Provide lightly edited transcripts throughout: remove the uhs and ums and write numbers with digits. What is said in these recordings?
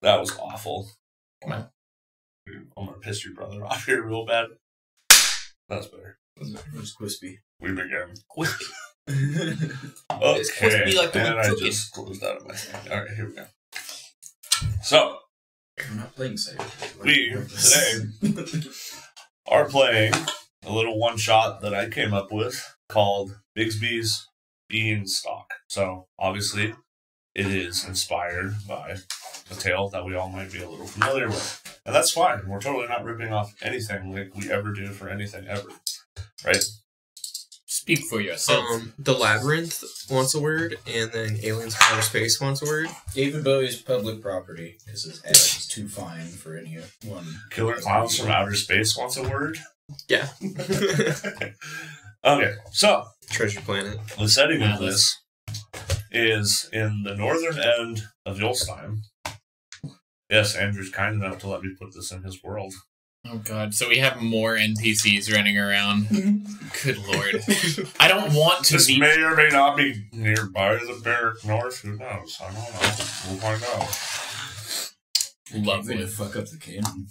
That was awful. Come on. I'm gonna piss your brother off here real bad. That's better. It was crispy. We begin. Whiskey. Okay, It's supposed to be like the and one I cooking. just closed out of my thing. All right, here we go. So, We're not playing safe. we today are playing a little one-shot that I came up with called Bigby's Beanstalk. So, obviously, it is inspired by a tale that we all might be a little familiar with. And that's fine. We're totally not ripping off anything like we ever do for anything ever. Right? Speak for yourself. The Labyrinth wants a word, and then Aliens from Outer Space wants a word. David Bowie's public property because his head is too fine for any one. Killer Clowns from Outer Space wants a word? Yeah. Okay, so Treasure Planet. the setting of this is in the northern end of Yulstein. Yes, Andrew's kind enough to let me put this in his world. Oh god, so we have more NPCs running around. Good lord. I don't want to This be... may or may not be nearby the Barrack North. Who knows? I don't know. We'll find out. Lovely. To fuck up the canon.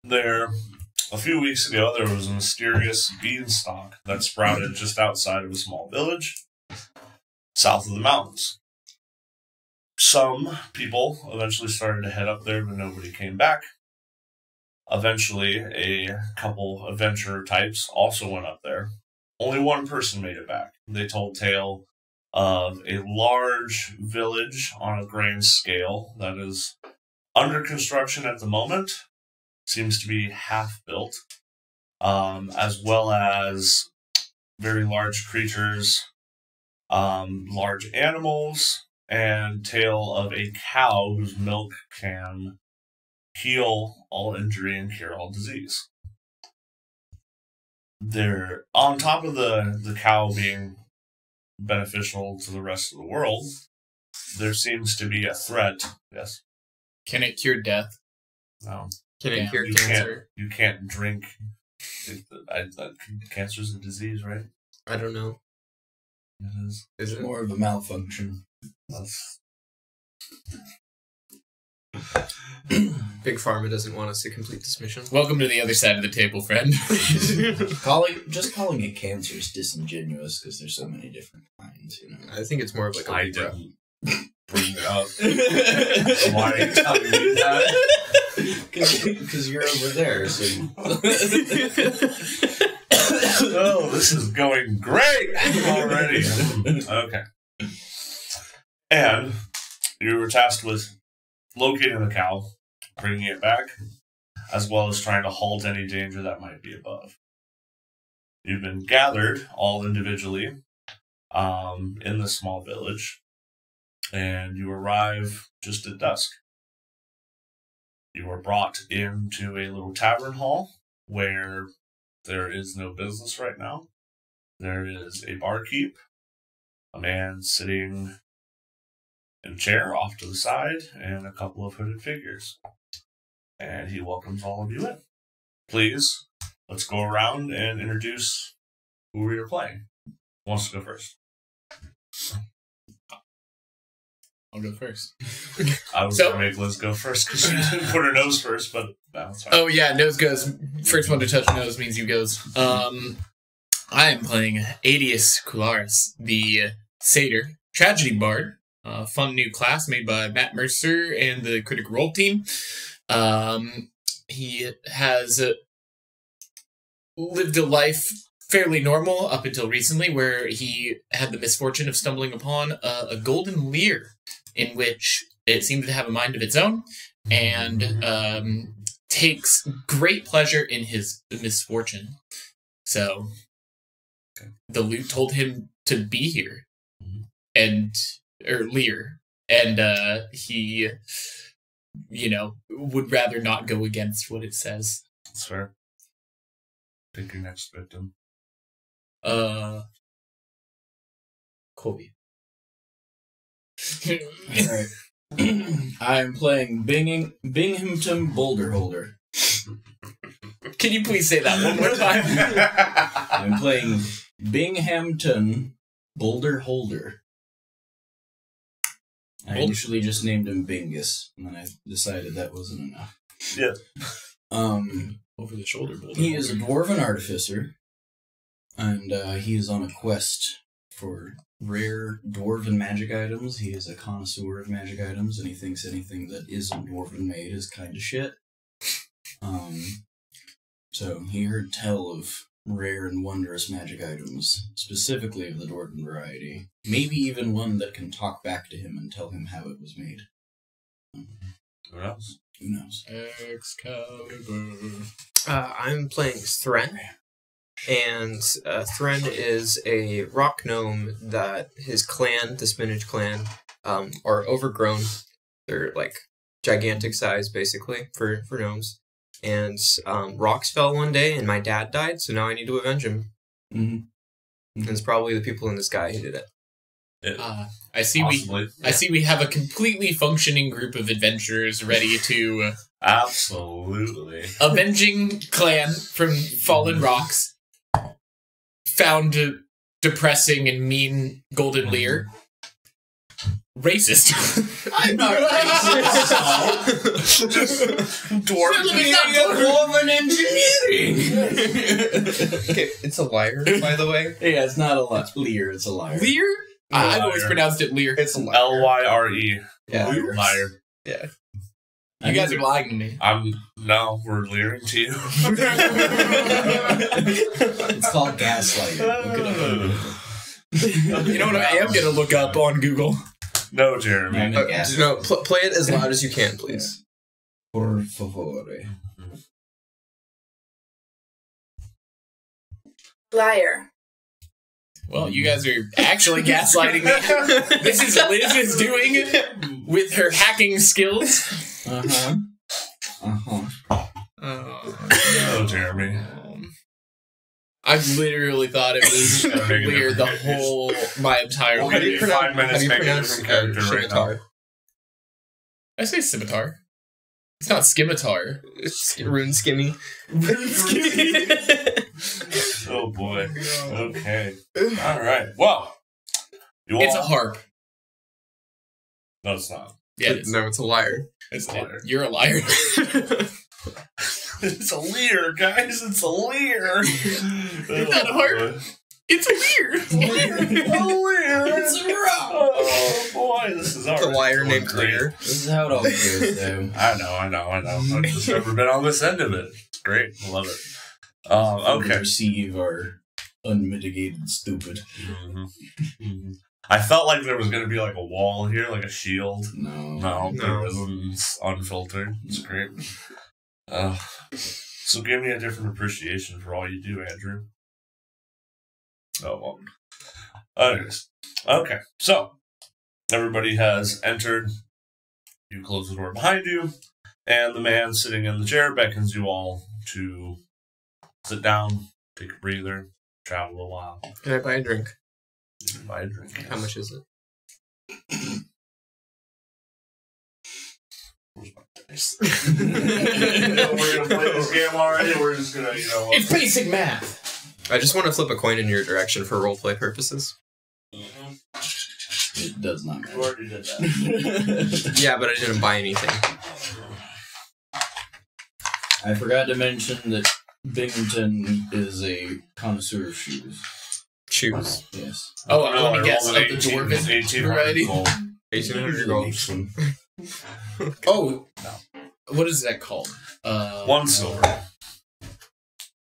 There, a few weeks ago, there was a mysterious beanstalk that sprouted just outside of a small village, south of the mountains. Some people eventually started to head up there, but nobody came back. Eventually, a couple adventurer types also went up there. Only one person made it back. They told tale of a large village on a grand scale that is under construction at the moment. Seems to be half built. As well as very large creatures, large animals, and tale of a cow whose milk can heal all injury and cure all disease. They're on top of the cow being beneficial to the rest of the world. There seems to be a threat. Yes. Can it cure death? No. Can Yeah, it cure You cancer? can't drink. Cancer's a disease, right? I don't know. It is. Is It's it? more of a malfunction. That's Big Pharma doesn't want us to complete this mission. Welcome to the other side of the table, friend. Calling it cancer is disingenuous because there's so many different kinds. You know. I think it's more of like a I Libra. didn't bring it up. Why are you telling me that? Because you're over there. So Oh, this is going great already. Okay. And you were tasked with locating the cow, bringing it back, as well as trying to halt any danger that might be above. You've been gathered, all individually, in this small village, and you arrive just at dusk. You are brought into a little tavern hall where there is no business right now. There is a barkeep, a man sitting in a chair off to the side, and a couple of hooded figures. And he welcomes all of you in. Please, let's go around and introduce who we are playing. Who wants to go first? I'll go first. I was going to make Liz go first because she didn't put her nose first, but that's fine. Oh yeah, nose goes. First one to touch nose means you goes. I am playing Adius Kularis, the Satyr Tragedy Bard. Fun new class made by Matt Mercer and the Critical Role team. He has lived a life fairly normal up until recently, where he had the misfortune of stumbling upon a golden lyre in which it seemed to have a mind of its own, and takes great pleasure in his misfortune. So the lute told him to be here, or lyre, and he, would rather not go against what it says. That's fair. Pick your next victim. Colby. Alright. I'm playing Binghamton Boulder Holder. Can you please say that one more time? I'm playing Binghamton Boulder Holder. I initially just named him Bingus, and then I decided that wasn't enough. Yeah. Over the shoulder boulder. He is a dwarven artificer, and he is on a quest for rare dwarven magic items. He is a connoisseur of magic items, and he thinks anything that isn't dwarven made is kind of shit. So he heard tell of rare and wondrous magic items, specifically of the dwarven variety. Maybe even one that can talk back to him and tell him how it was made. Who knows? Who knows? Excalibur. I'm playing Thren, and Thren is a rock gnome that his clan, the Spinach clan, are overgrown. They're like gigantic size, basically, for gnomes. And rocks fell one day, and my dad died, so now I need to avenge him. Mm-hmm. And it's probably the people in the sky who did it. I see. I see. We have a completely functioning group of adventurers ready to Absolutely. avenging clan from fallen rocks. Found depressing and mean golden leer. Racist. I'm not racist. Dwarven engineering. Okay, it's a liar, by the way. Yeah, it's not a leer, it's a liar. Leer? I've always pronounced it leer. It's a liar. Lyre. Yeah. Liar. Yeah. You guys are lying to me. No, we're leering to you. It's called gaslighting. Look it up. You know what I am going to look up on Google? No, Jeremy. No, play it as loud as you can, please. Por favore. Liar. Well, you guys are actually gaslighting me. This is Liz doing with her hacking skills. No, Jeremy. I literally thought it was weird my entire How do you week. pronounce- 5 minutes How do you make a pronounce different character right scimitar? I say scimitar. It's not scimitar. It's rune skimmy. Oh boy. Okay. All right. Well, It's a harp. No, it's not. Yeah, it is. No, it's a liar. It's a liar. You're a liar. It's a leer, guys. It's a leer. It's not a harp. It's a leer. A leer. It's a rock. Oh boy, this is The already liar going named great. Lear. This is how it always goes, though. I know. I've just never been on this end of it. It's great. I love it. Okay. Receive our unmitigated stupid. Mm-hmm. I felt like there was going to be like a wall here, like a shield. No. There isn't. It's unfiltered. It's great. So give me a different appreciation for all you do, Andrew. Oh, well. Anyways. Okay, so everybody has entered. You close the door behind you, and the man sitting in the chair beckons you all to sit down, take a breather, travel a while. Can I buy a drink? You can buy a drink. How much is it? Where's my dice? We're gonna play this game already. We're just gonna, It's basic math. I just want to flip a coin in your direction for roleplay purposes. It does not matter. You already did that. Yeah, but I didn't buy anything. I forgot to mention that Binghamton is a connoisseur of shoes. Shoes. Yes. Oh, No, let me I guess. rolled Of an the 18 dwarven 1800 variety. gold. 1800 gold. Oh, what is that called? 1 silver.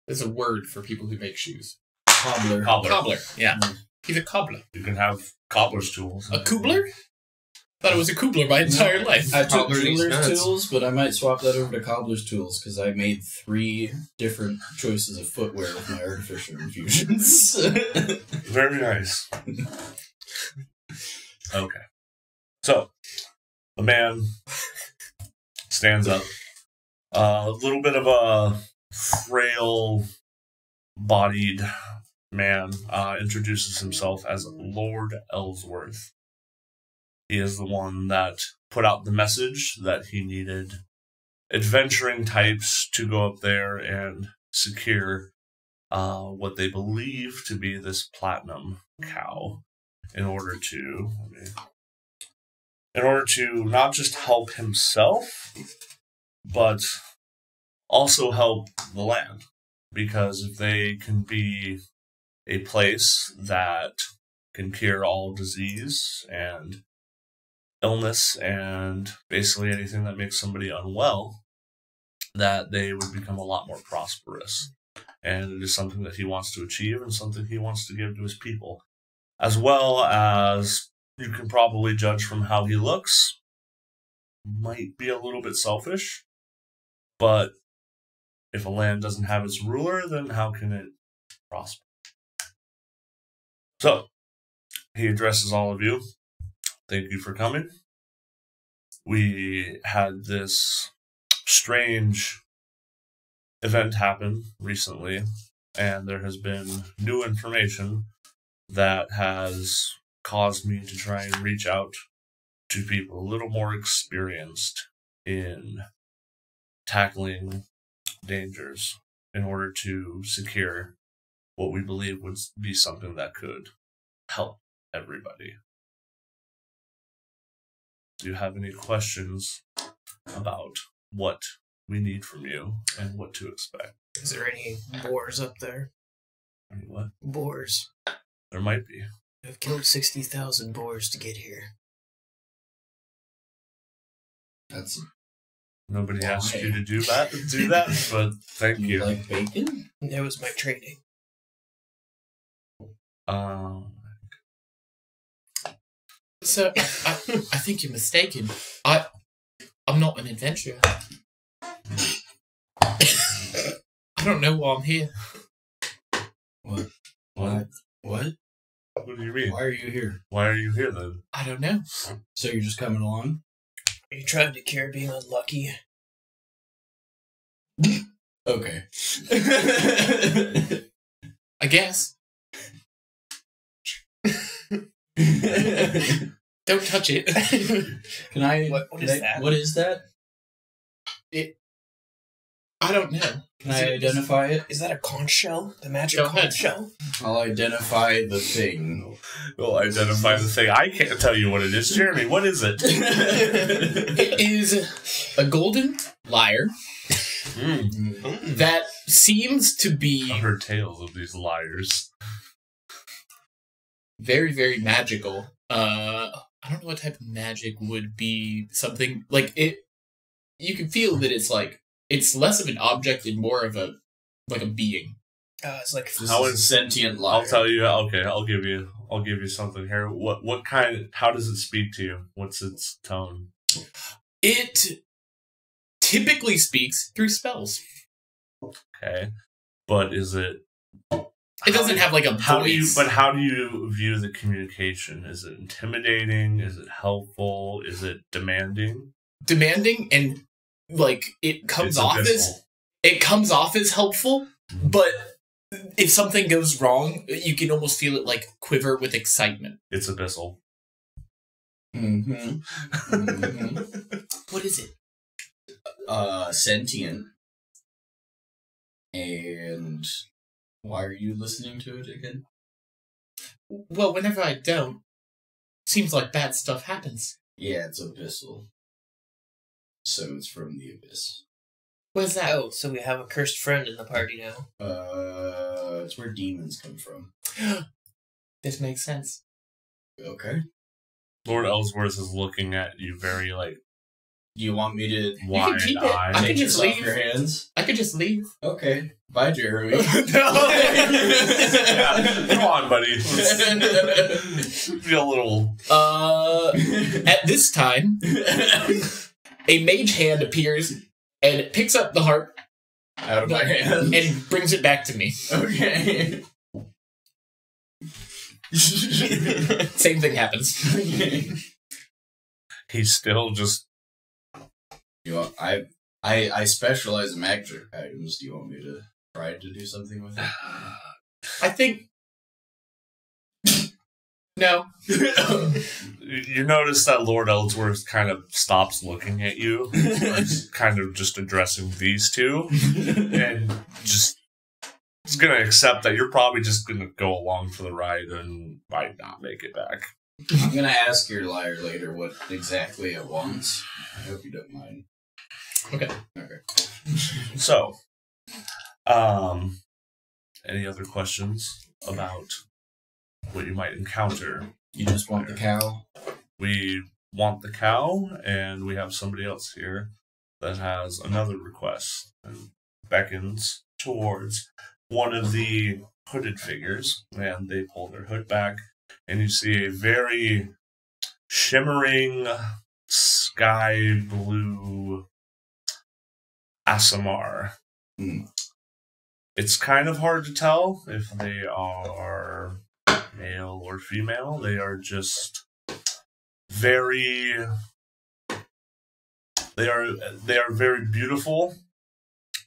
There's a word for people who make shoes. Cobbler. Cobbler. Yeah. He's a cobbler. You can have cobbler's tools. A cobbler? Thought it was a cobbler my entire life. I took Cobbler's jeweler's nuts. tools, but I might swap that over to cobbler's tools because I made 3 different choices of footwear with my artificial infusions. Very nice. Okay. So, the man stands up. A little bit of a frail-bodied man introduces himself as Lord Ellsworth. He is the one that put out the message that he needed adventuring types to go up there and secure what they believe to be this platinum cow in order in order to not just help himself, but also help the land. Because if they can be a place that can cure all disease and illness and basically anything that makes somebody unwell, that they would become a lot more prosperous. And it is something that he wants to achieve and something he wants to give to his people. As well as, you can probably judge from how he looks, might be a little bit selfish, but if a land doesn't have its ruler, then how can it prosper? So, he addresses all of you. Thank you for coming. We had this strange event happen recently, and there has been new information that has caused me to try and reach out to people a little more experienced in tackling dangers in order to secure what we believe would be something that could help everybody. Do you have any questions about what we need from you and what to expect? Is there any boars up there? Any what? Boars. There might be. I've killed 60,000 boars to get here. That's Nobody Why? asked you to do that, but thank you you. like bacon? That was my training. So, I think you're mistaken. I'm not an adventurer. I don't know why I'm here. What? What? What? What do you mean? Why are you here? Why are you here then? I don't know. So you're just coming along? Are you trying to cure being unlucky? Okay. I guess. Don't touch it. Can I? What can is I- that? What is that? I don't know. Can I identify it? Is that a conch shell? The magic Go ahead. conch shell? I'll identify the thing. We'll identify the thing. I can't tell you what it is. Jeremy, what is it? It is a golden lyre that seems to be I've heard tales of these liars. very, very magical. I don't know what type of magic would be something like it. You can feel that it's less of an object and more of a being. It's like How This is- is sentient liar. I'll tell you. Okay, I'll give you something here. What kind? How does it speak to you? What's its tone? It typically speaks through spells. Okay, but is it? It doesn't have like a voice. How do you view the communication? Is it intimidating? Is it helpful? Is it demanding? Demanding and it comes It's off abyssal. as helpful, but if something goes wrong, you can almost feel it quiver with excitement. It's abyssal. Mm-hmm. What is it? Sentient. And why are you listening to it again? Well, whenever I don't, seems like bad stuff happens. Yeah, it's abyssal. So it's from the abyss. Where's that? Oh, so we have a cursed friend in the party now. It's where demons come from. This makes sense. Okay. Lord Ellsworth is looking at you very Do you want me to wide keep it. eyed. I can take just this off leave. your hands? I could just leave. Okay. Bye, Jeremy. Yeah, come on, buddy. Be a little. At this time, a mage hand appears and picks up the harp Out of my hand. and brings it back to me. Okay. Same thing happens. He's still just. You want, I specialize in magic items. Do you want me to try to do something with it? I think. No. You notice that Lord Ellsworth kind of stops looking at you, kind of just addressing these two, and just is going to accept that you're probably just going to go along for the ride and might not make it back. I'm gonna ask your liar later what exactly it wants. I hope you don't mind. Okay. So, any other questions about what you might encounter? You just want the cow? We want the cow, and we have somebody else here that has another request and beckons towards one of the hooded figures, and they pull their hood back, and you see a very shimmering sky blue Asimar. It's kind of hard to tell if they are male or female. They are just very. They are very beautiful,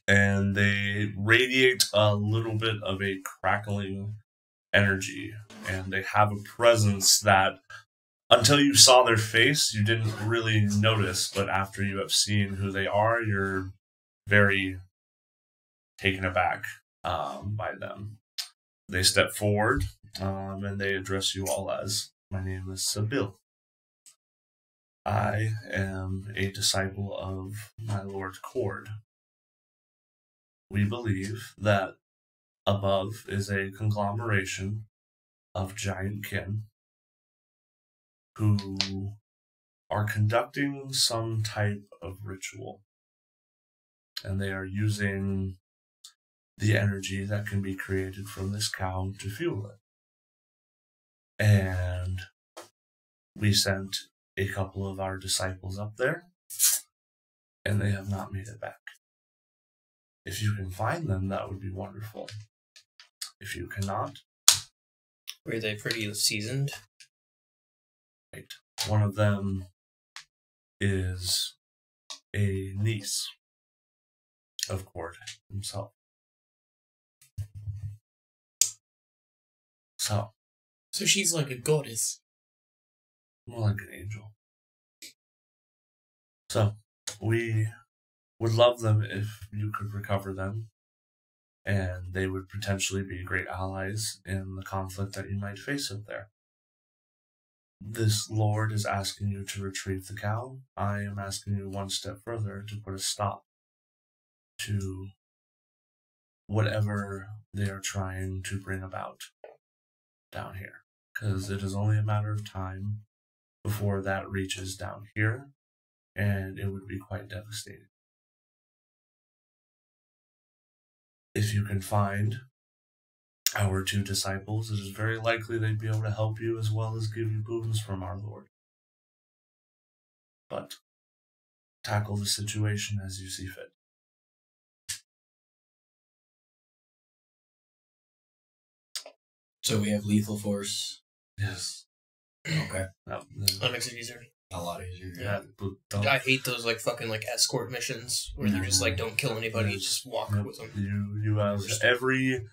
and they radiate a little bit of a crackling energy, and they have a presence that, until you saw their face, you didn't really notice, but after you have seen who they are, you're very taken aback by them. They step forward, and they address you all as, "My name is Sabil. I am a disciple of my Lord Cord. We believe that above is a conglomeration of giant kin who are conducting some type of ritual, and they are using the energy that can be created from this cow to fuel it. And we sent a couple of our disciples up there, and they have not made it back. If you can find them, that would be wonderful. If you cannot..." Were they pretty seasoned? Right. One of them is a niece of Cord himself. So she's like a goddess. more like an angel. So, we would love them if you could recover them, and they would potentially be great allies in the conflict that you might face up there. This lord is asking you to retrieve the cow. I am asking you one step further to put a stop to whatever they are trying to bring about down here, because it is only a matter of time before that reaches down here, and it would be quite devastating. If you can find our two disciples, it is very likely they'd be able to help you as well as give you boons from our Lord. But tackle the situation as you see fit. So we have lethal force. Yes. Okay. That makes it easier. A lot easier. yeah, but don't. I hate those like fucking like escort missions where they're just like don't kill anybody, Yes. just walk Yep. with them. You have every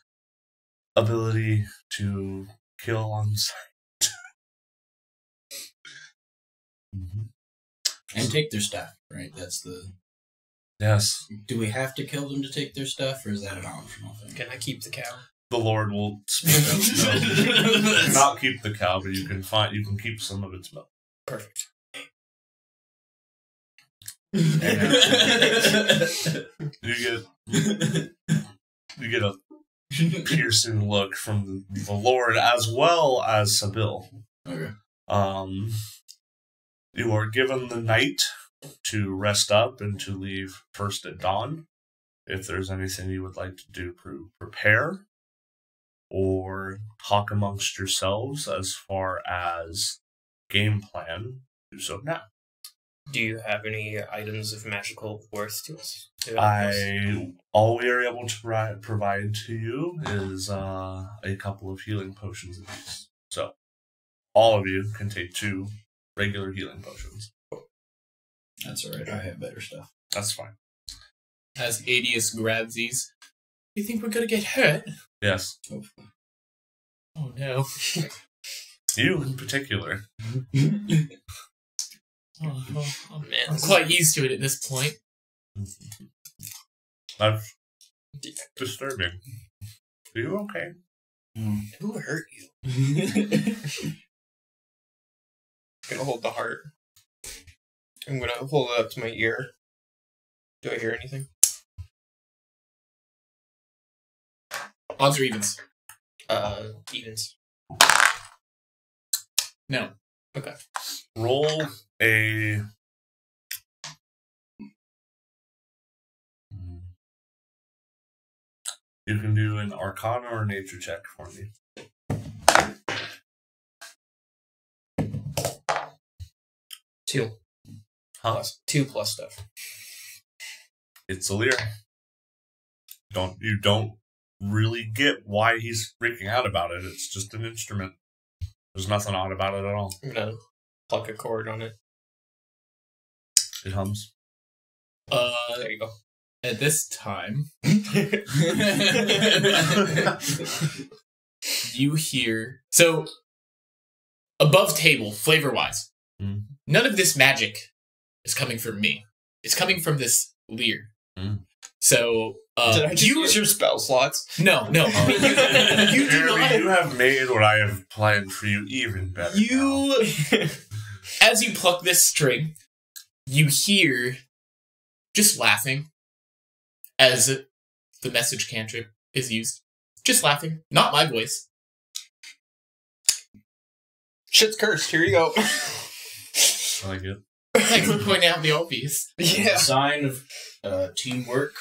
ability to kill on sight. And take their stuff, right? That's the... Yes. Do we have to kill them to take their stuff, or is that an optional thing? Can I keep the cow? The Lord will speak up. No, you cannot keep the cow, but you can keep some of its milk. Perfect. You get a piercing look from the Lord as well as Sabil. Okay. You are given the night to rest up and to leave first at dawn. If there's anything you would like to do, prepare or talk amongst yourselves as far as game plan, do so now. Do you have any items of magical worth to us? All we are able to provide to you is a couple of healing potions apiece. So, all of you can take 2 regular healing potions. That's alright, I have better stuff. That's fine. As Adius grabs these, you think we're gonna get hurt? Yes. Hopefully. Oh no. You in particular. Oh, Man, I'm quite used to it at this point. That's disturbing. Are you okay? Who hurt you? gonna hold the heart. I'm gonna hold it up to my ear. Do I hear anything? Odds or evens? Evens. No. Okay. Roll a. You can do an Arcana or nature check for me. 2. Huh? 2 plus stuff. It's a lyre. You don't really get why he's freaking out about it. It's just an instrument. There's nothing odd about it at all. I'm gonna pluck a chord on it. It hums. There you go. At this time, you hear... So, above table, flavor-wise, none of this magic is coming from me. It's coming from this lyre. So, did I just use your spell slots? No. You do Jeremy, not... you have made what I have planned for you even better. As you pluck this string, you hear just laughing as the message cantrip is used. Just laughing. Not my voice. Shit's cursed. Here you go. I like it. Thanks for pointing out the obvious. Yeah. A sign of teamwork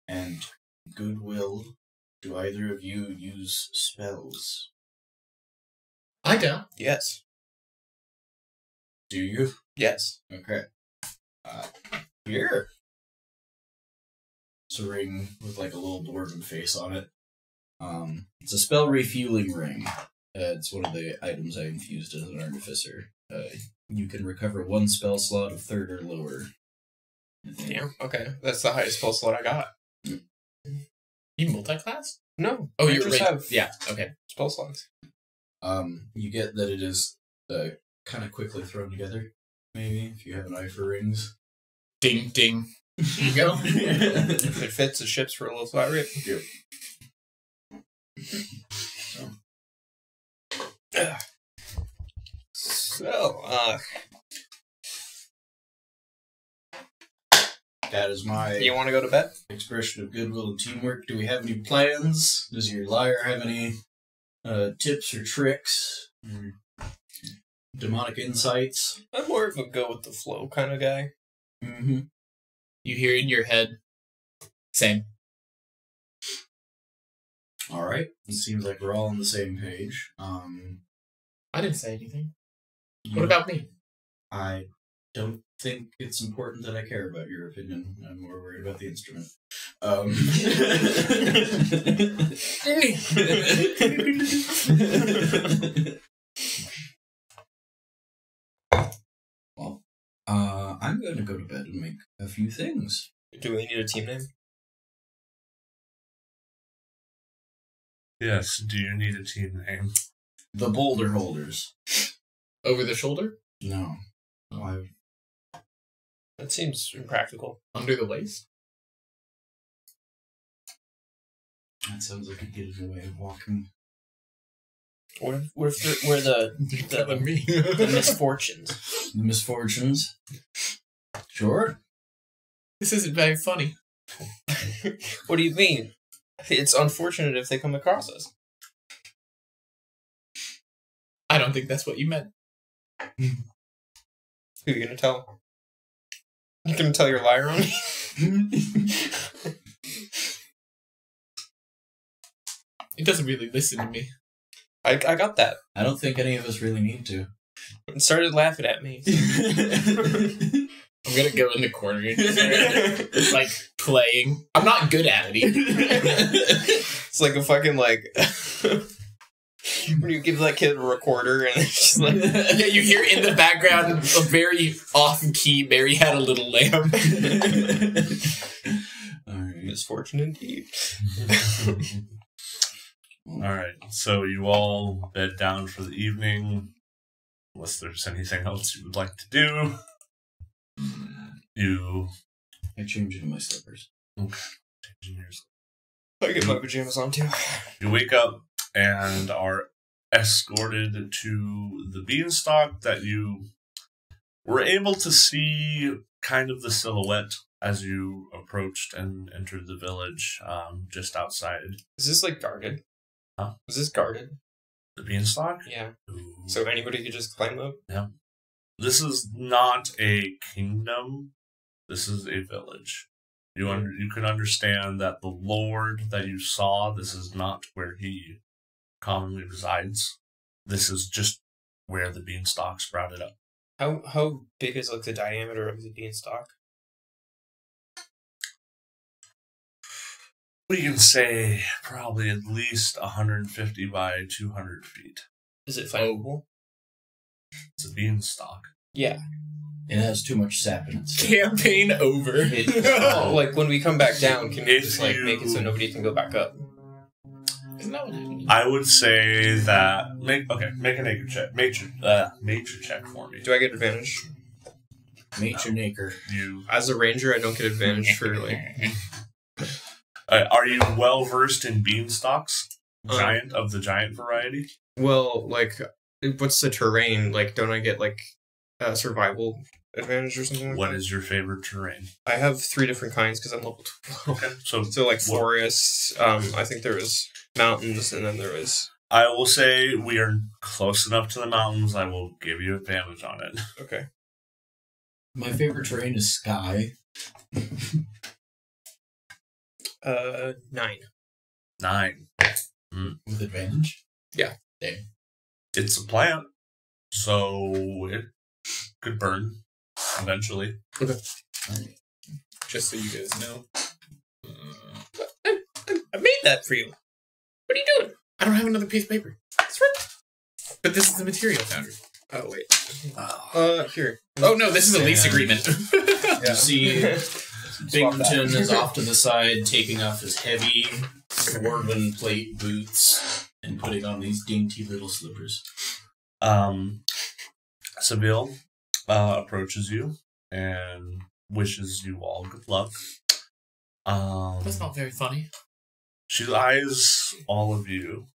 and goodwill. Do either of you use spells? I don't. Yes. Do you? Yes. Okay. Here. It's a ring with like a little dwarven face on it. It's a spell refueling ring. It's one of the items I infused as an artificer. You can recover 1 spell slot of 3rd or lower. Yeah. Okay. That's the highest spell slot I got. You multi-class? No. Oh, I you're just right. have Yeah, okay. spell slots. You get that it is kind of quickly thrown together, maybe, if you have an eye for rings. Ding, ding. Here you go. If it fits, the ships for a little flat rate. Yep. So, that is my you want to go to bed? expression of goodwill and teamwork. Do we have any plans? Does your lyre have any tips or tricks? Demonic insights? I'm more of a go with the flow kind of guy. Mm-hmm. You hear in your head, same. All right. It seems like we're all on the same page. I didn't say anything. What about me? I don't think it's important that I care about your opinion. I'm more worried about the instrument. Well, I'm going to go to bed and make a few things. Do we need a team name? Yes, do you need a team name? The Boulder Holders. Over the shoulder? No. Why? That seems impractical. Under the waist? That sounds like a getting way of walking. What if we're the misfortunes? The misfortunes. Sure. This isn't very funny. What do you mean? It's unfortunate if they come across us. I don't think that's what you meant. Who are you gonna tell? You gonna tell your liar on me? It doesn't really listen to me. I got that. I don't think any of us really need to. It started laughing at me. I'm gonna go in the corner and just start, like, playing. I'm not good at it either. It's like a fucking, like... when you give that kid a recorder and it's just like... Yeah, you hear in the background a very off-key Mary Had a Little Lamb. Alright. Misfortune indeed. Alright, so you all bed down for the evening. Unless there's anything else you would like to do. I change into my slippers. Okay. I get my pajamas on too. You wake up and are escorted to the Beanstalk that you were able to see kind of the silhouette as you approached and entered the village, just outside. Is this like guarded? Huh? Is this guarded? The Beanstalk? Yeah. Ooh. So anybody could just climb up? Yeah. This is not a kingdom. This is a village. You can understand that the lord that you saw, this is not where he commonly resides. This is just where the Beanstalk sprouted up. How big is like the diameter of the beanstalk? We can say probably at least 150 by 200 feet. Is it flammable? It's a beanstalk. Yeah. It has too much sap in it. Campaign over. Oh, like when we come back down, can we If just like make it so nobody can go back up? Isn't that what happened? I would say that make a nature check. Nature check for me. Do I get advantage? Nature Naker. You As a ranger, I don't get advantage for like. are you well versed in beanstalks? Giant of the giant variety. Well, like, what's the terrain? Like, don't I get like survival advantage or something? Like What that? is your favorite terrain? I have 3 different kinds because I'm level 12. Okay, so So like what- forests. I think there was mountains, and then there was. I will say we are close enough to the mountains. I will give you advantage on it. Okay. My favorite terrain is sky. 9. 9. With advantage? Yeah. There. It's a plant, so it could burn eventually. Alright. Just so you guys know. I made that for you. What are you doing? I don't have another piece of paper. That's right. But this is the material foundry. Oh wait. Oh. Here. Oh no, this is a lease Yeah. agreement. You see, Swap that. Bigton is off to the side, taking off his heavy dwarven plate boots and putting on these dainty little slippers. Seville approaches you and wishes you all good luck. That's not very funny. She eyes all of you.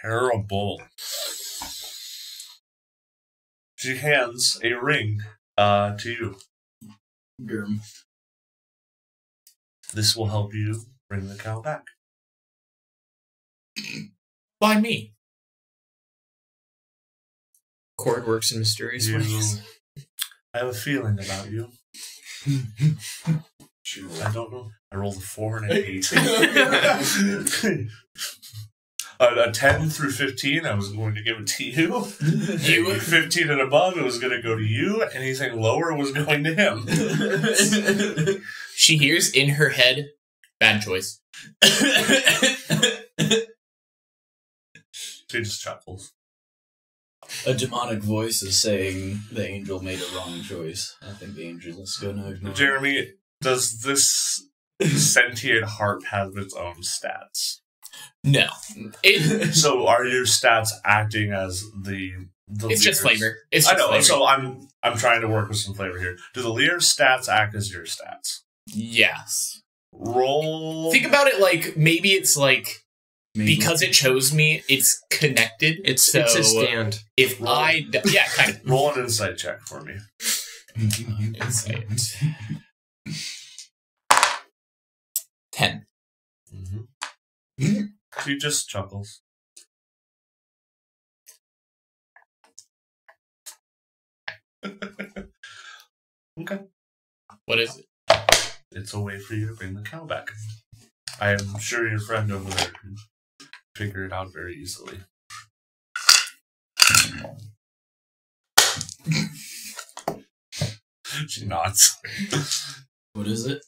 Terrible. She hands a ring to you. Germ. This will help you bring the cow back. Why me? Cord works in mysterious ways. I have a feeling about you. I don't know. I rolled a 4 and an 8. A 10 through 15, I was going to give it to you. You 15 and above, it was going to go to you. Anything lower was going to him. She hears in her head, bad choice. She just chuckles. A demonic voice is saying the angel made a wrong choice. I think the angel is gonna ignore. Jeremy, does this sentient harp have its own stats? No. So are your stats acting as the It's just leaders? flavor. It's I just know. flavor. So I'm trying to work with some flavor here. Do the Lear's stats act as your stats? Yes. Roll. Think about it like maybe it's like Maybe. because it chose me, it's connected. It's so a stand. If Roll. yeah, kind of. Roll an insight check for me. Insight. 10. Mm-hmm. She just chuckles. Okay. What is it? It's a way for you to bring the cow back. I am sure your friend over there can figure it out very easily. She nods. What is it?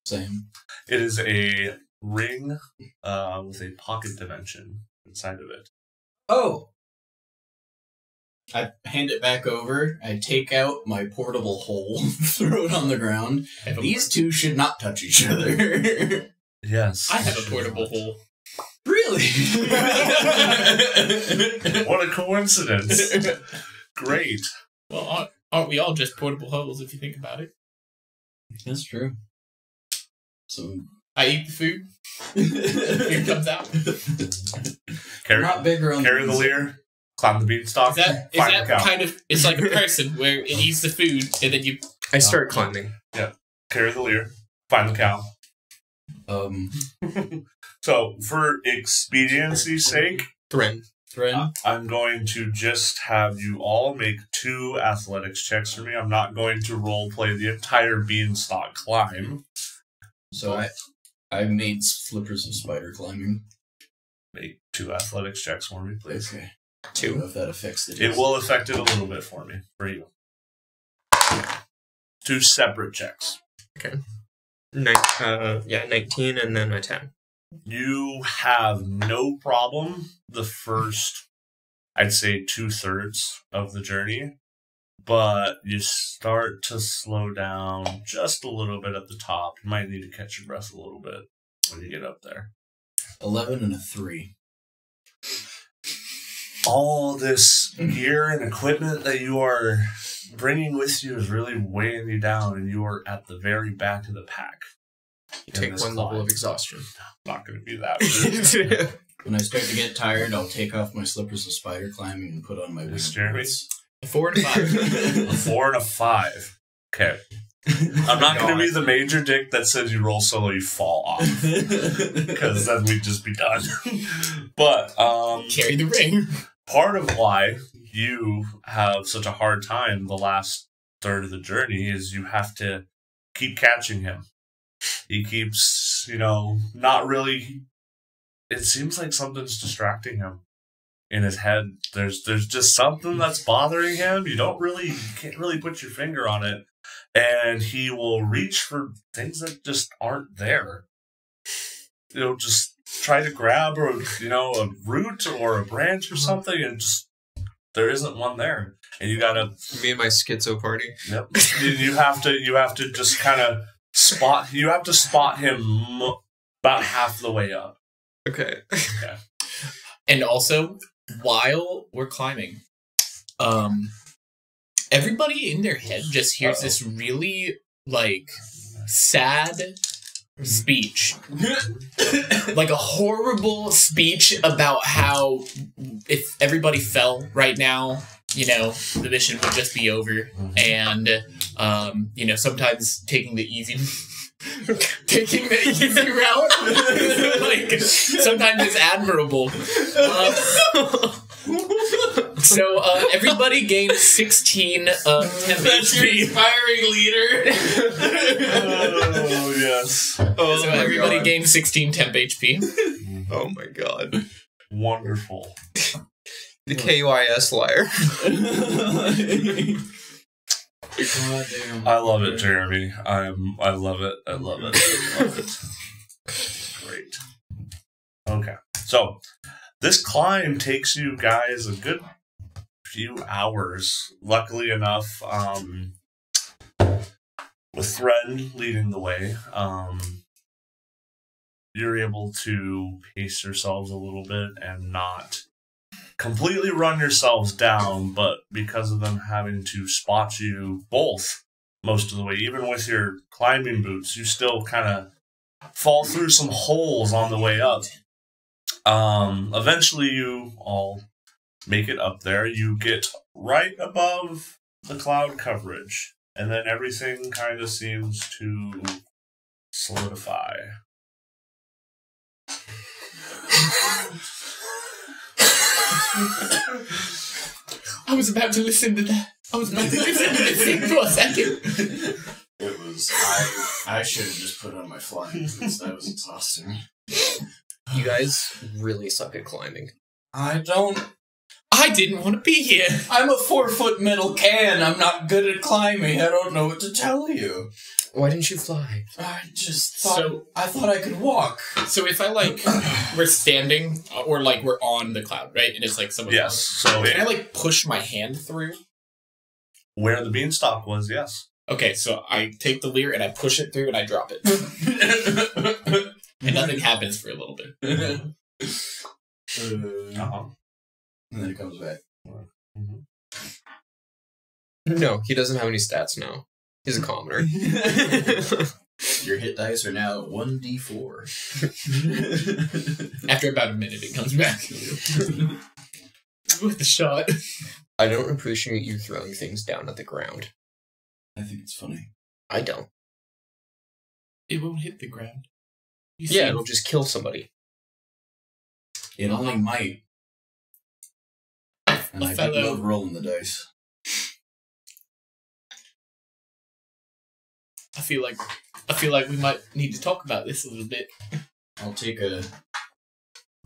Same. It is a ring with a pocket dimension inside of it. Oh! I hand it back over. I take out my portable hole, throw it on the ground. These two should not touch each other. Yes. I have a portable hole. Really? What a coincidence. Great. Well, aren't we all just portable holes if you think about it? That's true. Some I eat the food. Food comes out. Carry, Not bigger on carry the leer, climb the beanstalk. Is that find the cow. kind of? It's like a person where it eats the food and then you. I start climbing. Carry the leer, find the cow. So, for expediency's sake, Thren. I'm going to just have you all make 2 athletics checks for me. I'm not going to role play the entire beanstalk climb. So I made flippers of spider climbing. Make 2 athletics checks for me, please. Okay. I don't 2. know if that affects it. It will affect it a little bit for me, for you. 2 separate checks. Okay. 19 and then a 10. You have no problem the first, I'd say, 2/3 of the journey, but you start to slow down just a little bit at the top. You might need to catch your breath a little bit when you get up there. 11 and a 3. All this gear and equipment that you are bringing with you is really weighing you down, and you are at the very back of the pack. You take 1 level of exhaustion. Not going to be that rude. When I start to get tired, I'll take off my slippers of spider climbing and put on my wing Jeremy? boots. A 4 and a 5. A 4 and a 5. Okay. I'm not going to be the major dick that says you roll solo, you fall off. Because then we'd just be done. But, Carry the ring. part of why you have such a hard time the last third of the journey is you have to keep catching him. He keeps, not really... It seems like something's distracting him in his head. There's just something that's bothering him. You can't really put your finger on it. And he will reach for things that just aren't there. Just try to grab a root or a branch or something, and just there isn't one there. And you gotta Me and my schizo party. Yep. You have to just kind of spot. You have to spot him about half the way up. Okay. And also, while we're climbing, everybody in their head just hears this really, sad speech. Like a horrible speech about how if everybody fell right now, the mission would just be over. And, sometimes taking the easy route, sometimes it's admirable. So everybody gains 16 temp HP. Inspiring leader. Oh yes. So everybody gains 16 temp HP. Oh my god. Wonderful. The KYS liar. God damn. I love it, Jeremy. I love it. I love it. I love it. Great. Okay. So, this climb takes you guys a good few hours. Luckily enough, with Thren leading the way, you're able to pace yourselves a little bit and not completely run yourselves down, but because of them having to spot you both most of the way, even with your climbing boots, you still kind of fall through some holes on the way up. Eventually you all make it up there. You get right above the cloud coverage, and then everything kind of seems to solidify. I was about to listen to that. I was about to listen to this thing for a second. It was... I should have just put on my flying boots. That was exhausting. You guys really suck at climbing. I didn't want to be here. I'm a 4-foot metal can. I'm not good at climbing. I don't know what to tell you. Why didn't you fly? I just thought... I thought I could walk. So if I, we're standing, or, we're on the cloud, right? And it's, someone Yes. So can I, push my hand through? Where the beanstalk was, yes. Okay, so I take the leer and I push it through and I drop it. And nothing happens for a little bit. And then it comes back. Mm-hmm. No, he doesn't have any stats now. He's a commoner. Your hit dice are now 1d4. After about a minute, it comes back with the shot. I don't appreciate you throwing things down at the ground. I think it's funny. I don't. It won't hit the ground. Yeah, it'll just kill somebody. It only might. And I do love rolling the dice. I feel like we might need to talk about this a little bit. I'll take a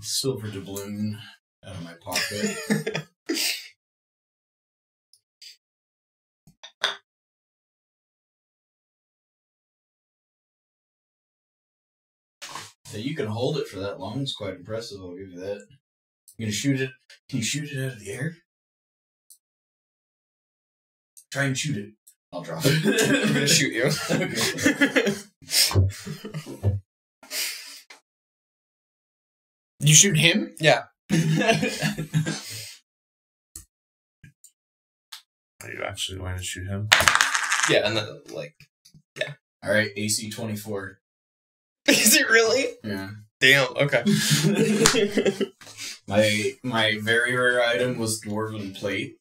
silver doubloon out of my pocket. So you can hold it for that long. It's quite impressive. I'll give you that. You gonna shoot it? Can you shoot it out of the air? Try and shoot it. I'll drop it. I'm gonna shoot you. Okay. You shoot him? Yeah. Are you actually going to shoot him? Yeah, and then, like... Alright, AC 24. Is it really? Yeah. Damn, okay. My very rare item was Dwarven Plate.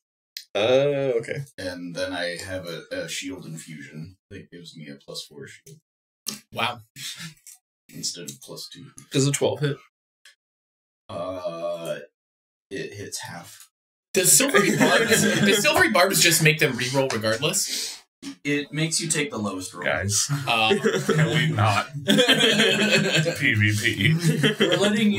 Okay. And then I have a shield infusion that gives me a +4 shield. Wow. Instead of +2. Does a 12 hit? It hits half. Does silvery barbs just make them reroll regardless? It makes you take the lowest roll. Guys, can we not? PvP. We're letting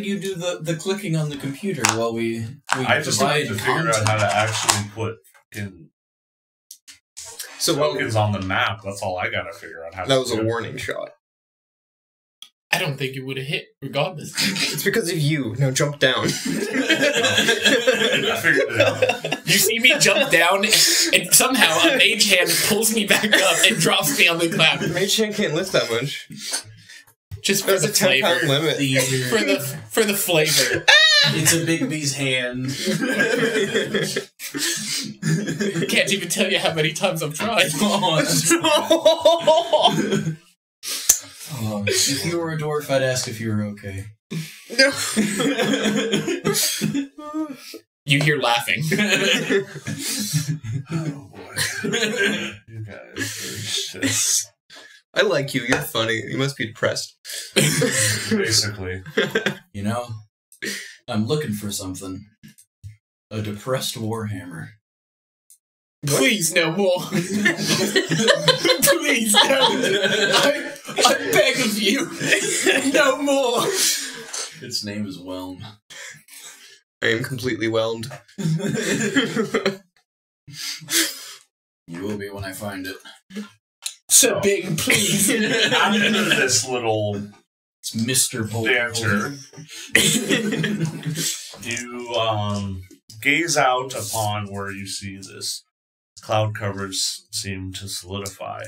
you do the clicking on the computer while we I just provide need to figure out how to actually put in tokens on the map. That's all I gotta figure out how to do. That was a warning shot. I don't think it would have hit regardless. It's because of you. Now jump down. I figured it out. You see me jump down, and somehow a mage hand pulls me back up and drops me on the ground. Mage hand can't lift that much. Just for That's the a 10-pound flavor. limit. For the flavor. It's a Bigby's hand. Can't even tell you how many times I've tried. If you were a dwarf, I'd ask if you were okay. No. You hear laughing. Oh boy. You guys are just... I like you. You're funny. You must be depressed. Basically. You know, I'm looking for something. A depressed warhammer. Please, no more. Please, no. I beg of you. No more. Its name is Whelm. I am completely whelmed. You will be when I find it. So big, please. After this little It's Mr. banter, you gaze out upon where you see this cloud coverage seem to solidify.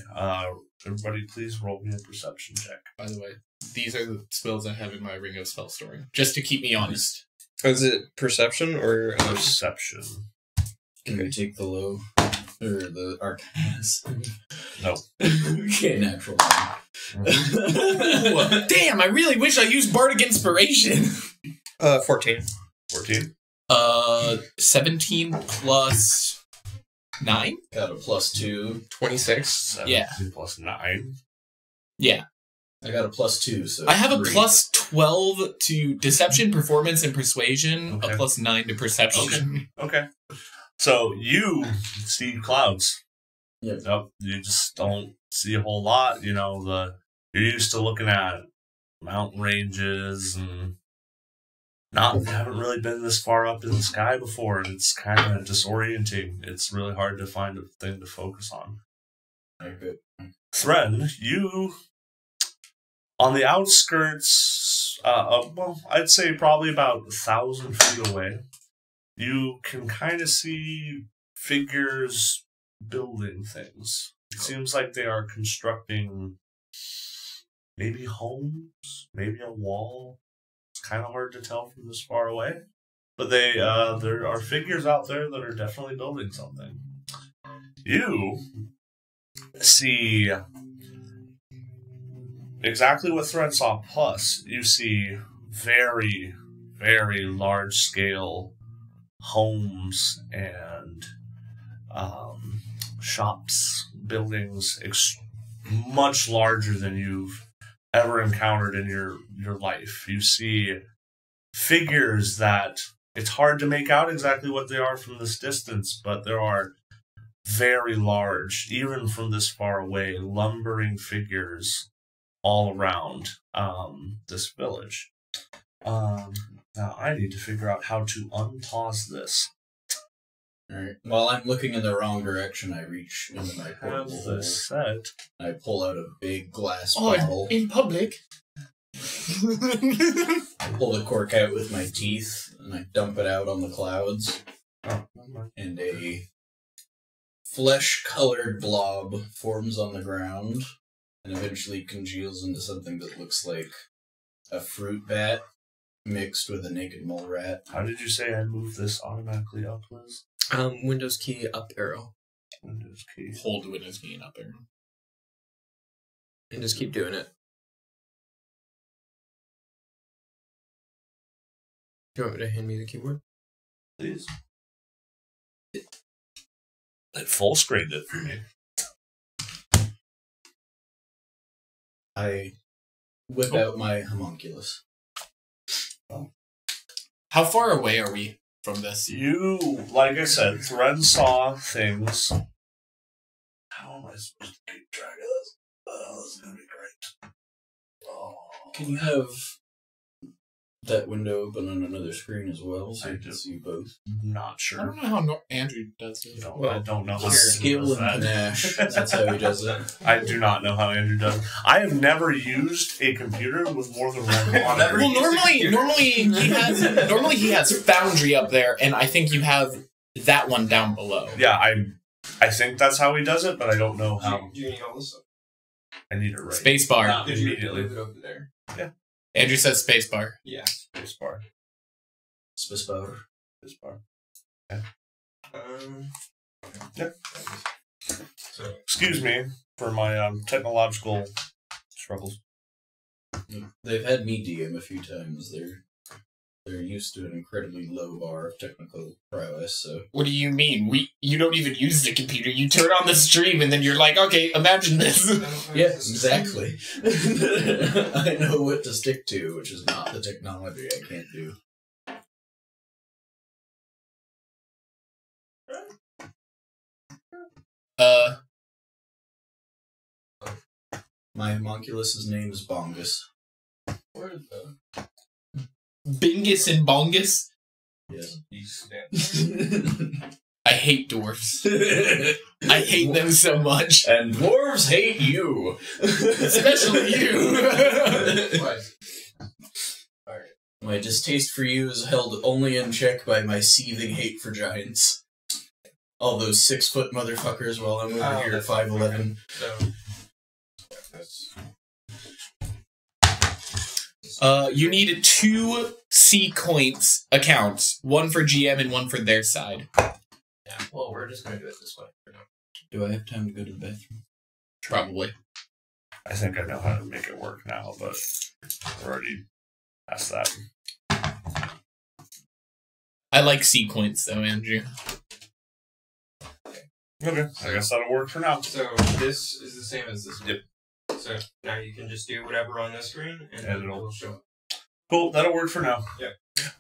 Everybody, please roll me a perception check. By the way, these are the spells I have in my Ring of Spell Storing, just to keep me honest. Is it perception or... Perception. Can you take the low? Or the arcanas? No. Okay, natural one. Ooh, damn, I really wish I used Bardic Inspiration. 14. 14? 17 plus 9? Got a +2. 26. 17 Yeah. plus 9. Yeah. I got a +2, so I have a 3. plus 12 to Deception, Performance, and Persuasion, Okay. a plus 9 to Perception. Okay. So you see clouds. Yep. Nope. You just don't see a whole lot. You know, you're used to looking at mountain ranges and haven't really been this far up in the sky before, and it's kind of disorienting. It's really hard to find a thing to focus on. Okay. Thren, you on the outskirts, well, I'd say probably about 1,000 feet away, you can kind of see figures building things. It seems like they are constructing maybe homes, maybe a wall. It's kind of hard to tell from this far away. But there are figures out there that are definitely building something. You see exactly what Thread saw. Plus, you see very, very large scale homes and shops, buildings, much larger than you've ever encountered in your life. You see figures that it's hard to make out exactly what they are from this distance, but there are very large, even from this far away, lumbering figures all around this village. Now I need to figure out how to unpause this. Alright. While I'm looking in the wrong direction, I reach into my portable hole. Set. I pull out a big glass bottle. in public. I pull the cork out with my teeth, and I dump it out on the clouds. Oh. And a flesh-colored blob forms on the ground, and eventually congeals into something that looks like a fruit bat mixed with a naked mole rat. How did you say I move this automatically up, Liz? Windows key up arrow. Windows key. Hold Windows key and up arrow. And just keep doing it. Do you want me to hand me the keyboard? Please. It full screened it for me. I whip out my homunculus. How far away are we from this? You, like I said, Thread saw things. How am I supposed to keep track of this? Oh, this is going to be great. Oh. Can you have that window open on another screen as well, so I you can do. see both? Not I sure. don't know how Andrew does it. I don't know how Skill Andrew does and that. panache. That's how he does it. I do not know how Andrew does. I have never used a computer with more than one monitor. Well, normally he has Foundry up there, and I think you have that one down below. Yeah, I think that's how he does it, but I don't know how. Do you need all this stuff? I need it right. Spacebar. Did you Immediately. move it over there? Andrew says spacebar. Yeah. Spacebar. Spacebar. Spacebar. Yep. So, excuse me for my technological struggles. They've had me DM a few times. They're used to an incredibly low bar of technical prowess, so... What do you mean? You don't even use the computer. You turn on the stream, and then you're like, okay, imagine this. Yeah, exactly. I know what to stick to, which is not the technology I can't do. My homunculus's name is Bongus. Where is the... Bingus and Bongus? Yes. I hate dwarfs. I hate them so much. And dwarves hate you! Especially you! What? My distaste for you is held only in check by my seething hate for giants. All those 6-foot motherfuckers while I'm over here at 5'11". So... That's... You need 2 C-Coins accounts. One for GM and one for their side. Yeah, well, we're just going to do it this way for now. Do I have time to go to the bathroom? Probably. I think I know how to make it work now, but we're already past that. I like C-Coins, though, Andrew. Okay, I guess that'll work for now. So this is the same as this one. Yep. So now you can just do whatever on this screen, and it'll show up. Cool, that'll work for now.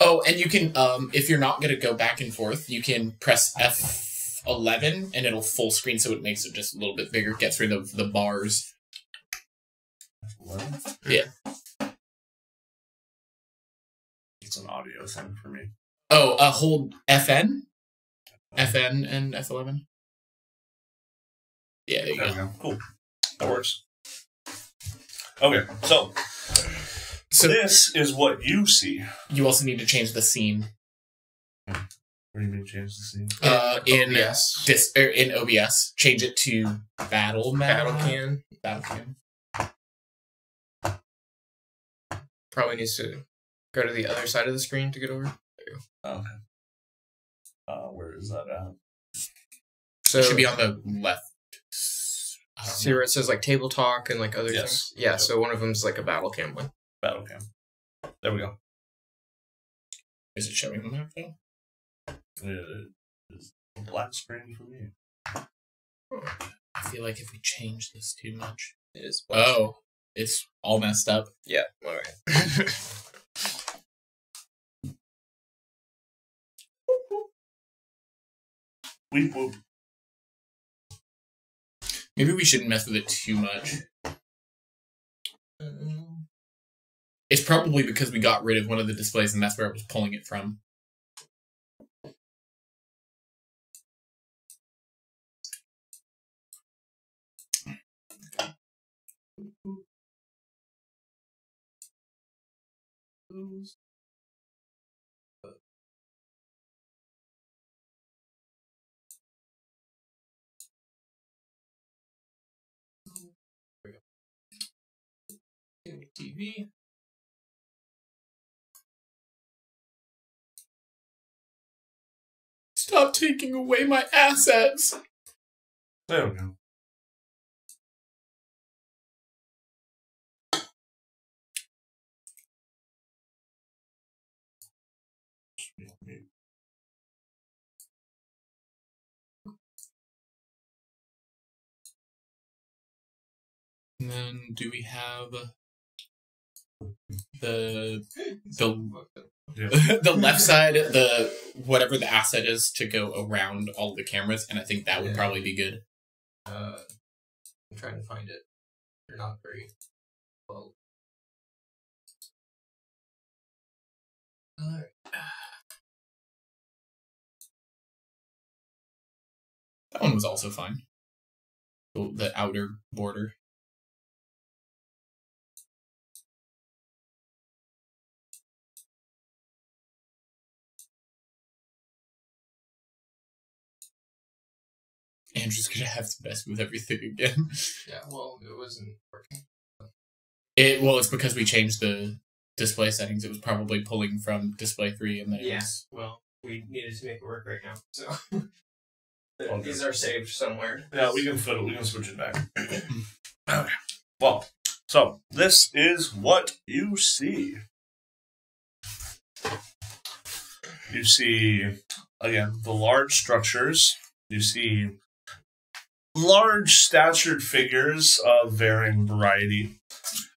Oh, and you can, if you're not going to go back and forth, you can press F11, and it'll full screen, so it makes it just a little bit bigger, gets rid of the bars. Yeah. It's an audio thing for me. Oh, hold FN? FN and F11? Yeah, there you There go. we go. Cool. That works. Okay, so this is what you see. You also need to change the scene. What do you mean change the scene? In OBS. in OBS, change it to battle map. Battle can. Battle cam. Probably needs to go to the other side of the screen to get over. Okay. Where is that at? So It should be on the left See where it says like table talk and like other Yes. things? Yeah, Yep. so one of them's like a battle cam one. Battle cam. There we go. Is it showing the map though? It is a black screen for me. I feel like if we change this too much. It is. Oh, it's all messed up. Yeah, alright. Weep whoop. Maybe we shouldn't mess with it too much. It's probably because we got rid of one of the displays and that's where I was pulling it from. TV. Stop taking away my assets. There we go. And then do we have the the left side, the whatever the asset is to go around all the cameras, and I think that would probably be good. I'm trying to find it. You're not very well. Alright. That one was also fine. The outer border. Andrew's gonna have to mess with everything again. Yeah, well, it wasn't working. It's because we changed the display settings. It was probably pulling from display 3 and then it Yeah. was... Well, we needed to make it work right now, so Okay. these are saved somewhere. Yeah, we can switch it back. Okay. Well, so this is what you see. You see, again, the large structures. You see large statured figures of varying variety.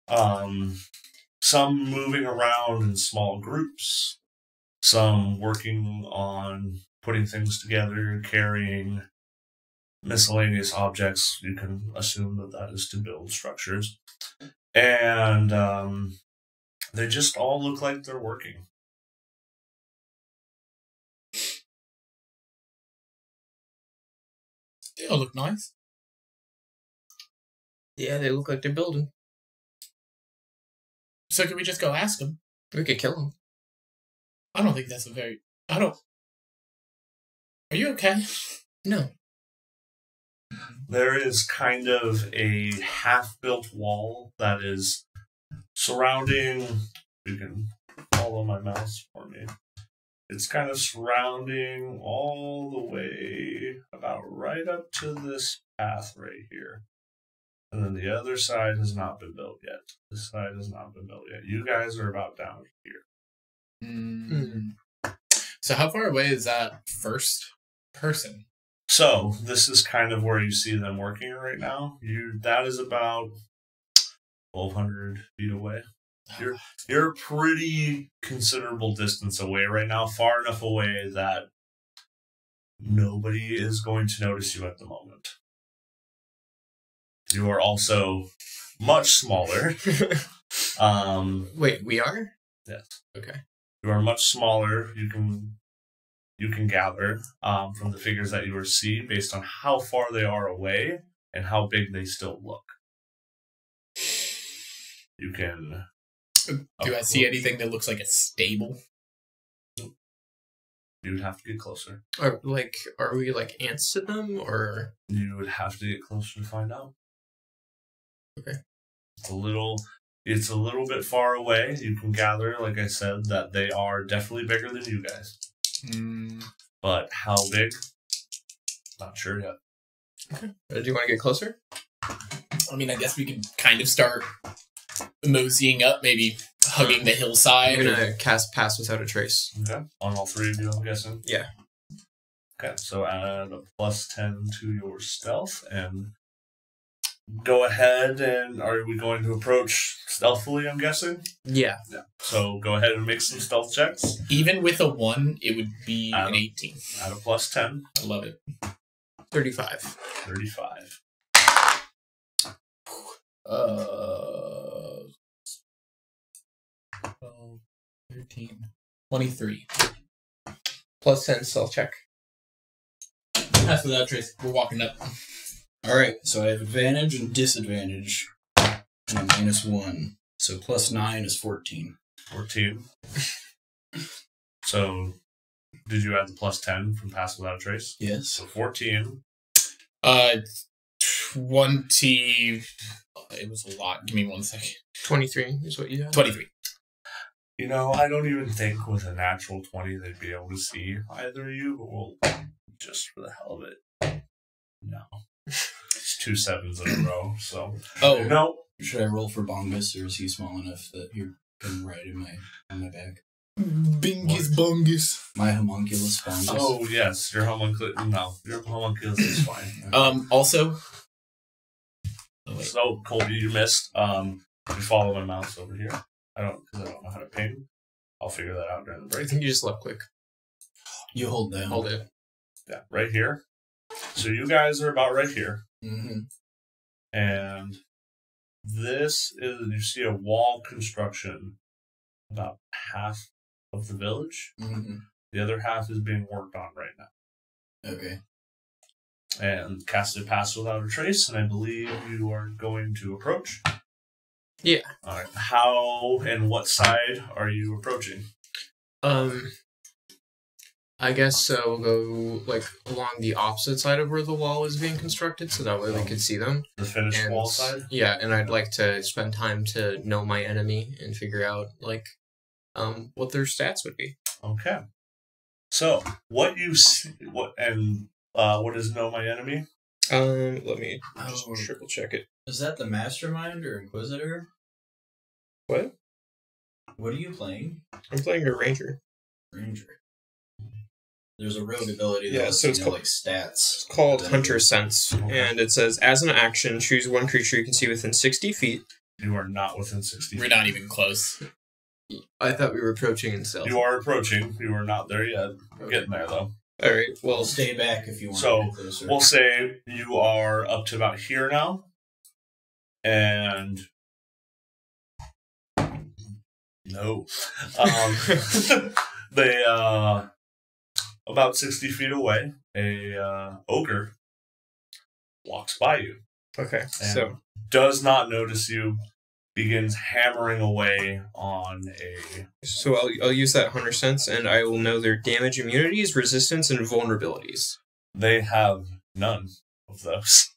Some moving around in small groups. Some working on putting things together, carrying miscellaneous objects. You can assume that that is to build structures. And they just all look like they're working. They all look nice. Yeah, they look like they're building. So can we just go ask them? We could kill them. I don't think that's a very... I don't... Are you okay? No. There is kind of a half-built wall that is surrounding... You can follow my mouse for me. It's kind of surrounding all the way about right up to this path right here. And then the other side has not been built yet. This side has not been built yet. You guys are about down here. So how far away is that first person? So this is kind of where you see them working right now. That is about 1,200 feet away. You're a pretty considerable distance away right now, far enough away that nobody is going to notice you at the moment. You are also much smaller. Wait, we are? Yes. Okay. You are much smaller. You can gather from the figures that you see based on how far they are away and how big they still look. You can... Do I see anything that looks like a stable? You would have to get closer. Are we like ants to them, or? You would have to get closer to find out. Okay. It's a little bit far away. You can gather, like I said, that they are definitely bigger than you guys. But how big? Not sure yet. Okay. Do you want to get closer? I mean, I guess we could kind of start moseying up, maybe hugging the hillside. I'm gonna cast Pass Without a Trace. Okay. On all three of you, I'm guessing? Yeah. Okay, so add a +10 to your stealth and go ahead and are we going to approach stealthily, I'm guessing? Yeah. Yeah. So go ahead and make some stealth checks. Even with a 1, it would be an 18. Add a +10. I love it. 35. 35. 12, 13, 23. Plus 10 stealth check. Pass without trace. We're walking up. Alright, so I have advantage and disadvantage. And a -1. So +9 is 14. 14. So did you add the +10 from Pass Without a Trace? Yes. So 14. 20. It was a lot. Give me 1 second. 23 is what you have. 23. You know, I don't even think with a natural 20 they'd be able to see either of you, but we'll just for the hell of it. No. It's 2 sevens in a row, so. Oh, No. Should I roll for Bongus, or is he small enough that he can ride on my back? Bingus bungus. My homunculus Bongus. Oh, yes. Your homunculus. No. Your homunculus is fine. Also. Oh, wait. So, Colby, you missed. You follow my mouse over here. Because I don't know how to ping. I'll figure that out during the I break. think you just left click. You hold down. Hold it. Yeah, right here. So you guys are about right here. Mm-hmm. And this is, you see a wall construction about half of the village. Mm-hmm. The other half is being worked on right now. Okay. And casted Pass Without a Trace, and I believe you are going to approach. Yeah. Alright. How and what side are you approaching? I guess so. We'll go like along the opposite side of where the wall is being constructed, so that way we can see them. The finished And, wall side? Yeah, and I'd like to spend time to know my enemy and figure out like what their stats would be. Okay. So, what you see, what is Know My Enemy? Let me just Oh. triple check it. Is that the Mastermind or Inquisitor? What? What are you playing? I'm playing a ranger. Ranger. There's a rogue ability that Yeah, lets so you it's know, called- like stats. It's called Then- Hunter Sense, and it says, as an action, choose one creature you can see within 60 feet. You are not within 60 We're feet. not even close. I thought we were approaching in stealth. You are approaching. You are not there yet. We're getting there, though. All right. Well, Well, stay back if you want So, to get closer. We'll say you are up to about here now. And... No. They, about 60 feet away, a ogre walks by you. okay. And So does not notice you, begins hammering away on a... I'll use that Hunter Sense, and I will know their damage, immunities, resistance, and vulnerabilities. They have none of those.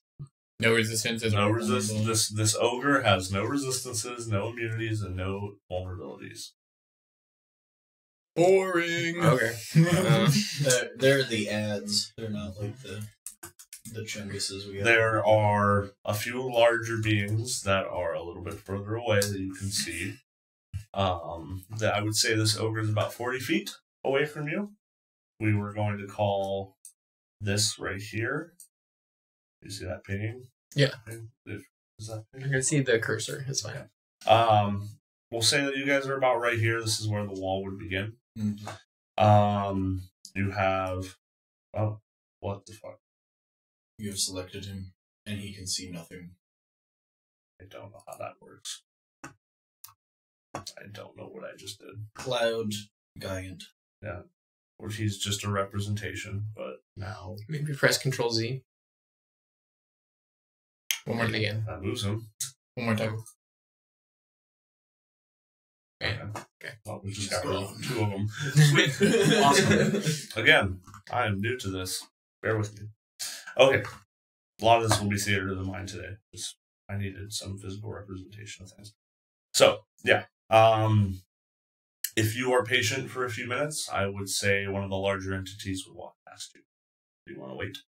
No resistance is No vulnerable. resistance. This ogre has no resistances, no immunities, and no vulnerabilities. Boring. Okay. They're the ads. They're not like the chunguses we got. There are a few larger beings that are a little bit further away that you can see. That I would say this ogre is about 40 feet away from you. We were going to call this right here. You see that pinging? Yeah. Is that I can see the cursor. It's fine. We'll say that you guys are about right here. This is where the wall would begin. Mhm. You have... Oh, what the fuck? You have selected him, and he can see nothing. I don't know how that works. I don't know what I just did. Cloud Giant. Or he's just a representation, but now Maybe press Control Z. One more And time. again. that moves him. One more time. Okay. Well, we just got Let's rid go. of 2 of them. Sweet. Awesome. Again, I am new to this. Bear with me. Okay. A lot of this will be theater of the mind today. Just, I needed some physical representation of things. So, yeah. If you are patient for a few minutes, I would say one of the larger entities would walk past you. Do you want to wait?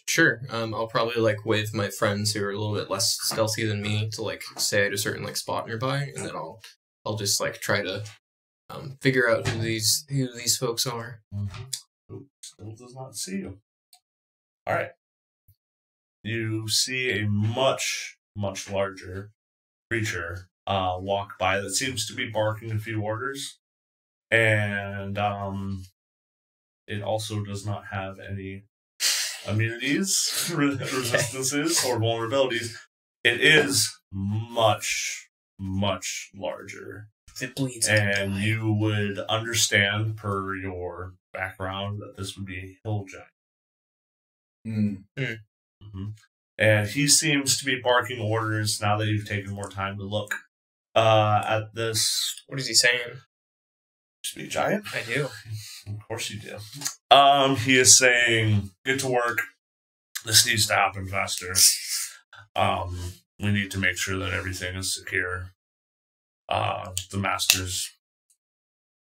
Sure. I'll probably like wave my friends who are a little bit less stealthy than me to like stay at a certain like spot nearby, and then I'll just like try to figure out who these folks are. Who still does not see you. All right. You see a much larger creature walk by that seems to be barking a few orders, and it also does not have any immunities, resistances, or vulnerabilities. It is much larger. If it bleeds, And you would understand, per your background, that this would be a hill giant. Mm-hmm. And he seems to be barking orders now that you've taken more time to look at this. What is he saying? Speed giant? I do. Of course you do. He is saying, get to work. This needs to happen faster. We need to make sure that everything is secure. The masters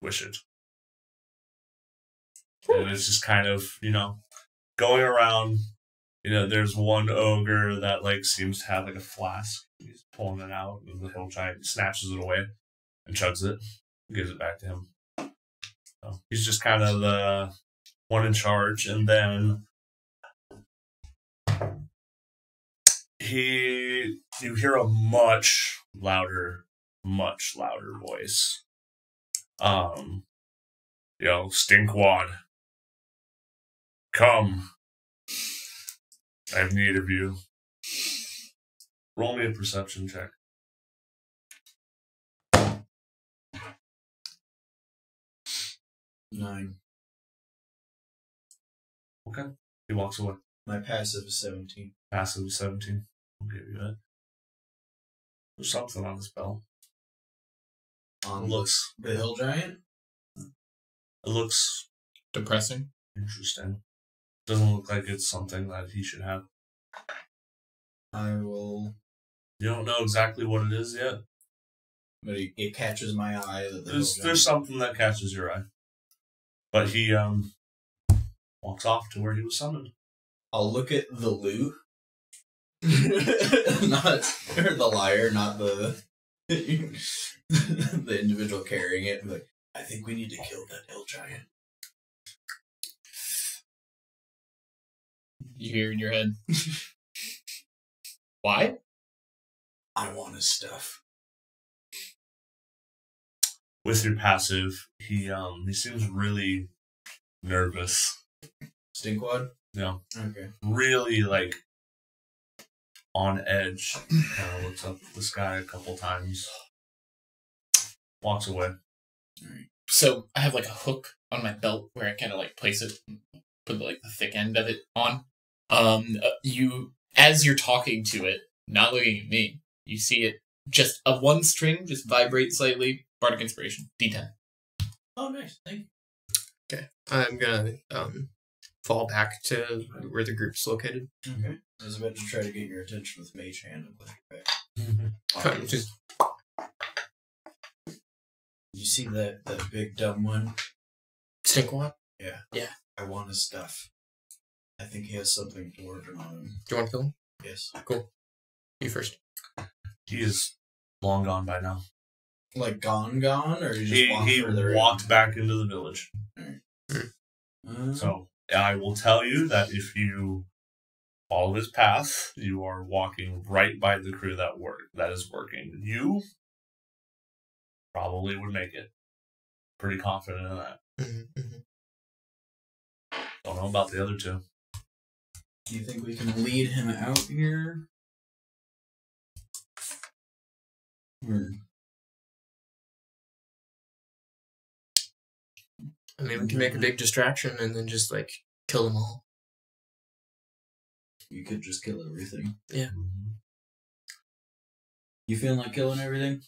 wish it. And it's just kind of, going around. There's one ogre that seems to have a flask. He's pulling it out, and the hill giant snatches it away and chugs it, and gives it back to him. So he's just kind of the one in charge, and then you hear a much louder voice. Stinkwad, come. I have need of you. Roll me a perception check. Nine. Okay. He walks away. My passive is 17. Passive is 17. I'll give you that. There's something on the spell. On It looks the hill giant? It looks depressing. Interesting. Doesn't look like it's something that he should have. I will... You don't know exactly what it is yet? But it catches my eye. That There's something that catches your eye. But he walks off to where he was summoned. I'll look at the loot. Or the liar, not the the individual carrying it. Like, I think we need to kill that hill giant. You hear in your head. Why? I want his stuff. With your passive, he seems really nervous. Stinkwad? Yeah. Okay. Really on edge. Kind of looks up at the sky a couple times. Walks away. Alright. So I have a hook on my belt where I kind of place it, put the thick end of it on. You, as you're talking to it, not looking at me, you see it just a one string just vibrate slightly. Bardic Inspiration, D10. Oh, nice. Thank you. Okay. I'm gonna fall back to where the group's located. Okay. I was about to try to get your attention with Mage Hand and put it back. Just You see that big dumb one? Stinkwad? Yeah. Yeah. I want his stuff. I think he has something dwarven on him. Do you want to kill him? Yes. Cool. You first. He is long gone by now. Gone, or he walked back into the village. Right. So I will tell you that if you follow his path, you are walking right by the crew that is working. You probably would make it. Pretty confident in that. Don't know about the other two. Do you think we can lead him out here? I mean, we can make a big distraction and then just kill them all. You could just kill everything. Yeah. You feeling like killing everything?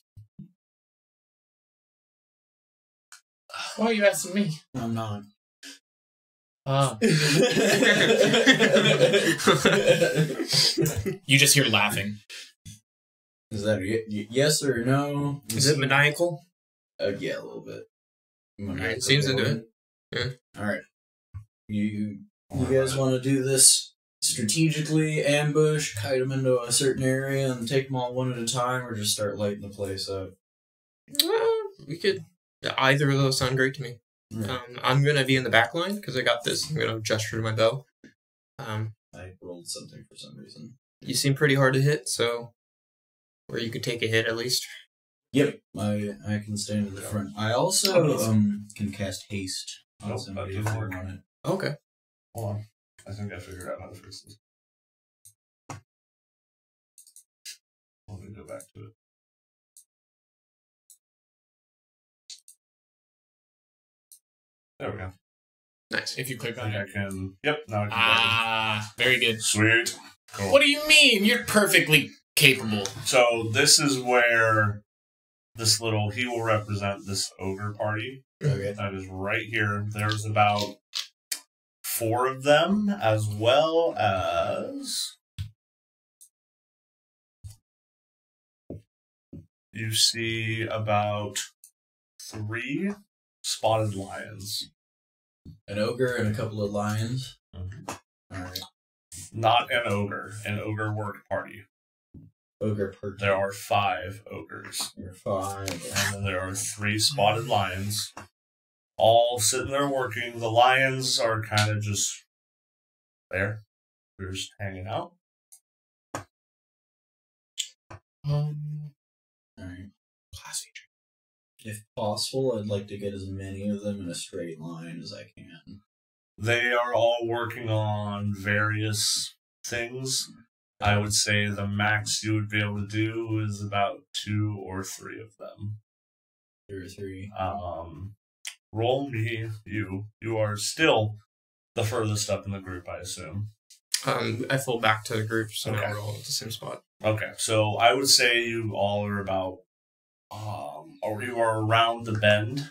Why are you asking me? I'm not. You just hear laughing. Is that a yes or no? Is it maniacal? Yeah, a little bit. Alright, seems into it. Yeah. Alright. You guys want to do this strategically ambush, kite them into a certain area, and take them all one at a time, or just start lighting the place up? We could. Either of those sound great to me. Yeah. I'm gonna be in the back line because I got this. I'm gonna gesture to my bow. I rolled something for some reason. You seem pretty hard to hit, so or you could take a hit at least. Yep, I can stand in the front. I also can cast haste on Nope, somebody that if doesn't they work. want it. Okay. Hold on. I think I figured out how to fix this. Let me go back to it. There we go. Nice. If you click I on think it. I can. Yep, now I can. Very good. Sweet. Cool. What do you mean? You're perfectly capable. So this is where this little he will represent this ogre party. Okay. That is right here. There's about 4 of them, as well as you see about 3 spotted lions. An ogre and a couple of lions. Mhm. Alright. Not an ogre work party. Ogre per There are 5 ogres. You're 5. And then there are 3 spotted lions, all sitting there working. The lions are kind of just there. They're just hanging out. Alright. Classy. If possible, I'd like to get as many of them in a straight line as I can. They are all working on various things. I would say the max you would be able to do is about 2 or 3 of them. 2 or 3. Roll me, you. You are still the furthest up in the group, I assume. I fall back to the group, so Okay. now we're all at the same spot. Okay, so I would say you all are about, or you are around the bend,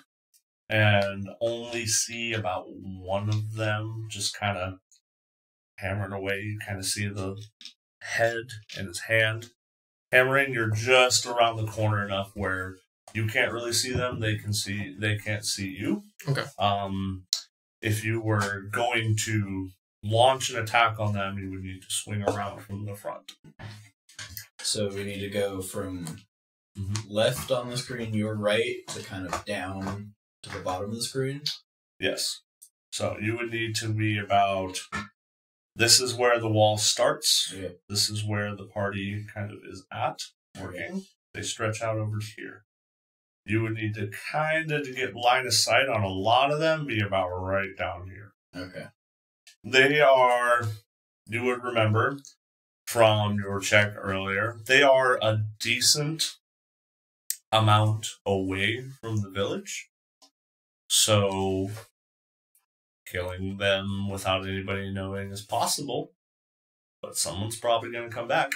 and only see about 1 of them just kind of hammering away. You kind of see the head and his hand hammering. You're just around the corner enough where you can't really see them. They can't see you. Okay. If you were going to launch an attack on them, you would need to swing around from the front. So we need to go from left on the screen, your right, to kind of down to the bottom of the screen. Yes. So you would need to be about. This is where the wall starts. Yep. This is where the party kind of is at working. They stretch out over here. You would need to to get line of sight on a lot of them, be about right down here. Okay. They are, you would remember from your check earlier, they are a decent amount away from the village. So killing them without anybody knowing is possible, but someone's probably going to come back.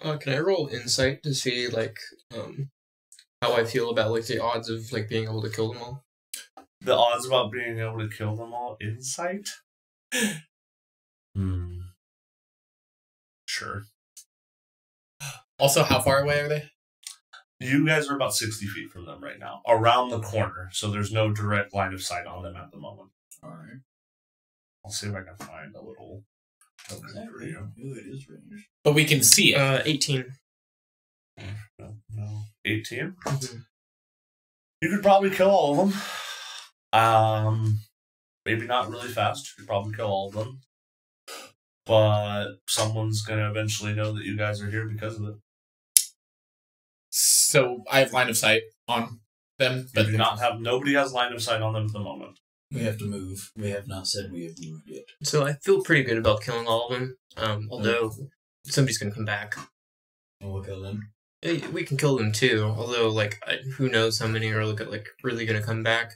Can I roll insight to see how I feel about the odds of being able to kill them all? The odds about being able to kill them all, insight? Sure. Also, how far away are they? You guys are about 60 feet from them right now, around the corner, so there's no direct line of sight on them at the moment. Alright. I'll see if I can find a little token for you. Ooh, it is range. But we can see it. 18. No. 18? Mm-hmm. You could probably kill all of them. Maybe not really fast. You could probably kill all of them. But someone's going to eventually know that you guys are here because of it. So I have line of sight on them, But but nobody has line of sight on them at the moment. We have to move. We have not said we have moved yet. So I feel pretty good about killing all of them. Although somebody's gonna come back. And we'll kill them. We can kill them too. Although who knows how many are really gonna come back.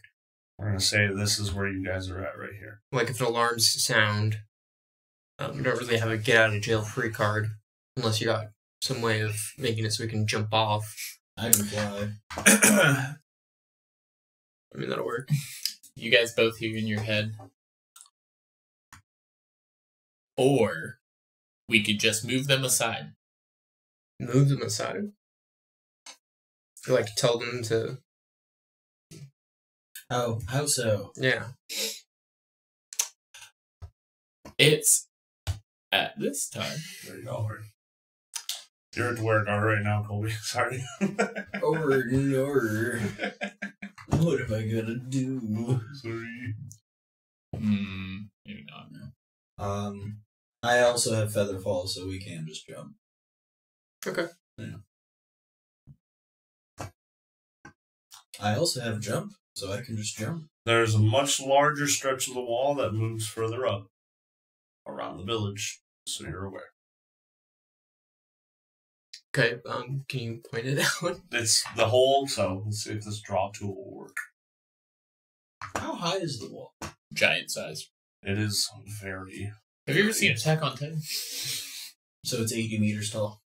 We're going to say this is where you guys are at right here. If an alarm's sound, we don't really have a get out of jail free card unless you got some way of making it so we can jump off. I can fly. I mean, that'll work. you guys both hear in your head. Or we could just move them aside. Move them aside. You tell them to. Oh, how so? Yeah. It's At this time. There you go. You're at work right now, Colby. Sorry. Over and over. What am I gonna do? Sorry. Maybe not. No. I also have feather fall, so we can just jump. Okay. Yeah. I also have jump, so I can just jump. There's a much larger stretch of the wall that moves further up around the village, so you're aware. Okay. Can you point it out? It's the hole, so let's see if this draw tool will work. How high is the wall? Giant size. It is very... Have you ever seen Attack on Titan? So it's 80 meters tall.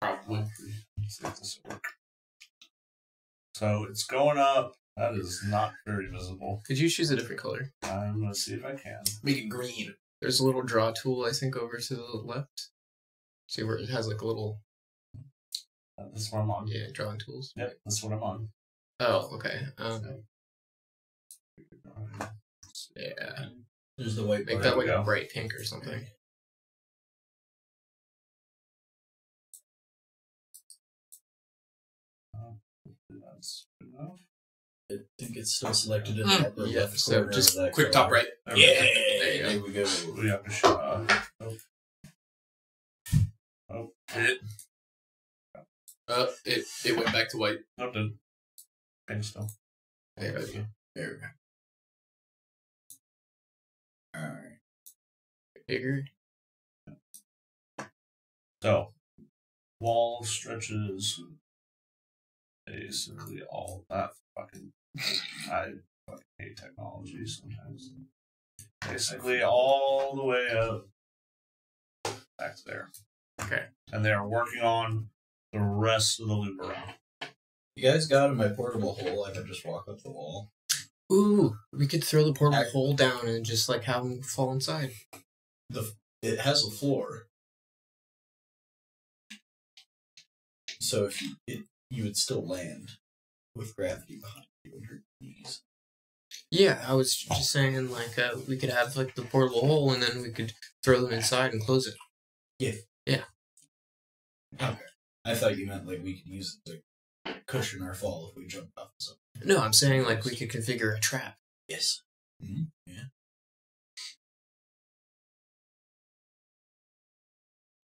Probably. Let's see if this will work. So it's going up. That is not very visible. Could you choose a different color? I'm going to see if I can. Make it green. There's a little draw tool, I think, over to the left. See where it has like a little... That's what I'm on. Yeah, drawing tools. Yep, that's what I'm on. Oh, okay. Yeah. There's the white Make bar. that like go. a bright pink or something. That's good enough. I think it's still selected in the upper Yeah, left so corner just of that Quick color. top right. There we go. There we go. We have to show. Oh, it. It went back to white. No, it didn't. Pink still. There we go. There we go. Alright. Bigger. So, wall stretches basically all that fucking. I fucking hate technology sometimes. Basically, all the way up back there. Okay. And they are working on the rest of the loop around. You guys got in my portable hole, I can just walk up the wall. Ooh, we could throw the portable hole down and just like have them fall inside. It has a floor. So if you would still land with gravity behind you on your knees. Yeah, I was just saying like we could have like the portable hole and then we could throw them inside and close it. Okay. I thought you meant like we could use it to cushion our fall if we jumped off something. No, I'm saying like we could configure a trap. Yes. Mm-hmm. Yeah.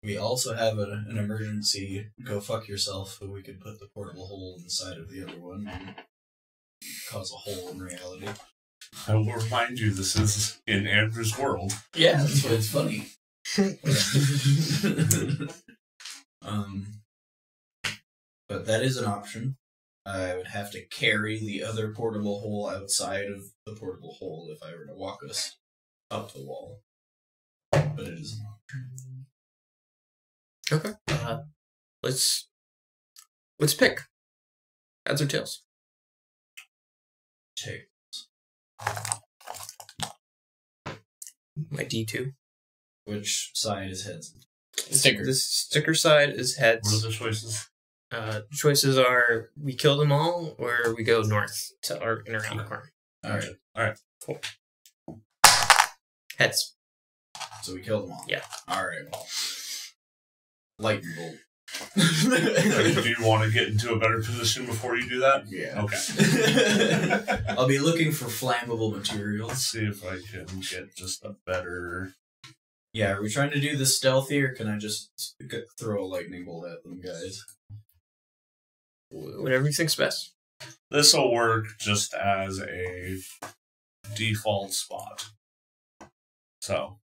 We also have an emergency go fuck yourself, so we could put the portable hole inside of the other one and cause a hole in reality. I will remind you, this is in Andrew's world. Yeah, that's why it's funny. But that is an option. I would have to carry the other portable hole outside of the portable hole if I were to walk us up the wall. But it is an option. Okay. Let's pick. Heads or tails? Take. My D2. Which side is heads? Sticker. This sticker side is heads. What are the choices? Choices are we kill them all or we go north to or and around the corner. Alright. Cool. Heads. So we kill them all. Yeah. Alright. Lightning bolt. Do you want to get into a better position before you do that? Yeah. Okay. I'll be looking for flammable Let's materials. see if I can get just a better... Yeah, are we trying to do this stealthy, or can I just throw a lightning bolt at them, guys? Whatever you think's best. This will work just as a default spot. So,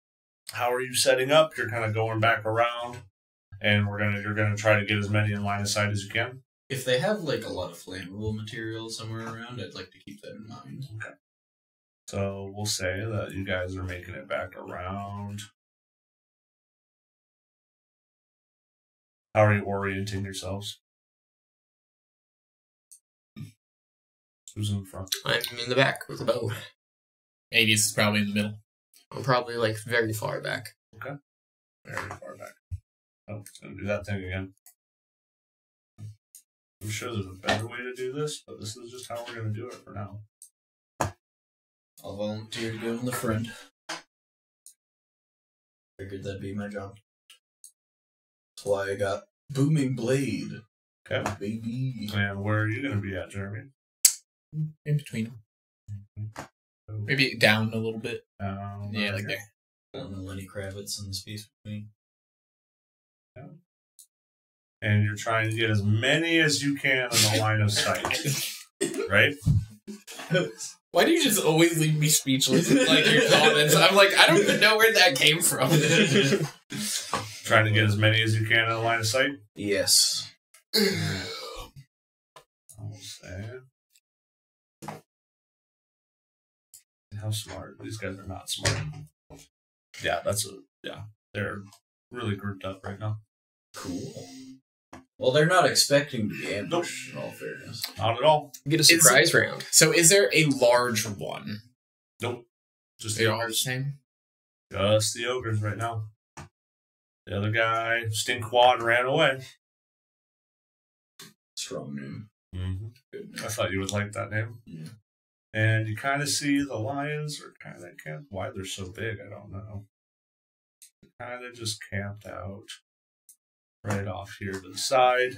how are you setting up? You're kind of going back around, and you're gonna try to get as many in line of sight as you can. If they have like a lot of flammable material somewhere around, I'd like to keep that in mind. Okay. So we'll say that you guys are making it back around. How are you orienting yourselves? Who's in front? I'm in the back with a bow. 80s is probably in the middle. I'm probably like very far back. Very far back. Oh, it's gonna do that thing again. I'm sure there's a better way to do this, but this is just how we're gonna do it for now. I'll volunteer to go in the front. Figured that'd be my job. That's why I got Booming Blade. Okay. Baby. And where are you going to be at, Jeremy? In between them. Maybe down a little bit. Yeah, like there. On the Lenny Kravitz in the space between. Yeah. And you're trying to get as many as you can in the line of sight. Right? Why do you just always leave me speechless with like your comments? I'm like, I don't even know where that came from. Trying to get as many as you can in the line of sight? Yes. I'll say. How smart? These guys are not smart. Yeah, they're really grouped up right now. Cool. Well, they're not expecting to be ambushed, in all fairness. Not at all. Get a surprise round. So is there a large one? Nope. Just They're the all the ogres. same? Just the ogres right now. The other guy, Stinkquad, ran away. Strong name. Mm-hmm. Good I name. thought you would like that name. Yeah. And you kind of see the lions are kind of camped. Why they're so big, I don't know. They're kind of just camped out right off here to the side.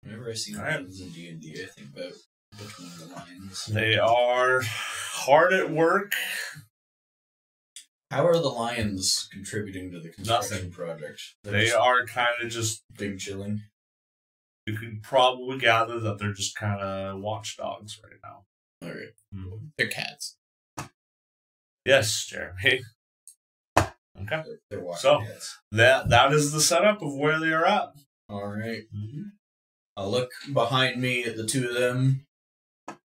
Whenever I see Alright. lions in D&D, I think about Between the Lions. They are hard at work. How are the lions contributing to the construction Nothing. project? They just are kind of just, big chilling. you could probably gather that they're just kind of watchdogs right now. All right. Mhm. They're cats. Yes, Jeremy. Okay. They're walking So- heads. That is the setup of where they are at. All right. Mm-hmm. I'll look behind me at the two of them.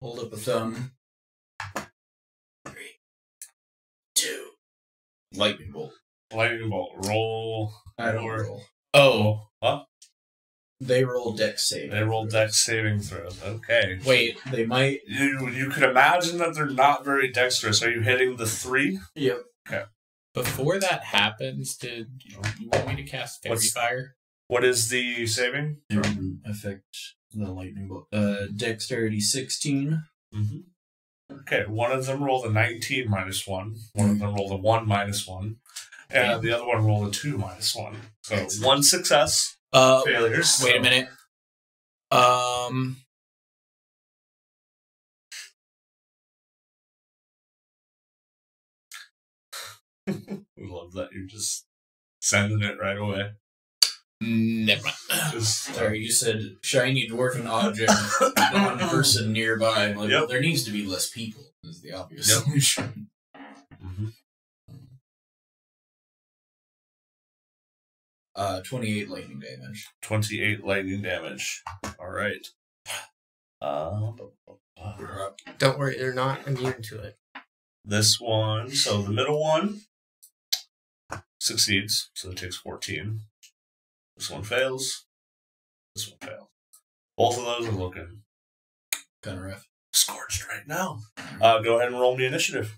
Hold up a thumb. 3, 2. Lightning bolt. Lightning bolt. Roll. I don't Or- roll. Oh, Huh? They roll dex save. They roll dex saving throws. Okay. wait. They might. You could imagine that they're not very dexterous. Are you hitting the 3? Yep. Before that happens, did you want me to cast Fairy What's- Fire? What is the saving? Affect the lightning bolt. Dexterity 16. Mm-hmm. Okay, one of them rolled a 19 minus 1. One of them rolled a 1 minus 1. And the other one rolled a 2 minus 1. So one success, failures. Wait a minute. We love that you're just sending it right away. Never mind. Just, Sorry, you said shiny dwarven object, non-person nearby. I'm like, Yep. well, there needs to be less people. Is the obvious Yep. solution. Mhm. 28 lightning damage. 28 lightning damage. All right. Don't worry, they're not immune to it. This one, so the middle one succeeds, so it takes 14. This one fails. This one fails. Both of those are looking Kind of rough. scorched right now. Go ahead and roll me initiative.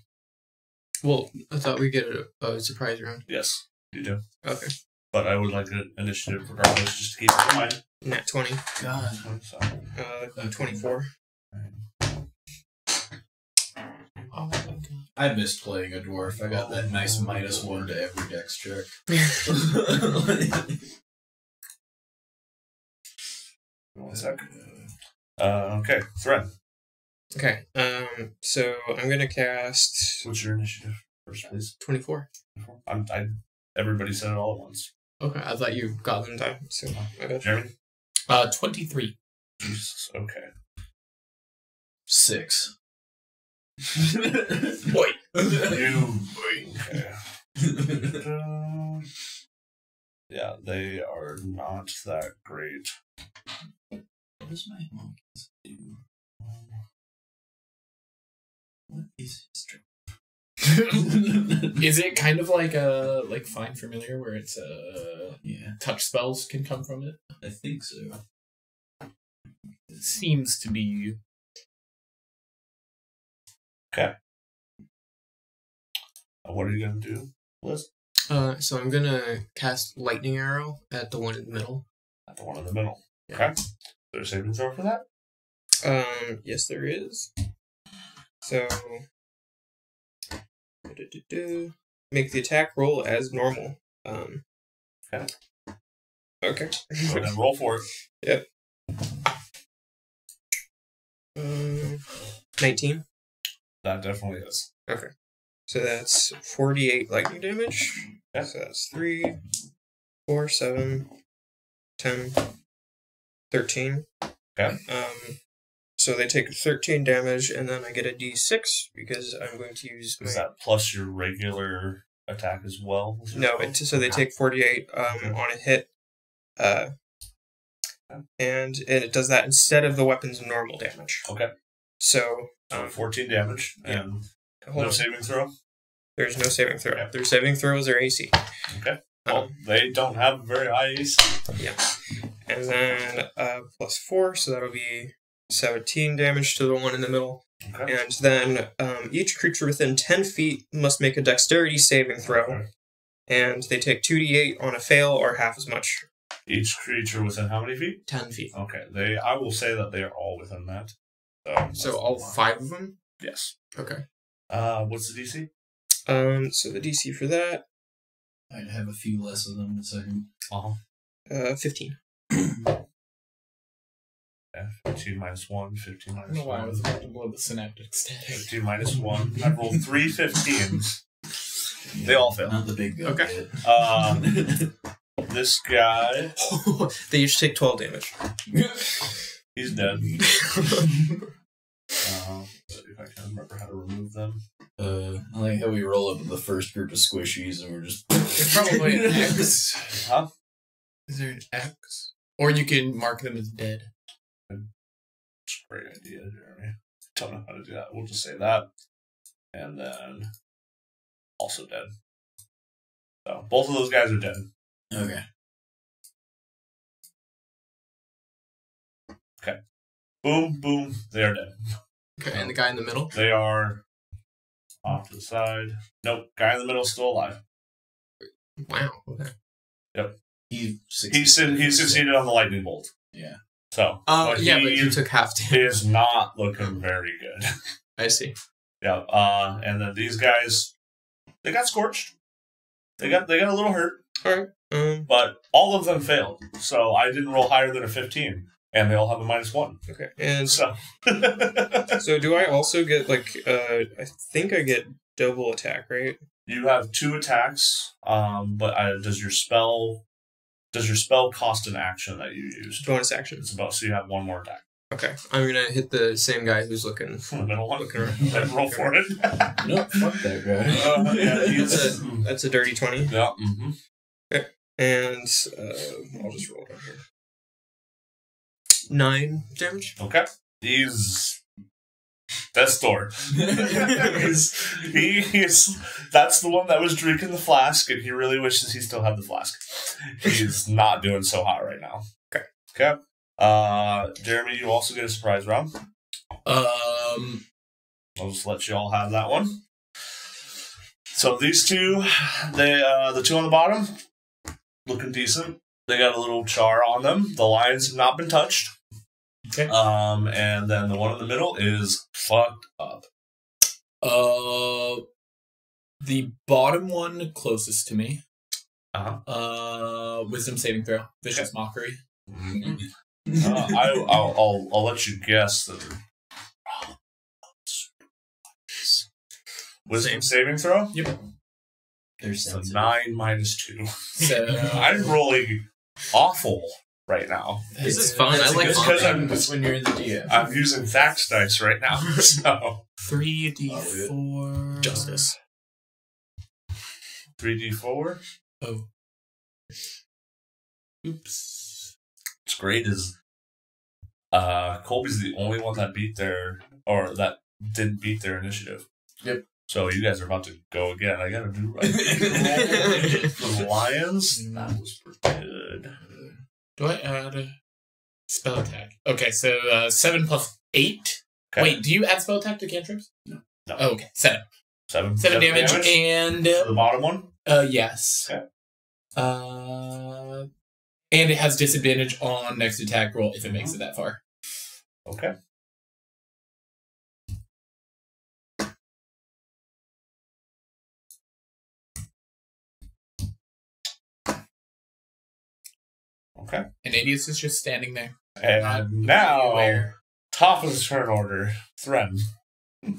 Well, I thought we'd get a surprise round. Yes, you do. Okay. But I would like an initiative regardless, just to keep it in mind. Nat 20. God. So, 24. Oh my god. I missed playing a dwarf. I got that nice -1 to every dex check. one sec. Okay, Thread. Okay. So I'm gonna cast What's your initiative first, please? 24. Everybody said it all at once. Okay, I thought you got them done. So I got you. Jeremy? 23. Jesus, okay. 6. Boy. You. Okay. Yeah, they are not that great. What does my monkeys do? What is his trick? Is it kind of like a Find Familiar where it's Yeah, touch spells can come from it? I think so. It seems to be. Okay. What are you going to do, Liz? So I'm gonna cast Lightning Arrow at the one in the middle. At the one in the middle. Yeah. Okay. Is there a saving throw for that? Yes, there is. So, make the attack roll as normal. Okay. Okay. So then roll for it. 19. That definitely is. Okay. So that's 48 lightning damage. Okay. So that's 3, 4, 7, 10, 13. Okay. So they take 13 damage, and then I get a d6 because I'm going to use my... Is that plus your regular attack as well? No, so they take 48 on a hit. And it does that instead of the weapon's normal damage. Okay. So... 14 damage, and hold no on. saving throw? There's no saving throw. Okay. Their saving throws are AC. Okay. Well, they don't have very high AC. Yeah. And then plus 4, so that'll be 17 damage to the one in the middle. Okay. And then each creature within 10 feet must make a dexterity saving throw. Okay. And they take 2d8 on a fail or half as much. Each creature within how many feet? 10 feet. Okay. I will say that they are all within that. So all 5 of them? Yes. Okay. What's the DC? So the DC for that, I'd have a few less of them in a second. 15. Yeah, 15 minus 1, 15 I minus don't know why I 1. was about to blow the synaptic static. 15 minus 1. I rolled 3 15s. They all fail. Not the big gun. Okay. This guy, They each take 12 damage. he's dead. If I can remember how to remove them. I like how we roll up with the first group of squishies and we're just... There's probably an X. Huh? Is there an X? Or you can mark them as dead. Great idea, Jeremy. Don't know how to do that. We'll just say that. And then also dead. So both of those guys are dead. Okay. Boom, boom, they are dead. Okay, and the guy in the middle? They are off to the side. Nope, guy in the middle is still alive. Wow. Okay. He succeeded on the lightning bolt. Yeah. So, But you took half he damage. is not looking very good. I see. Yeah, and then these guys, they got scorched. They got a little hurt, Alright. but all of them failed. So I didn't roll higher than a 15, and they all have a -1. Okay. And So, so do I also get, like, I think I get double attack, right? you have 2 attacks. But does your spell cost an action that you used? Bonus action. It's about so you have 1 more attack. Okay. I'm gonna hit the same guy who's looking. The middle one. Looking around. Then roll for it. No, fuck that guy. Yeah, That's a dirty 20. yeah. Mm-hmm. And I'll just roll down here. 9 damage. Okay. He's death's door. That's the one that was drinking the flask, and he really wishes he still had the flask. He's not doing so hot right now. Okay. Jeremy, you also get a surprise round. I'll just let you all have that one. So these two, the 2 on the bottom, looking decent. They got a little char on them. The lines have not been touched. Okay. And then the one in the middle is fucked up. The bottom one closest to me. Uh-huh. Wisdom saving throw. Vicious mockery. I'll let you guess that. Wisdom saving throw? Yep. There's It's a 9 minus 2. So I'm rolling awful right now. This is fun. That's I like a good because thing I'm- when you're in the DM. I'm using fax dice right now. So 3d4 justice. 3d4. Oh. Oops. What's great is Colby's the only one that didn't beat their initiative. Yep. So you guys are about to go again. I gotta do right for the Lions. That was pretty good. Do I add a spell attack? Okay, so 7 plus 8. Okay. Wait, do you add spell attack to cantrips? No. Oh, okay, 7. 7 7 damage, and for the bottom one. yes. Okay. And it has disadvantage on next attack roll if it makes it that far. Okay. Okay. And Adius is just standing there. And now, top of the turn order, Thren.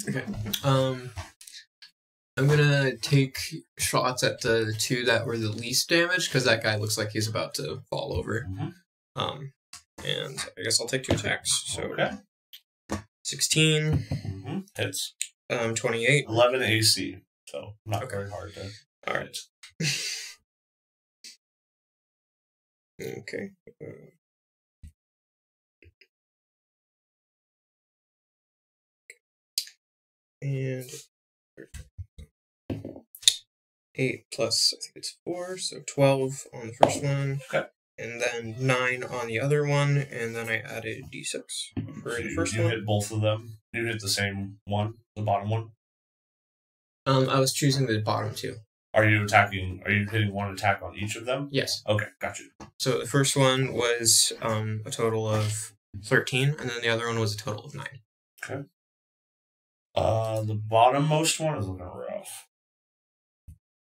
Okay. I'm gonna take shots at the two that were the least damaged because that guy looks like he's about to fall over. Mm-hmm. And I guess I'll take 2 attacks. So Okay. 16, Mm-hmm. Hits. 28. 11 AC. So not very hard to. All right. Okay. And 8 plus, I think it's 4, so 12 on the first one. Okay. And then 9 on the other one, and then I added d6 for So the first you one. hit both of them. You hit the same one, the bottom one. I was choosing the bottom two. Are you attacking? Are you hitting one attack on each of them? Yes. Okay, got you. So the first one was a total of 13, and then the other one was a total of 9. Okay. The bottommost one is looking rough.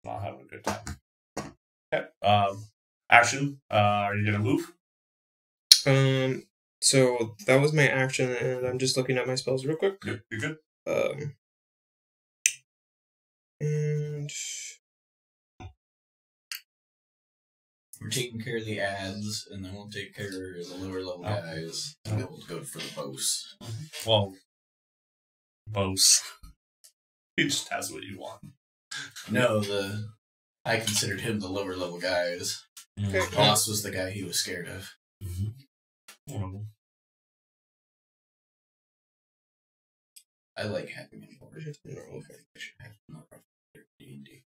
Not having a good time. Okay. Action. Are you gonna move? So that was my action, and I'm just looking at my spells real quick. Good. You're good. And We're taking care of the ads, and then we'll take care of the lower level guys. And we'll go for the boss. Well, both. He just has what you want. No, I considered him the lower level guys. Okay. Boss was the guy he was scared of. Mm-hmm. I like having him over. I should have more of D&D.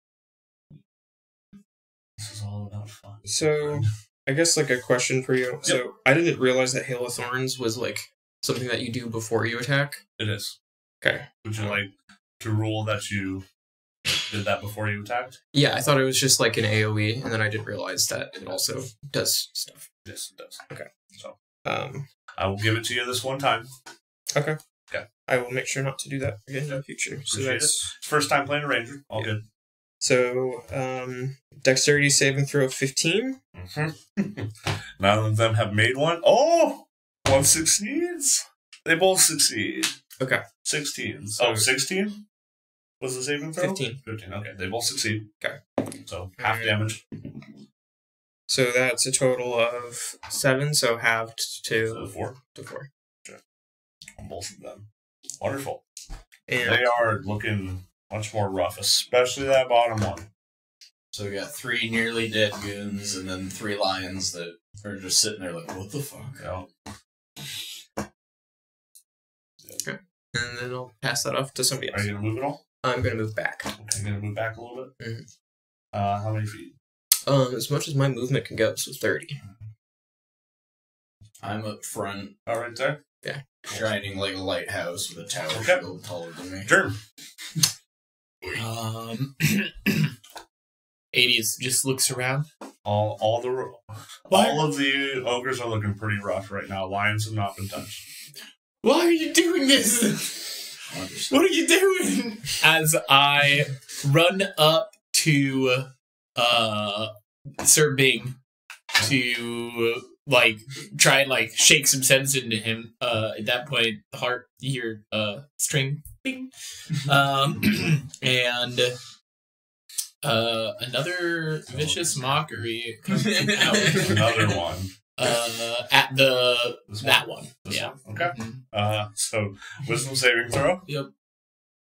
This is all about fun. so I guess like a question for you. Yep. So I didn't realize that Hail of Thorns was like something that you do before you attack. It is. Okay. Would you like to rule that you did that before you attacked? Yeah, I thought it was just like an AoE, and then I didn't realize that it also does stuff. Yes, it does. Okay. So I I will give it to you this one time. Okay. Okay. I will make sure not to do that again in the future. So Appreciate that's First time playing a ranger. All Yeah. good. so dexterity saving throw of 15. Mm-hmm. None of them have made one. Oh! One succeeds. They both succeed. Okay. 16. So- Oh, 16? Was the saving throw? 15. 15. Okay, they both succeed. Okay. So half Alright. damage. So that's a total of 7, so halved So to 4 4. on both of them. Wonderful. And They are looking much more rough, especially that bottom one. So we got 3 nearly dead goons, and then 3 lions that are just sitting there like, what the fuck? Yeah. and then I'll pass that off to somebody Are else. you going to move at all? I'm going to move back. Okay, you're going to move back a little bit? Mhm. How many feet? As much as my movement can go, so 30. I'm up front, All right there? shining like a lighthouse with a tower Okay. shield taller than me. Germ. Adius just looks around. All of the ogres are looking pretty rough right now. Lions have not been touched. Why are you doing this? Understood. What are you doing? As I run up to Sir Bing to like try and like shake some sense into him. At that point, the heart you hear string bing. And another vicious mockery comes out. Another one. At that one. This Yeah. one? Okay. Mhm. So wisdom saving throw? Yep.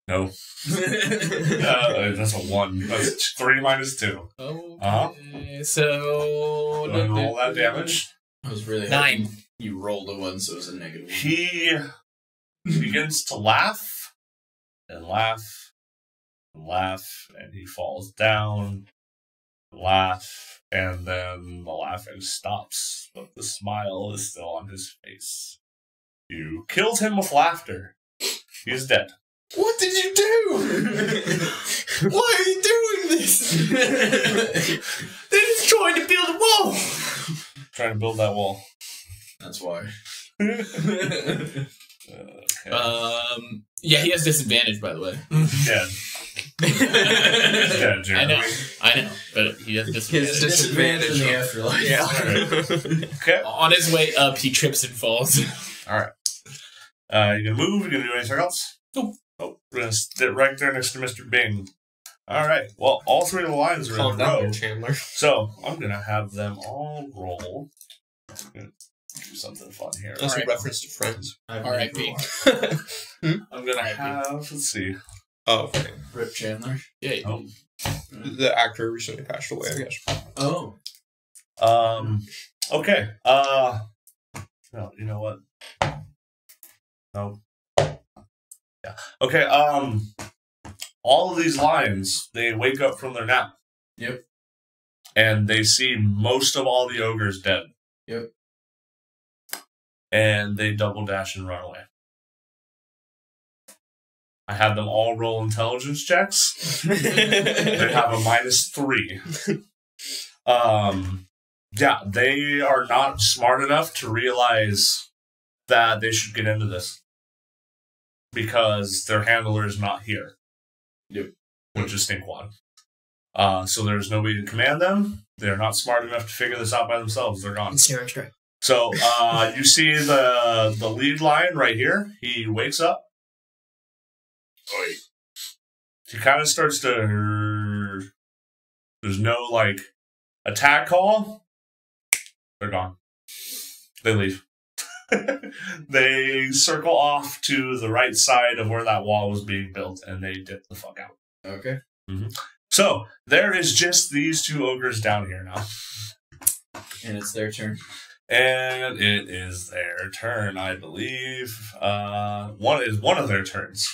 No. That's a 1. That's 3 minus 2. Okay. So And roll that damage. I was really 9. hoping you rolled a 1, so it was a negative 1. He begins to laugh and laugh and laugh, and he falls down, laugh, and then the laughing stops, but the smile is still on his face. You killed him with laughter. He is dead. What did you do? Why are you doing this? They're just trying to build a wall. Trying to build that wall. That's why. Okay. Yeah, he has disadvantage, by the way. Dead. Yeah, Jeremy. I know, but he has His disadvantage. disadvantage in the afterlife. Yeah. Okay. On his way up, he trips and falls. All right. You gonna move? You gonna do anything else? Nope. Oh, we're gonna sit right there next to Mr. Bing. All right. Well, all three of the lines are Calm in a down row. there, Chandler. So I'm gonna have them all roll. I'm gonna do something fun here. That's Alright. a reference to Friends. R.I.P. I'm gonna have. Let's see. Oh, okay. Rip Chandler. Yeah. Oh. The actor recently passed away, I guess. Oh. Okay. No. You know what? No. Yeah. Okay. All of these lines, they wake up from their nap. Yep. And they see most of all the ogres dead. Yep. And they double dash and run away. I had them all roll intelligence checks. They have a -3. Yeah, they are not smart enough to realize that they should get into this because their handler is not here. Yep. Which is Stinkwad. So there's nobody to command them. They're not smart enough to figure this out by themselves. They're gone. Ensnaring strike. So you see the lead lion right here. He wakes up. He kind of starts to. There's no like attack call. They're gone. They leave. They circle off to the right side of where that wall was being built, and they dip the fuck out. Okay. Mm-hmm. So there is just these two ogres down here now, And it's their turn. and it is their turn, I believe. One of their turns.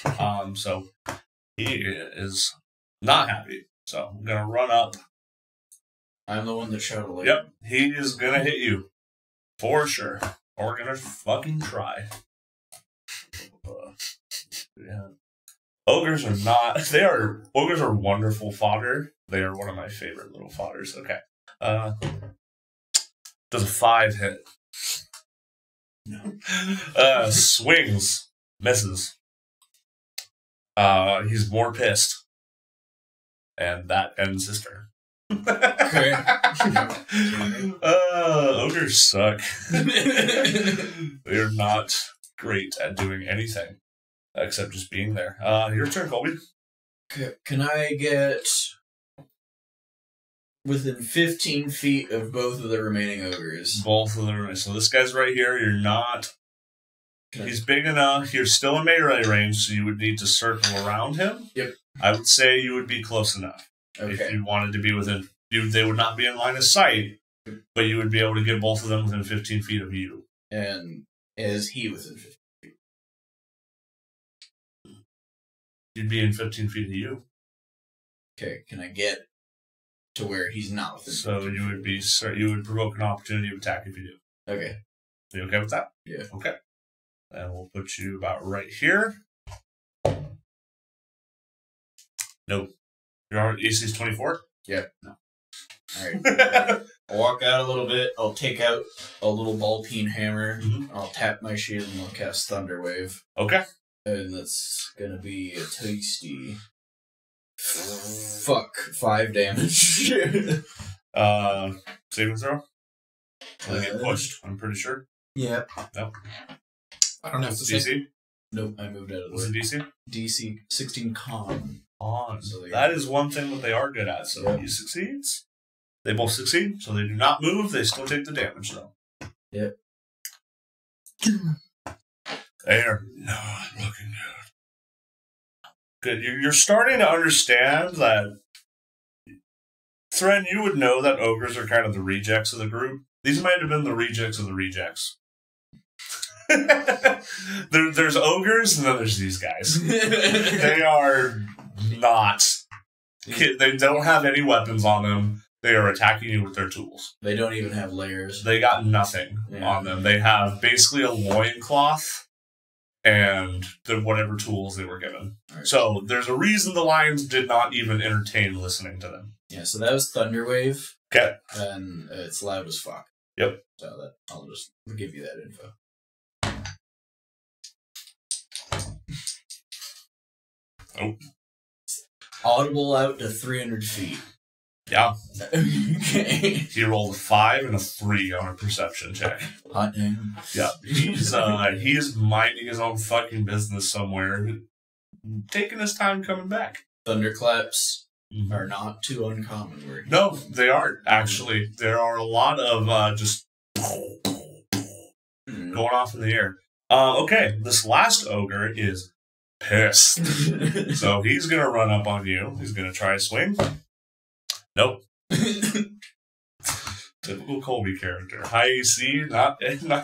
So he is not happy. So I'm gonna run up. I'm the one that shot a light. Yep, he is gonna hit you for sure. Or we're gonna fucking try. Yeah. Ogres are not. Ogres are wonderful fodder. They are one of my favorite little fodders. Okay. Does a 5 hit? No. Swings. Misses. He's more pissed. And that ends his turn. Okay. Ogres suck. They're not great at doing anything except just being there. Your turn, Colby. Can I get within 15 feet of both of the remaining ogres? Both of them. So this guy's right here. You're not. He's big enough. You're still in melee range, so you would need to circle around him. Yep. I would say you would be close enough. If Okay. you wanted to be within. They would not be in line of sight, but you would be able to get both of them within 15 feet of you. And is he within 15? You'd be in 15 feet of you. Okay. Can I get to where he's not within? So 15 you would feet? be. You would provoke an opportunity of attack if you do. Okay. Are you okay with that? Yeah. Okay. And we'll put you about right here. Nope. Your AC is 24? Yeah. No. Alright. I'll walk out a little bit. I'll take out a little ball peen hammer. Mhm. I'll tap my shield and I'll cast Thunder Wave. Okay. And that's gonna be a tasty. 5 damage. Saving throw? They get pushed, I'm pretty sure. Yeah. Nope. I don't know. What's DC? Nope, I moved out of the What's way. the DC? DC 16 con. On. So they- That is one thing that they are good at. So Yep. he succeeds. They both succeed, so they do not move. They still take the damage, though. Yep. They are not looking good. Good. You're starting to understand that. Thren, you would know that ogres are kind of the rejects of the group. These might have been the rejects of the rejects. There's ogres, and then there's these guys. They are not. They don't have any weapons on them. They are attacking you with their tools. They don't even have layers. They got nothing on them. They have basically a loincloth and whatever tools they were given. Right. So there's a reason the lions did not even entertain listening to them. Yeah, so that was Thunder Wave, Okay. and it's loud as fuck. Yep. So that I'll just give you that info. Oh. Audible out to 300 feet. Yeah. Okay. He rolled a 5 and a 3 on a perception check. Hot damn. Yeah. He's minding his own fucking business somewhere, taking his time coming back. Thunderclaps are not too uncommon. No, they aren't, actually. There are a lot of just going off in the air. Okay, this last ogre is pissed. So he's going to run up on you. He's going to try a swing. Nope. Typical Colby character. High AC, not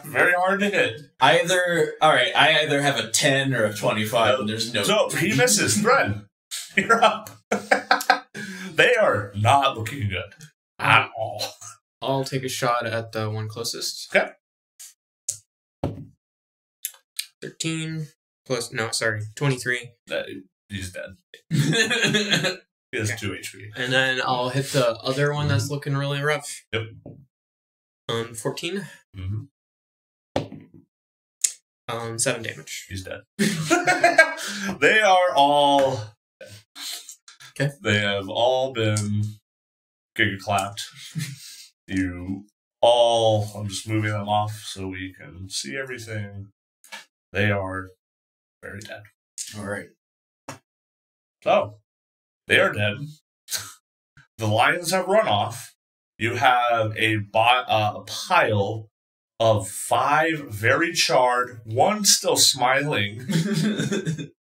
very hard to hit. I either have a 10 or a 25, and there's no... So, he misses. Thread, you're up. They are not looking good at all. I'll take a shot at the one closest. Okay. 13 plus... No, sorry. 23. He's dead. He has 2 HP. And then I'll hit the other one that's looking really rough. Yep. 14. Mm-hmm. 7 damage. He's dead. They are all... Okay. They have all been giga-clapped. You all... I'm just moving them off so we can see everything. They are very dead. All right. So, they are dead. The lions have run off. You have a pile of 5 very charred, one still smiling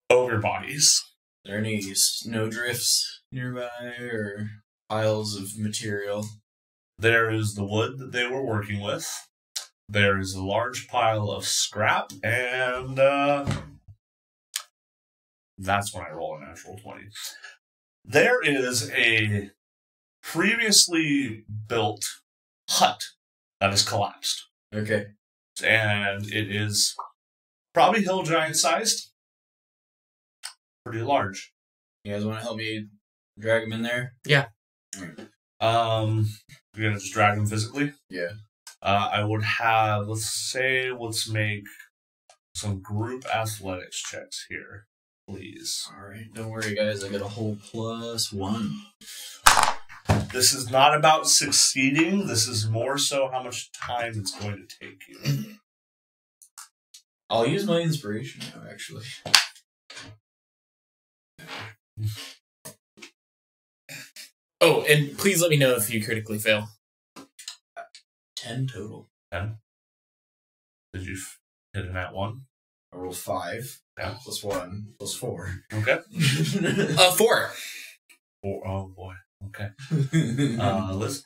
ogre bodies. Are there any snowdrifts nearby or piles of material? There is the wood that they were working with. There is a large pile of scrap, and that's when I roll a natural 20. There is a previously built hut that has collapsed. Okay. And it is probably hill giant sized. Pretty large. You guys want to help me drag him in there? Yeah. You're gonna just drag him physically? Yeah. I would have, let's make some group athletics checks here, please. Alright, don't worry guys, I got a whole +1. This is not about succeeding, this is more so how much time it's going to take you. I'll use my inspiration now, actually. Oh, and please let me know if you critically fail. 10 total. 10. Did you hit a nat 1? I rolled 5. Yeah. +1, +4. Okay. 4. 4. Oh boy. Okay. Liz?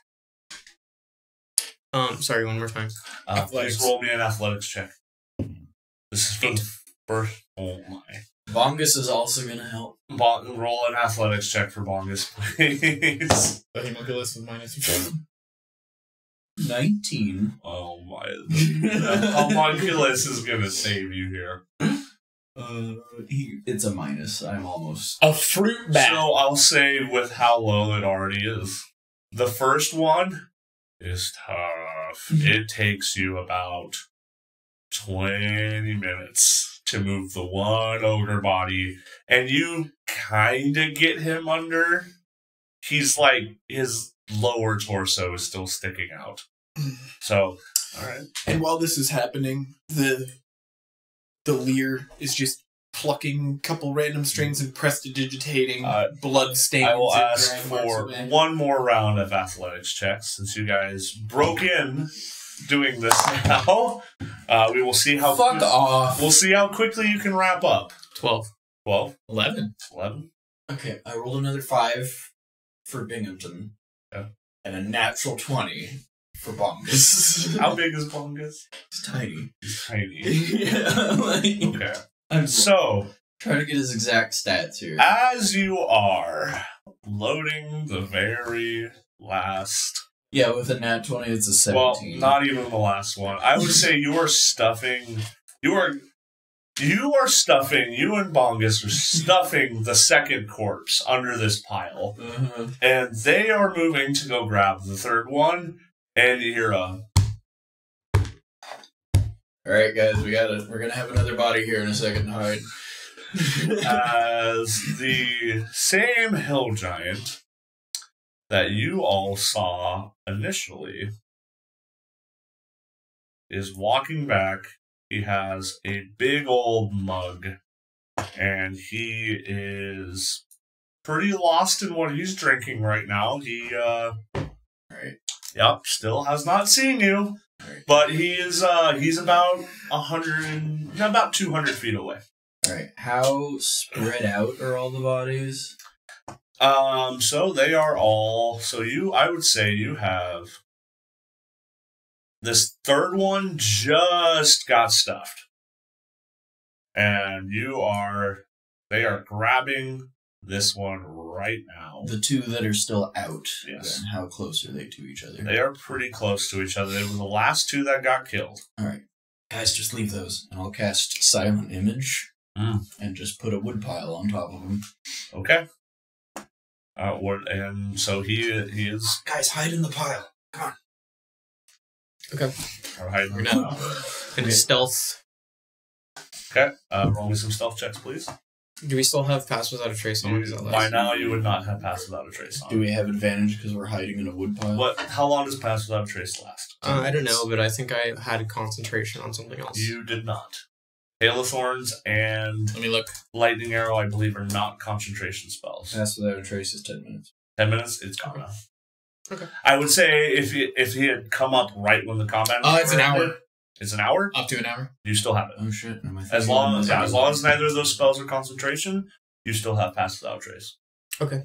Sorry, one more time. Please roll me an athletics check. This is for the first. Oh my. Bongus is also gonna help. Roll an athletics check for Bongus, please. The homunculus with -2. 19. Oh my. The homunculus is gonna save you here. It's a minus. I'm almost... A fruit bat. So I'll say with how low it already is. The first one is tough. It takes you about 20 minutes to move the one ogre body, and you kind of get him under. He's like, his lower torso is still sticking out. So, alright. And while this is happening, the leer is just plucking a couple random strings and prestidigitating blood stains. I will and ask drag marks for away. one more round of athletics checks since you guys broke in doing this now. We will see how Fuck off. We'll see how quickly you can wrap up. 12. 12, 11. 11. Okay, I rolled another 5 for Binghamton. Yeah. And a natural 20 for Bongus. How big is Bongus? It's tiny. He's tiny. Yeah, like, Okay. I'm So, trying to get his exact stats here. as you are loading the very last... Yeah, with a nat 20, it's a 17. Well, not even the last one. I would say you are stuffing... You and Bongus are stuffing the second corpse under this pile. Uh-huh. And they are moving to go grab the third one. And you hear a... Alright, guys, we're gonna have another body here in a second to hide. as the same hill giant that you all saw initially is walking back. He has a big old mug, and he is pretty lost in what he's drinking right now. He, Right. Yep, still has not seen you, Right. but he is, he's about 200 feet away. Alright. How spread out are all the bodies? So they are all, I would say you have, this third one just got stuffed. And they are grabbing this one right now. The two that are still out. Yes. Then how close are they to each other? They are pretty close to each other. They were the last two that got killed. Alright. Guys, just leave those. And I'll cast Silent Image and just put a wood pile on top of them. Okay. And so he is. Guys, hide in the pile. Come on. Okay. Hiding We're now. And stealth. Okay. Roll me some stealth checks, please. Do we still have pass without a trace on? By now, you would not have pass without a trace on. Do we have advantage because we're hiding in a wood pile? How long does pass without a trace last? I don't know, but I think I had concentration on something else. You did not. Hail of Thorns and Let me look. Lightning Arrow, I believe, are not concentration spells. Pass without a trace is 10 minutes. 10 minutes, it's gone now. Okay. I would say if he had come up right when the combat. It's an hour. It's an hour. Up to an hour. You still have it. Oh shit! Am I As long as neither of those spells are concentration, you still have pass without trace. Okay.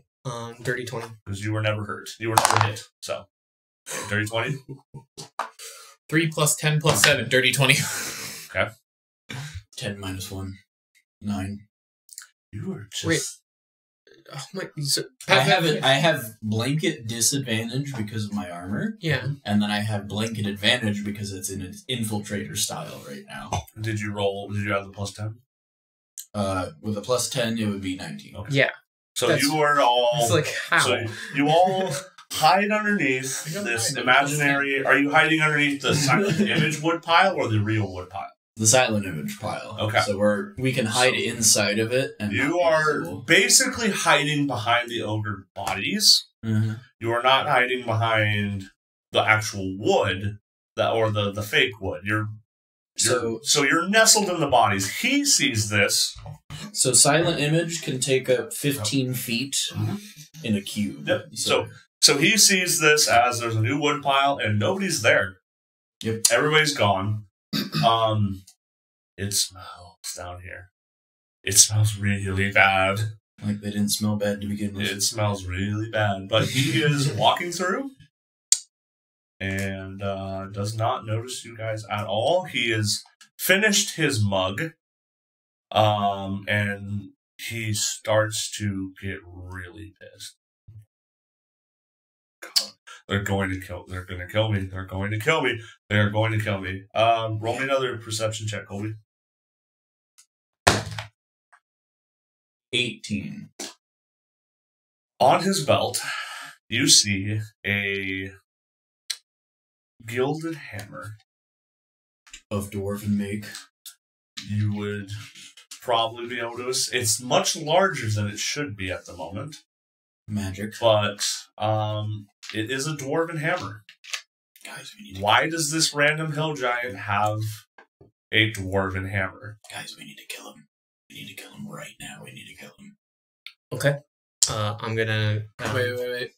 Dirty 20. Because you were never hurt. You were never hit. So, dirty 20. 3 plus 10 plus 7. Dirty 20. Okay. 10 minus 1. 9. You were just. Wait. Oh my. I have blanket disadvantage because of my armor, Yeah. and then I have blanket advantage because it's in an infiltrator style right now. Did you have the plus 10? With a plus 10, it would be 19. Okay. Yeah. So That's- you were all. It's like, how? So you all hide underneath this imaginary. Are you hiding underneath the silent image wood pile or the real wood pile? The silent image pile. Okay. So we can hide inside of it. And You not be are visible. basically hiding behind the ogre bodies. Mm-hmm. You are not hiding behind the actual wood or the fake wood. So you're nestled in the bodies. He sees this. So silent image can take up 15 feet in a cube. Yep. So he sees this as there's a new wood pile and nobody's there. Yep. Everybody's gone. It smells down here. It smells really bad. Like they didn't smell bad to begin with. It smells really bad. But he is walking through and does not notice you guys at all. He has finished his mug. And he starts to get really pissed. God, they're going to kill me. They're going to kill me. They're going to kill me. Roll me another perception check, Colby. 18. On his belt, you see a gilded hammer. Of dwarven make. You would probably be able to. It's much larger than it should be at the moment, Magic. but it is a dwarven hammer. Guys, we need to Why does this random hill giant have a dwarven hammer? Guys, we need to kill him. We need to kill him right now. We need to kill him. Okay. I'm gonna. Wait.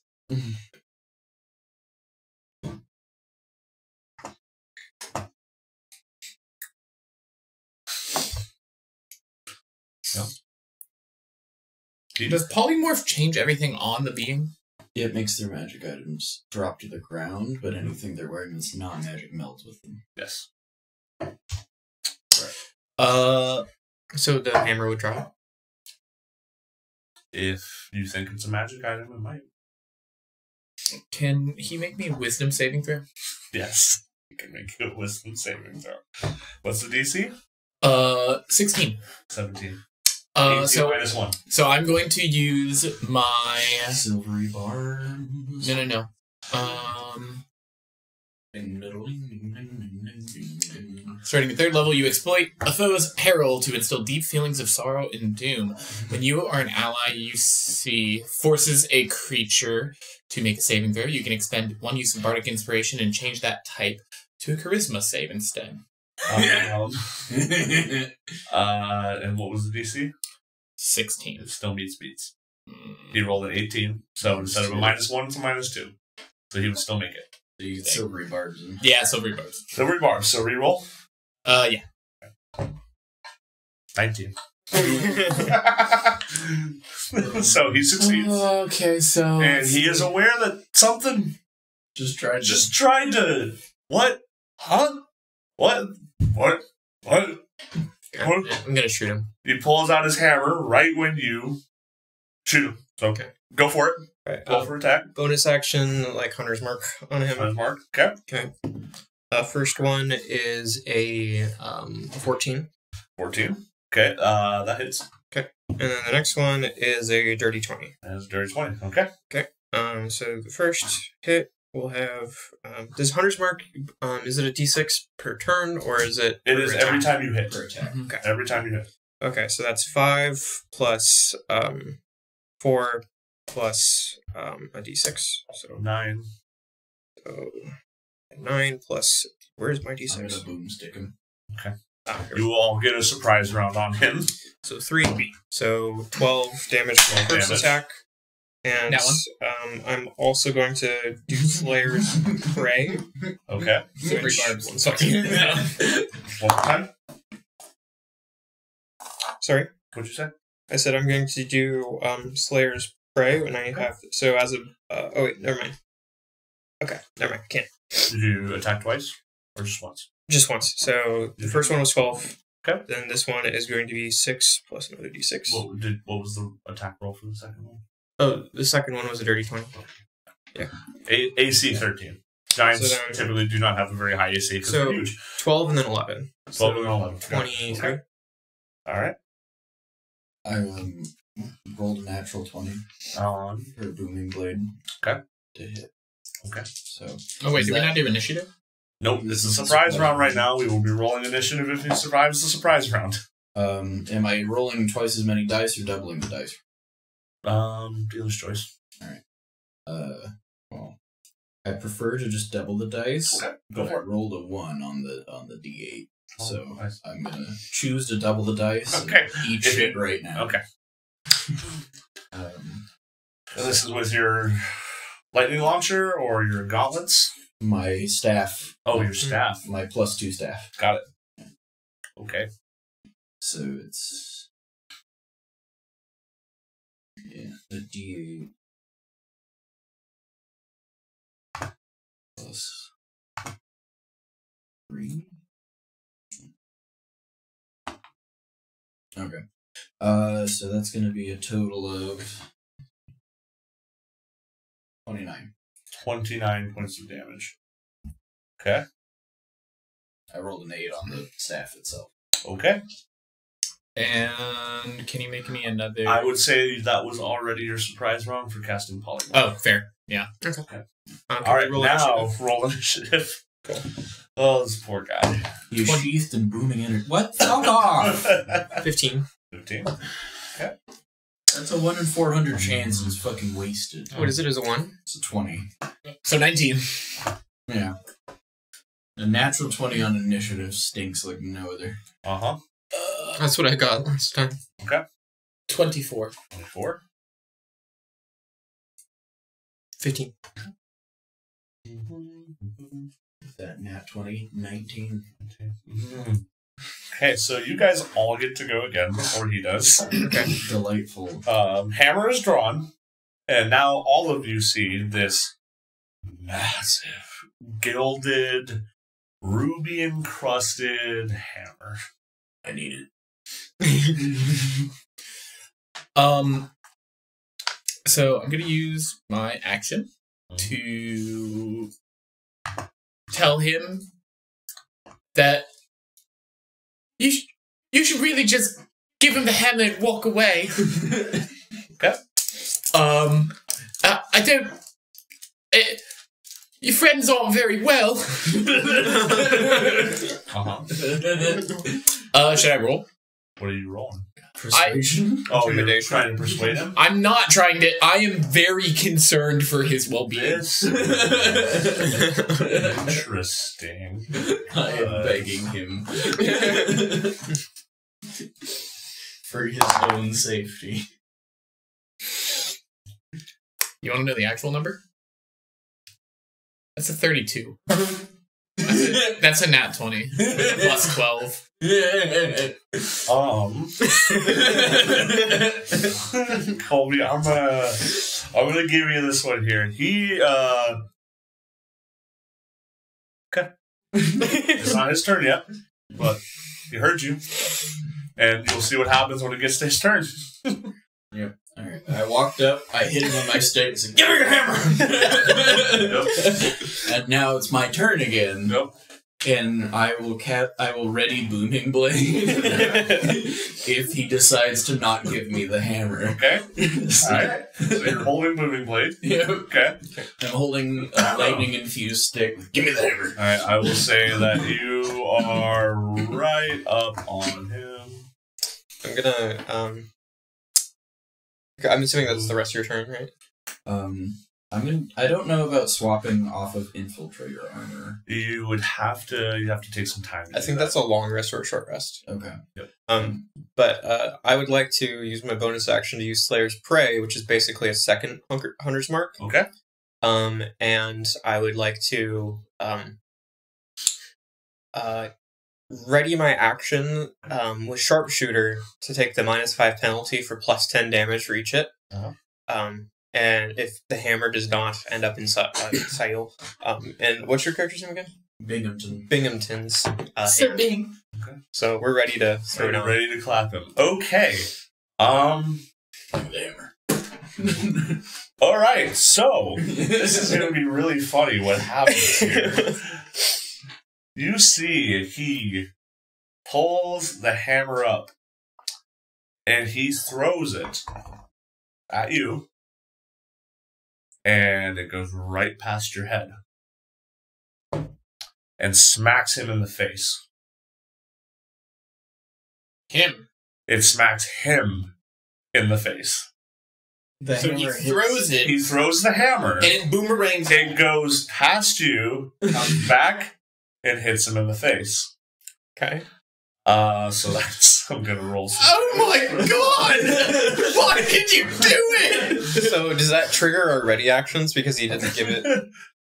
Does polymorph change everything on the being? It makes their magic items drop to the ground, but anything they're wearing that's not magic melts with them. Yes. So the hammer would drop. If you think it's a magic item, it might. Can he make me a wisdom saving throw? Yes. You can make a wisdom saving throw. What's the DC? 16. 17. 18 So minus 1. So I'm going to use my Silvery bars. no. Starting at 3rd level, you exploit a foe's peril to instill deep feelings of sorrow and doom. When you are an ally, you see forces a creature to make a saving throw. You can expend 1 use of Bardic Inspiration and change that type to a Charisma save instead. And what was the DC? 16. It still meets beats. He rolled an 18, so instead of a -1, it's a -2. So he would still make it. So you get silvery barbs. Yeah, silvery barbs. Silvery barbs, so reroll. Yeah. 19. So he succeeds. Okay, so... And he is aware that something Just tried to... What? Huh? What? I'm gonna shoot him. He pulls out his hammer right when you shoot him. So Okay. Go for it. Right, Roll for attack. bonus action, like Hunter's Mark on him. Hunter's Mark. Okay. Okay. First one is a 14. 14. Okay. That hits. And then the next one is a dirty 20. That's a dirty 20. Okay. So the first hit will have does Hunter's Mark is it a D6 per turn or is it It is every time you hit. per attack. Okay. Every time you hit. Okay, so that's 5 plus 4 plus a D6. So 9. 9 plus where's my I'm D6? gonna boomstick him. Here we You will all get a surprise round on him. So 3. So 12 damage from 12 first damage. attack. And That I'm also going to do Slayer's Prey. Okay. Silvery barbs. One second. One more time. Sorry. What'd you say? I said I'm going to do Slayer's Prey when I have so as a oh wait, never mind. Okay, never mind. I can't. Did you attack twice? Or just once? Just once. So the first one was 12. Okay. Then this one is going to be 6 plus another D6. What was the attack roll for the second one? Oh, the second one was a dirty 20. AC 13. Giants So then- typically do not have a very high AC because So- they're huge. 12 and then 11. 12 and 11. 23. Okay. All right. I rolled a natural 20 On. for a booming blade. Okay. To hit. Okay. So Oh, wait, Is did we that- not do initiative? Nope, this is a surprise round right now. We will be rolling initiative if he survives the surprise round. am I rolling twice as many dice or doubling the dice? Dealer's choice. Well, I prefer to just double the dice. Okay, go But I for it. rolled a 1 on the D8. So Oh, nice. I'm gonna choose to double the dice Okay. and eat If shit you- right now. Okay. Um, And this is with your lightning launcher or your gauntlets? my staff. Oh, your staff. My +2 staff. Got it. Okay. So it's the D8 plus 3. Okay. So that's going to be a total of 29. 29 points of damage. Okay. I rolled an 8 on the staff itself. Okay. And can you make me another... I would say that was already your surprise round for casting polymorph. Oh, fair. Yeah. All right, roll now initiative. roll initiative. Oh, this poor guy. You sheathed in booming energy. What? Fuck off! 15. 15. That's a 1 in 400 chance it's fucking wasted. What is it? Is a 1? It's a 20. So 19. Yeah. A natural 20 on initiative stinks like no other. Uh-huh. That's what I got last time. 24. 24. 15. That nat 20, 19. Okay, so you guys all get to go again before he does. Okay. Delightful. Hammer is drawn, and now all of you see this massive, gilded, ruby-encrusted hammer. I need it. So I'm going to use my action to tell him that you should really just give him the hammer and walk away. Okay. I don't... you friends aren't very well. Should I roll? What are you rolling? Persuasion? Oh, you're trying to persuade him? I'm not trying to. I am very concerned for his well-being. This interesting. I am begging him. For his own safety. You want to know the actual number? That's a 32. That's a nat 20. Plus 12. Colby, I'm gonna give you this one here. Okay. It's not his turn yet, but he heard you. And you'll see what happens when it gets to his turn. Yep. Alright. I walked up, I hit him with my stick and said, "Give me your hammer!" Yep. And now it's my turn again. Yep. And I will ready booming blade if he decides to not give me the hammer. Okay. Alright. So you're holding moving blade. Yep. Okay. I'm holding a lightning infused stick. Give me the hammer. Alright, I will say that you are right up on him. I'm gonna, I'm assuming that's the rest of your turn, right? I don't know about swapping off of infiltrator armor. You'd have to take some time. I think that's a long rest or a short rest. Okay. Yep. But I would like to use my bonus action to use Slayer's Prey, which is basically a second Hunter's Mark. Okay. And I would like to ready my action with Sharpshooter to take the -5 penalty for +10 damage for each hit. Uh-huh. And if the hammer does not end up inside Sayul. And what's your character's name again? Binghamton's. Sir Bing. Okay. So we're ready to throw down. Ready to clap him. Okay. The hammer. Alright, so this is gonna be really funny what happens here. You see he pulls the hammer up and he throws it at you. And it goes right past your head. And smacks him in the face. Him. It smacks him in the face. So he throws it. He throws the hammer. And it boomerangs. It goes past you, comes back, and hits him in the face. Okay. So that's... I'm gonna roll some... Oh my god! Why did you do it? So does that trigger our ready actions because he didn't give it?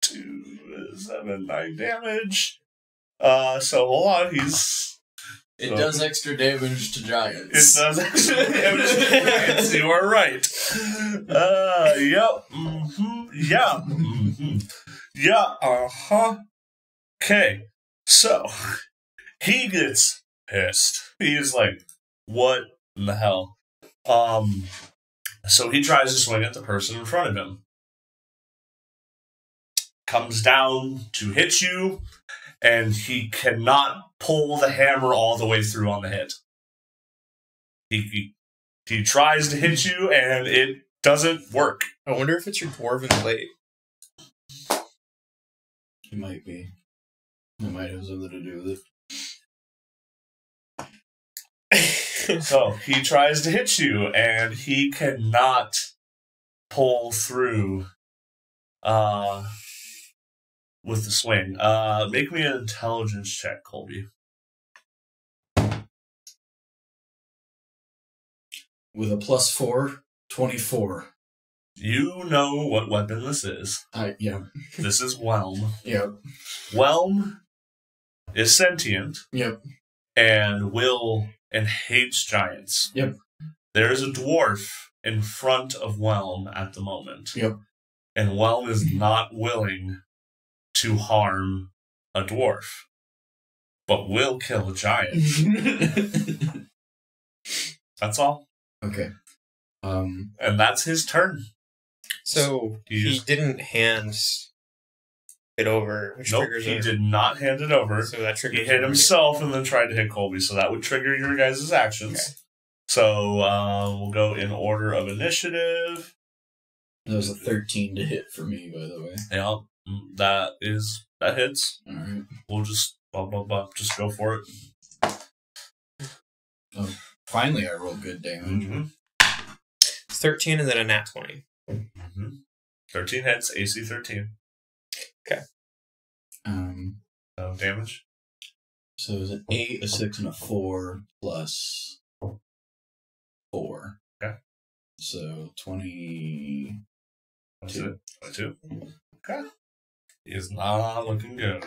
2, 7, 9 damage. So hold on, It does extra damage to giants. It does extra damage to giants. You are right. Yep. Mm-hmm. Yeah. Mm-hmm. Yeah. Uh-huh. Okay. So he gets pissed. He is like, what in the hell? So he tries to swing at the person in front of him. Comes down to hit you, and he cannot pull the hammer all the way through on the hit. He tries to hit you, and it doesn't work. I wonder if it's your dwarven blade. It might be. It might have something to do with it. So he tries to hit you, and he cannot pull through with the swing. Make me an intelligence check, Colby. With a +4, 24. You know what weapon this is. Yeah. This is Whelm. Yep. Whelm is sentient. Yep. And will and hates giants. Yep. There's a dwarf in front of Whelm at the moment. Yep. And Whelm is not willing to harm a dwarf, but will kill a giant. That's all. Okay. And that's his turn. So he didn't hand it over, which Nope, triggers he it. did not hand it over. So that triggers He hit himself and then tried to hit Colby, so that would trigger your guys' actions. Okay. So we'll go in order of initiative. That was a 13 to hit for me, by the way. Yeah. That hits. All right. We'll just just go for it. Oh, finally, I rolled good damage. Mm-hmm. 13 and then a nat 20. 13 hits, AC 13. No damage. So it was an 8, a 6, and a 4 plus 4. Okay. So 20. 22. Okay. He is not looking good.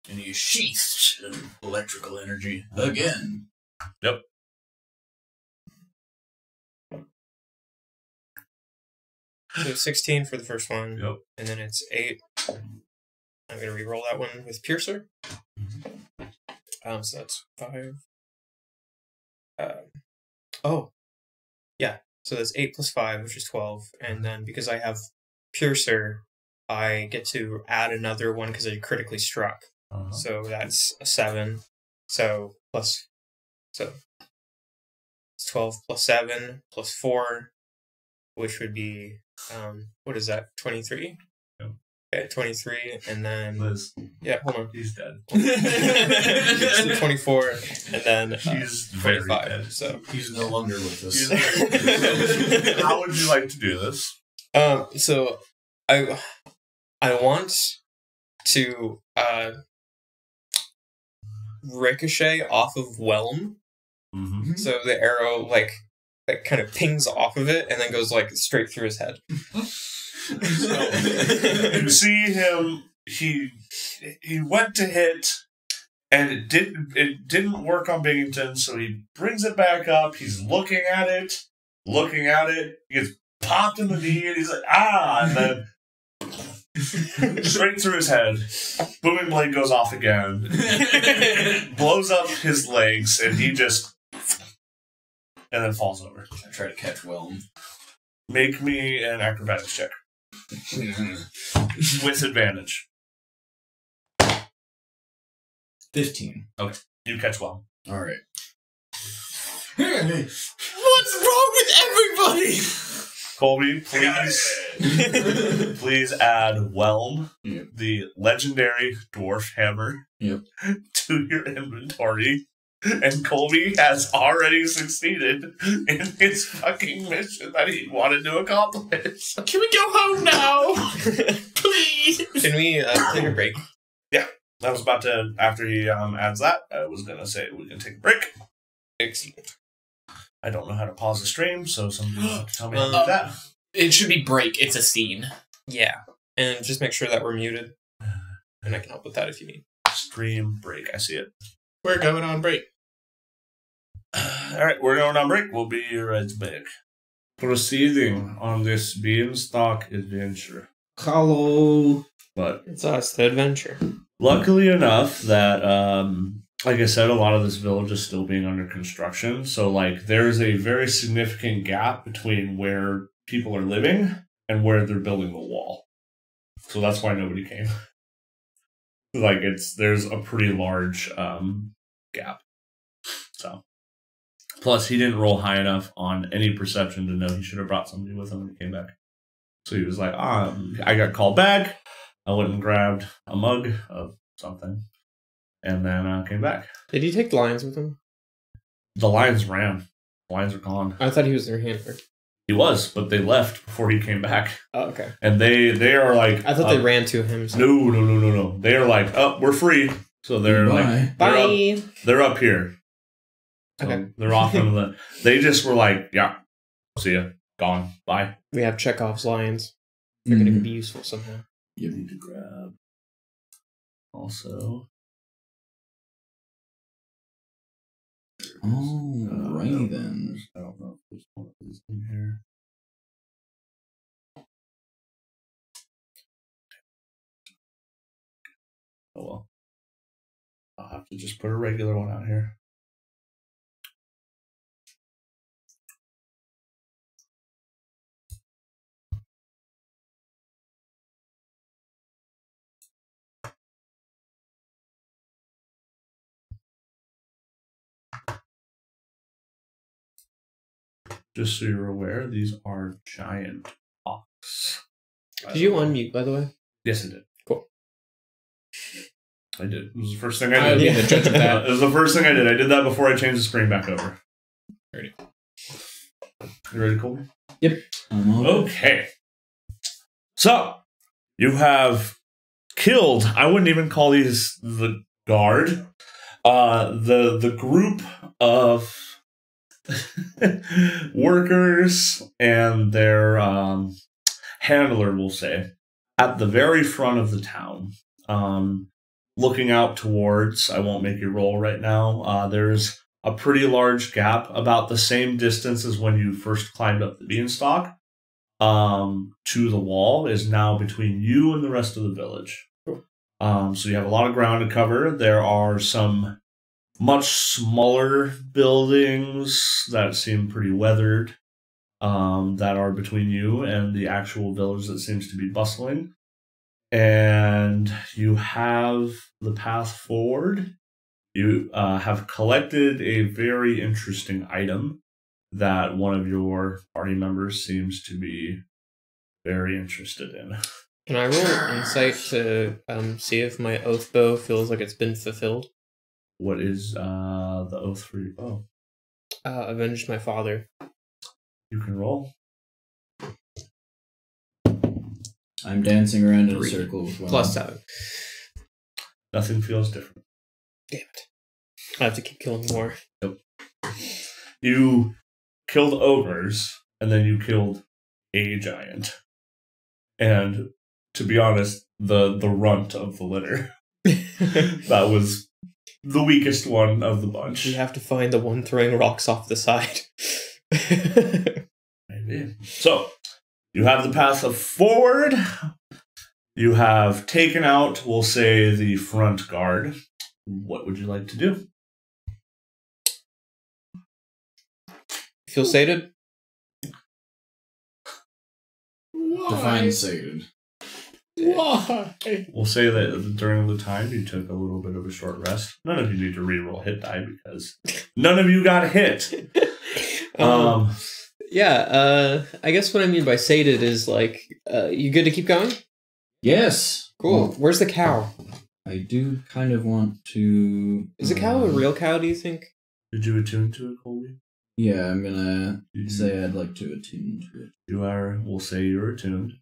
And he sheathed electrical energy again. Yep. So 16 for the first one. Yep. And then it's 8. I'm going to re-roll that one with Piercer. So that's 5. Yeah. So that's 8 plus 5, which is 12. And then because I have Piercer, I get to add another one because I critically struck. So that's a 7. So it's 12 plus 7 plus 4, which would be, what is that, 23? Yep. Okay, 23, and then... Liz. Yeah, hold on. He's dead. So 24, and then He's very 25. dead. So He's no longer with us. How would you like to do this? So I want to ricochet off of Whelm. Mm-hmm. So the arrow like kind of pings off of it and then goes like straight through his head. You see him. He went to hit, and it didn't work on Binghamton. So he brings it back up. He's looking at it. He gets popped in the knee, and he's like, and then straight through his head. Booming blade goes off again, blows up his legs, and he just and then falls over. I try to catch Whelm. Make me an acrobatics check with advantage. 15. Okay, you catch well. All right. What's wrong with everybody? Colby, please add Whelm, Yep. the legendary dwarf hammer, Yep. to your inventory. And Colby has already succeeded in his fucking mission that he wanted to accomplish. Can we go home now? Please. Can we take a break? I was about to, after he adds that, I was going to say we can take a break. Excellent. I don't know how to pause the stream, so somebody will have to tell me how to do that. It should be break. It's a scene. Yeah. And just make sure that we're muted. And I can help with that if you need. Stream break. I see it. We're going on break. Alright, we're going on break. We'll be right back. Proceeding on this Beanstalk adventure. Hello. But It's us, the adventure. luckily enough that, like I said, a lot of this village is still being under construction. So, like, there's a very significant gap between where people are living and where they're building the wall. So that's why nobody came. Like, there's a pretty large gap. So, plus he didn't roll high enough on any perception to know he should have brought somebody with him when he came back. So he was like, I got called back. I went and grabbed a mug of something, and then came back. Did he take the lions with him? The lions ran. The lions are gone. I thought he was their handler. He was, but they left before he came back. Oh, okay. And they are like... I thought they ran to him. So. No. They are like, we're free. So they're like... Bye. They're up here. So Okay. they're off into the... They just were like, yeah, see ya. Gone. Bye. We have Chekhov's lions. They're going to be useful somehow. You need to grab... Also... Alrighty then. I don't know if there's one of these in here. Oh well. I'll have to just put a regular one out here. Just so you're aware, these are giant hawks. Did you unmute, by the way? Yes, I did. Cool. I did. It was the first thing I did. Yeah, the judge of that. It was the first thing I did. I did that before I changed the screen back over. Ready. You ready, Colby? Yep. Okay. So, you have killed, I wouldn't even call these the guard. The group of workers and their handler, we'll say, at the very front of the town. Looking out towards, I won't make you roll right now, there's a pretty large gap, about the same distance as when you first climbed up the Beanstalk, to the wall, is now between you and the rest of the village. So you have a lot of ground to cover. There are some much smaller buildings that seem pretty weathered, that are between you and the actual village that seems to be bustling. And you have the path forward. You have collected a very interesting item that one of your party members seems to be very interested in. Can I roll insight to see if my oath bow feels like it's been fulfilled? What is the oath for your bow? Avenged my father. You can roll. I'm dancing around in a 3. circle with one. Plus 7. Nothing feels different. Damn it. I have to keep killing more. Nope. You killed ogres, and then you killed a giant. And to be honest, the runt of the litter. That was the weakest one of the bunch. We have to find the one throwing rocks off the side. Maybe. So, you have the path of forward. You have taken out, we'll say, the front guard. What would you like to do? Feel sated? Define sated. Why? We'll say that during the time you took a little bit of a short rest. None of you need to reroll hit die because none of you got hit. Yeah, I guess what I mean by sated is like, you good to keep going? Yes. Cool. Well, Where's the cow? I do kind of want to. Is a cow a real cow, do you think? Did you attune to it, Colby? Yeah, I'm gonna say I'd like to attune to it. You are, we'll say you're attuned.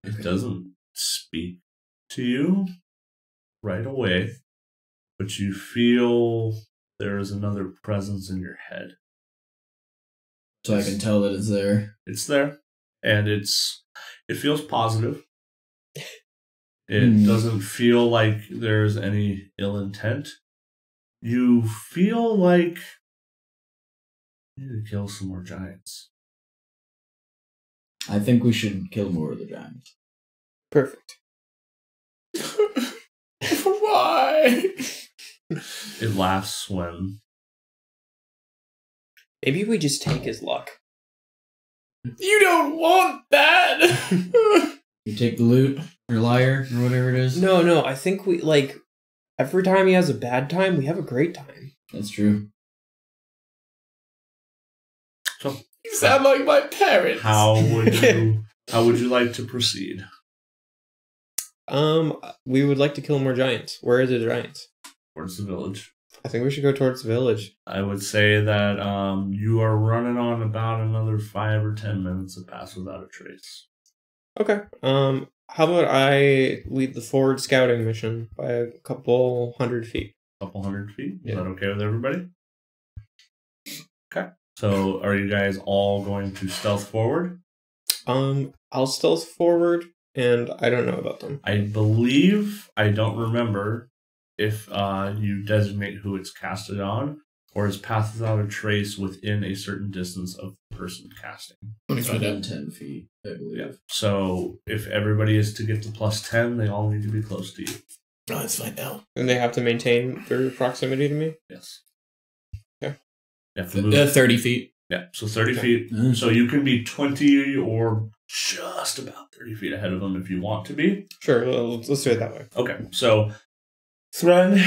It Okay. doesn't speak to you right away, but you feel there is another presence in your head. So I can tell that it's there. It's there, and it feels positive. It doesn't feel like there's any ill intent. You feel like you need to kill some more giants. I think we should kill more of the giants. Perfect. Why? It laughs when Maybe we just take his luck. You don't want that. You take the loot, or liar, or whatever it is. No, I think we, like, every time he has a bad time, we have a great time. That's true. so. You sound like my parents. How would you like to proceed? We would like to kill more giants. Where are the giants? Towards the village. I think we should go towards the village. I would say that you are running on about another 5 or 10 minutes of Pass Without a Trace. Okay. How about I lead the forward scouting mission by a couple 100 feet? Couple 100 feet? Is Yeah. that okay with everybody? Okay. So are you guys all going to stealth forward? I'll stealth forward, and I don't know about them. I believe, I don't remember if you designate who it's casted on, or is Path Without a Trace within a certain distance of the person casting. Let me find Within out. 10 feet, I believe. Yeah. So if everybody is to get to plus 10, they all need to be close to you. Let's find out. And they have to maintain their proximity to me? Yes. Okay. You have to move. 30 feet. Yeah, so 30 feet. Mm. So you can be 20 or just about 30 feet ahead of them if you want to be. Sure, let's do it that way. Okay, so Thren,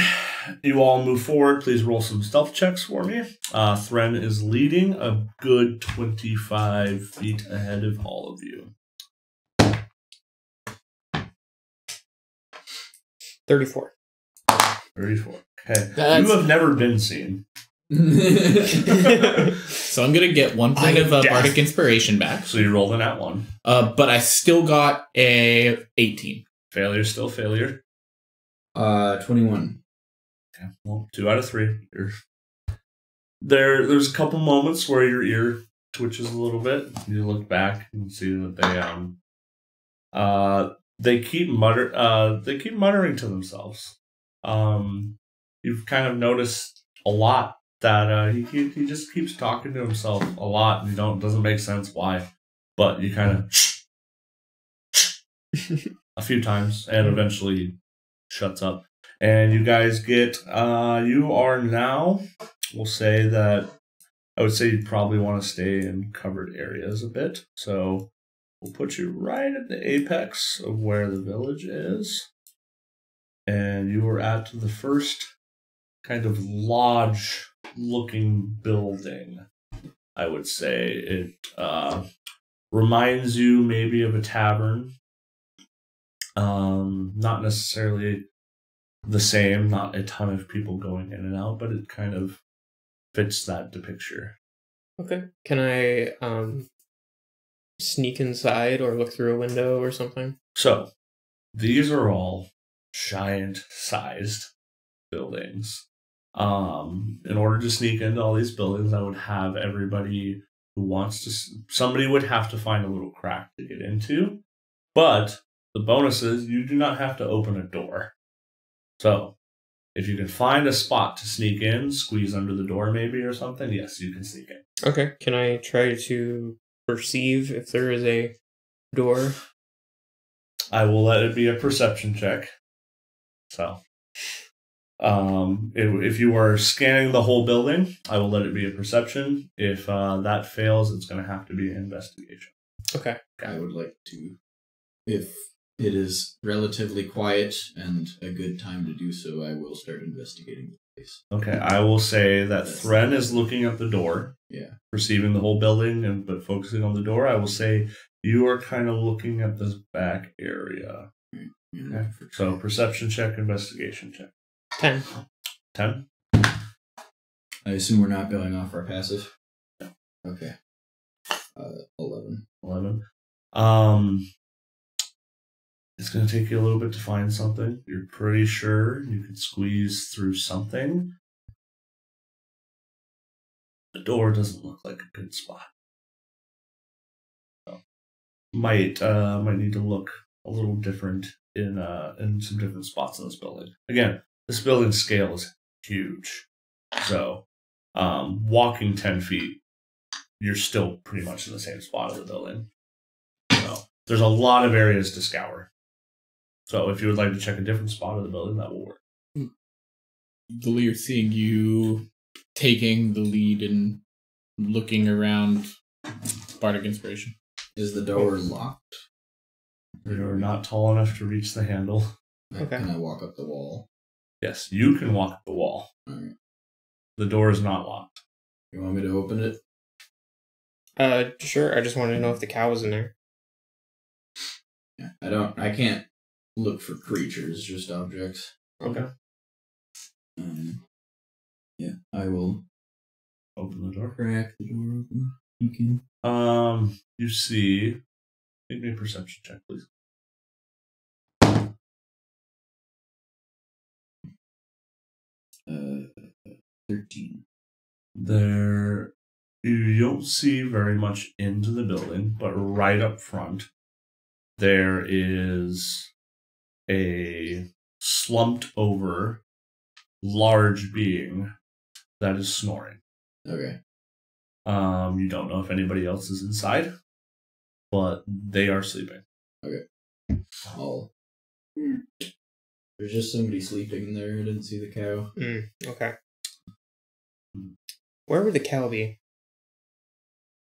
you all move forward. Please roll some stealth checks for me. Thren is leading a good 25 feet ahead of all of you. 34. 34. Okay. That's- You have never been seen. So I'm gonna get 1 point of bardic inspiration back. So you rolled in at 1. But I still got a 18. Failure, still failure. 21. Okay. Well, 2 out of 3. There's a couple moments where your ear twitches a little bit. You look back and see that they keep muttering to themselves. You've kind of noticed a lot that he just keeps talking to himself a lot, and doesn't make sense why, but you kind of a few times, and eventually shuts up. And you guys get you are now. We'll say that I would say you'd probably want to stay in covered areas a bit, so we'll put you right at the apex of where the village is, and you are at the first kind of lodge-looking building. I would say it reminds you maybe of a tavern. Not necessarily the same, not a ton of people going in and out, but it kind of fits that picture. Okay. Can I sneak inside or look through a window or something? So, these are all giant-sized buildings. In order to sneak into all these buildings, I would have everybody who wants to... Somebody would have to find a little crack to get into, but the bonus is you do not have to open a door. So, if you can find a spot to sneak in, squeeze under the door maybe or something, yes, you can sneak in. Okay. Can I try to perceive if there is a door? I will let it be a perception check. So, if you are scanning the whole building, I will let it be a perception. If that fails, it's going to have to be an investigation. Okay. I would like to, if it is relatively quiet and a good time to do so, I will start investigating the place. Okay, I will say that Thren is looking at the door, perceiving the whole building, but focusing on the door. I will say you are kind of looking at this back area. Okay. So perception check, investigation check. 10. 10? I assume we're not going off our passive? No. Okay. 11. 11. It's going to take you a little bit to find something. You're pretty sure you can squeeze through something. The door doesn't look like a good spot. So, might need to look a little different in some different spots in this building. Again, this building scale is huge. So, walking 10 feet, you're still pretty much in the same spot of the building. So, there's a lot of areas to scour. So if you would like to check a different spot of the building, that will work. The leader seeing you taking the lead and looking around bardic inspiration. Is the door locked? You're not tall enough to reach the handle. Okay. Can I walk up the wall? Yes, you can walk up the wall. Alright. The door is not locked. You want me to open it? Sure. I just wanted to know if the cow was in there. Yeah. I can't look for creatures, just objects. Okay. Yeah, I will Open the door. crack the door open. You can. You see. Make me a perception check, please. 13. There, you don't see very much into the building, but right up front, there is a slumped over large being that is snoring. Okay. You don't know if anybody else is inside, but they are sleeping. I'll... There's just somebody sleeping in there. I didn't see the cow. Okay. Where would the cow be?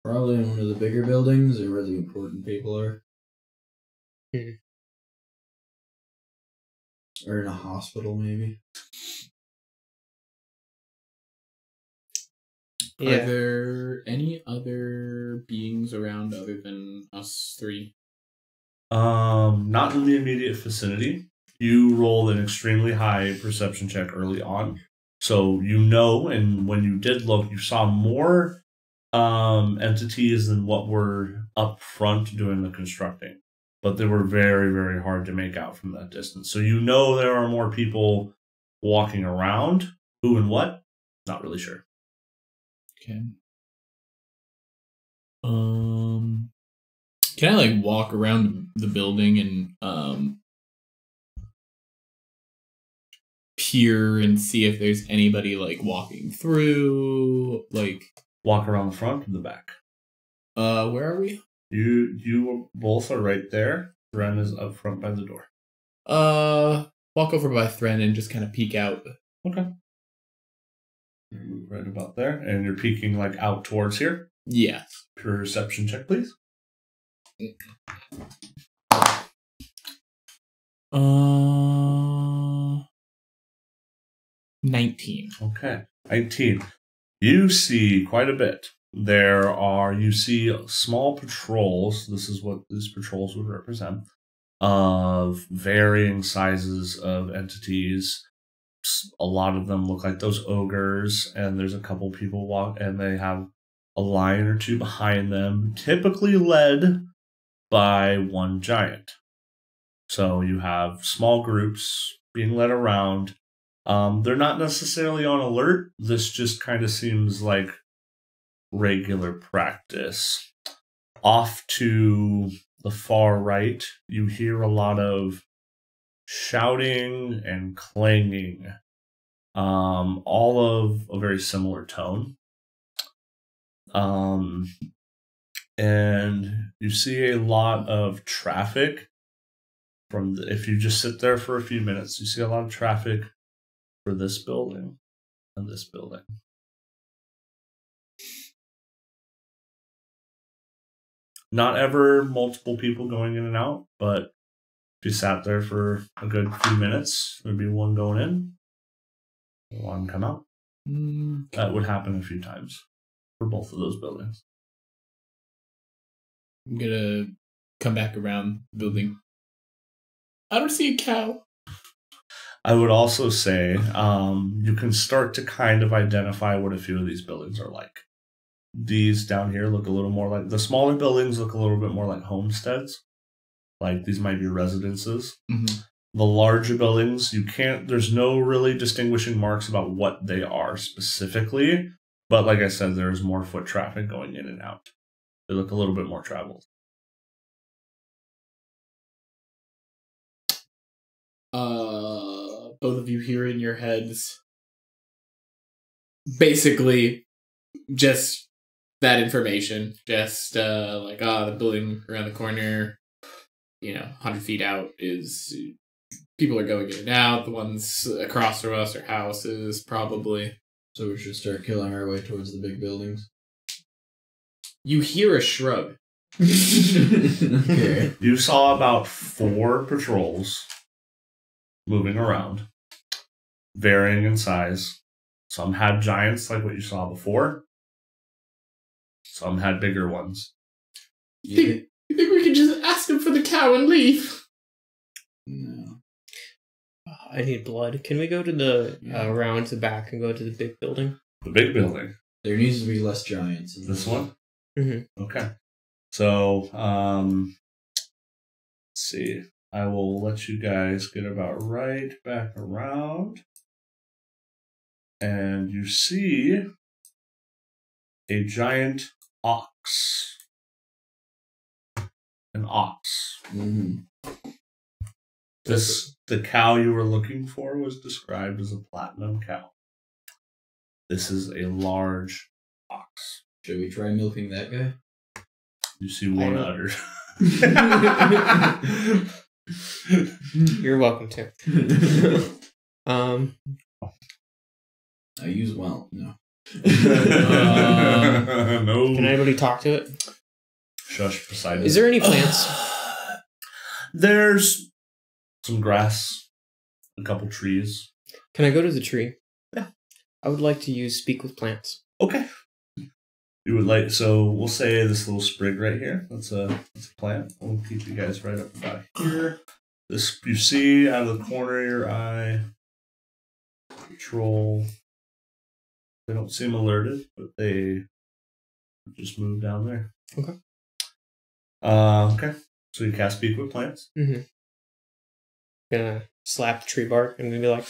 Probably in one of the bigger buildings or where the important people are. Or in a hospital, maybe. Are there any other beings around other than us three? Not in the immediate vicinity. you rolled an extremely high perception check early on. So you know, and when you did look, you saw more entities than what were up front doing the constructing. But they were very, very hard to make out from that distance. So you know there are more people walking around. Who and what? Not really sure. Okay. Can I like walk around the building and peer and see if there's anybody like walking through? Like Walk around the front and the back. Where are we? You both are right there. Ren is up front by the door. Walk over by Thren and just kind of peek out. Okay. You're right about there, and you're peeking like out towards here. Yeah. Perception check, please. 19. Okay. 19. You see quite a bit. You see small patrols. This is what these patrols would represent. Of varying sizes of entities. A lot of them look like those ogres, and there's a couple people walk, and they have a lion or two behind them, typically led by one giant. So you have small groups being led around. They're not necessarily on alert. This just kind of seems like regular practice. Off to the far right, you hear a lot of shouting and clanging, all of a very similar tone. And you see a lot of traffic if you just sit there for a few minutes, you see a lot of traffic for this building and this building. Not ever multiple people going in and out, but if you sat there for a good few minutes, there'd be one going in, one come out. That would happen a few times for both of those buildings. I'm gonna come back around the building. I don't see a cow. I would also say you can start to kind of identify what a few of these buildings are like. These down here look a little more like, the smaller buildings look a little bit more like homesteads. Like these might be residences. Mm-hmm. The larger buildings, there's no really distinguishing marks about what they are specifically. But like I said, there's more foot traffic going in and out. They look a little bit more traveled. Both of you hear in your heads basically just that information. Just like, the building around the corner, 100 feet out is people are going in and out. The ones across from us are houses, probably. So we should start killing our way towards the big buildings. You hear a shrug. Okay. You saw about 4 patrols moving around, varying in size. Some had giants like what you saw before. Some had bigger ones. You think we could just ask him for the cow and leave? No. I need blood. Can we go to the around the back and go to the big building? The big building. There needs to be less giants. This one? Mm-hmm. Okay. So, let's see. I will let you guys get about right back around. And you see a giant ox. An ox. Mm-hmm. The cow you were looking for was described as a platinum cow. This is a large ox. Should we try milking that guy? You see one udder. You're welcome to. I use no. No. Can anybody talk to it? Shush, Poseidon. Is there any plants? There's some grass, a couple trees. Can I go to the tree? Yeah. I would like to speak with plants. Okay. You would like, so we'll say this little sprig right here. That's a plant. We'll keep you guys right up about here. This you see out of the corner of your eye. Patrol. They don't seem alerted, but they just moved down there. Okay. Okay. So you cast Speak with Plants. Mm-hmm. Gonna slap the tree bark and be like,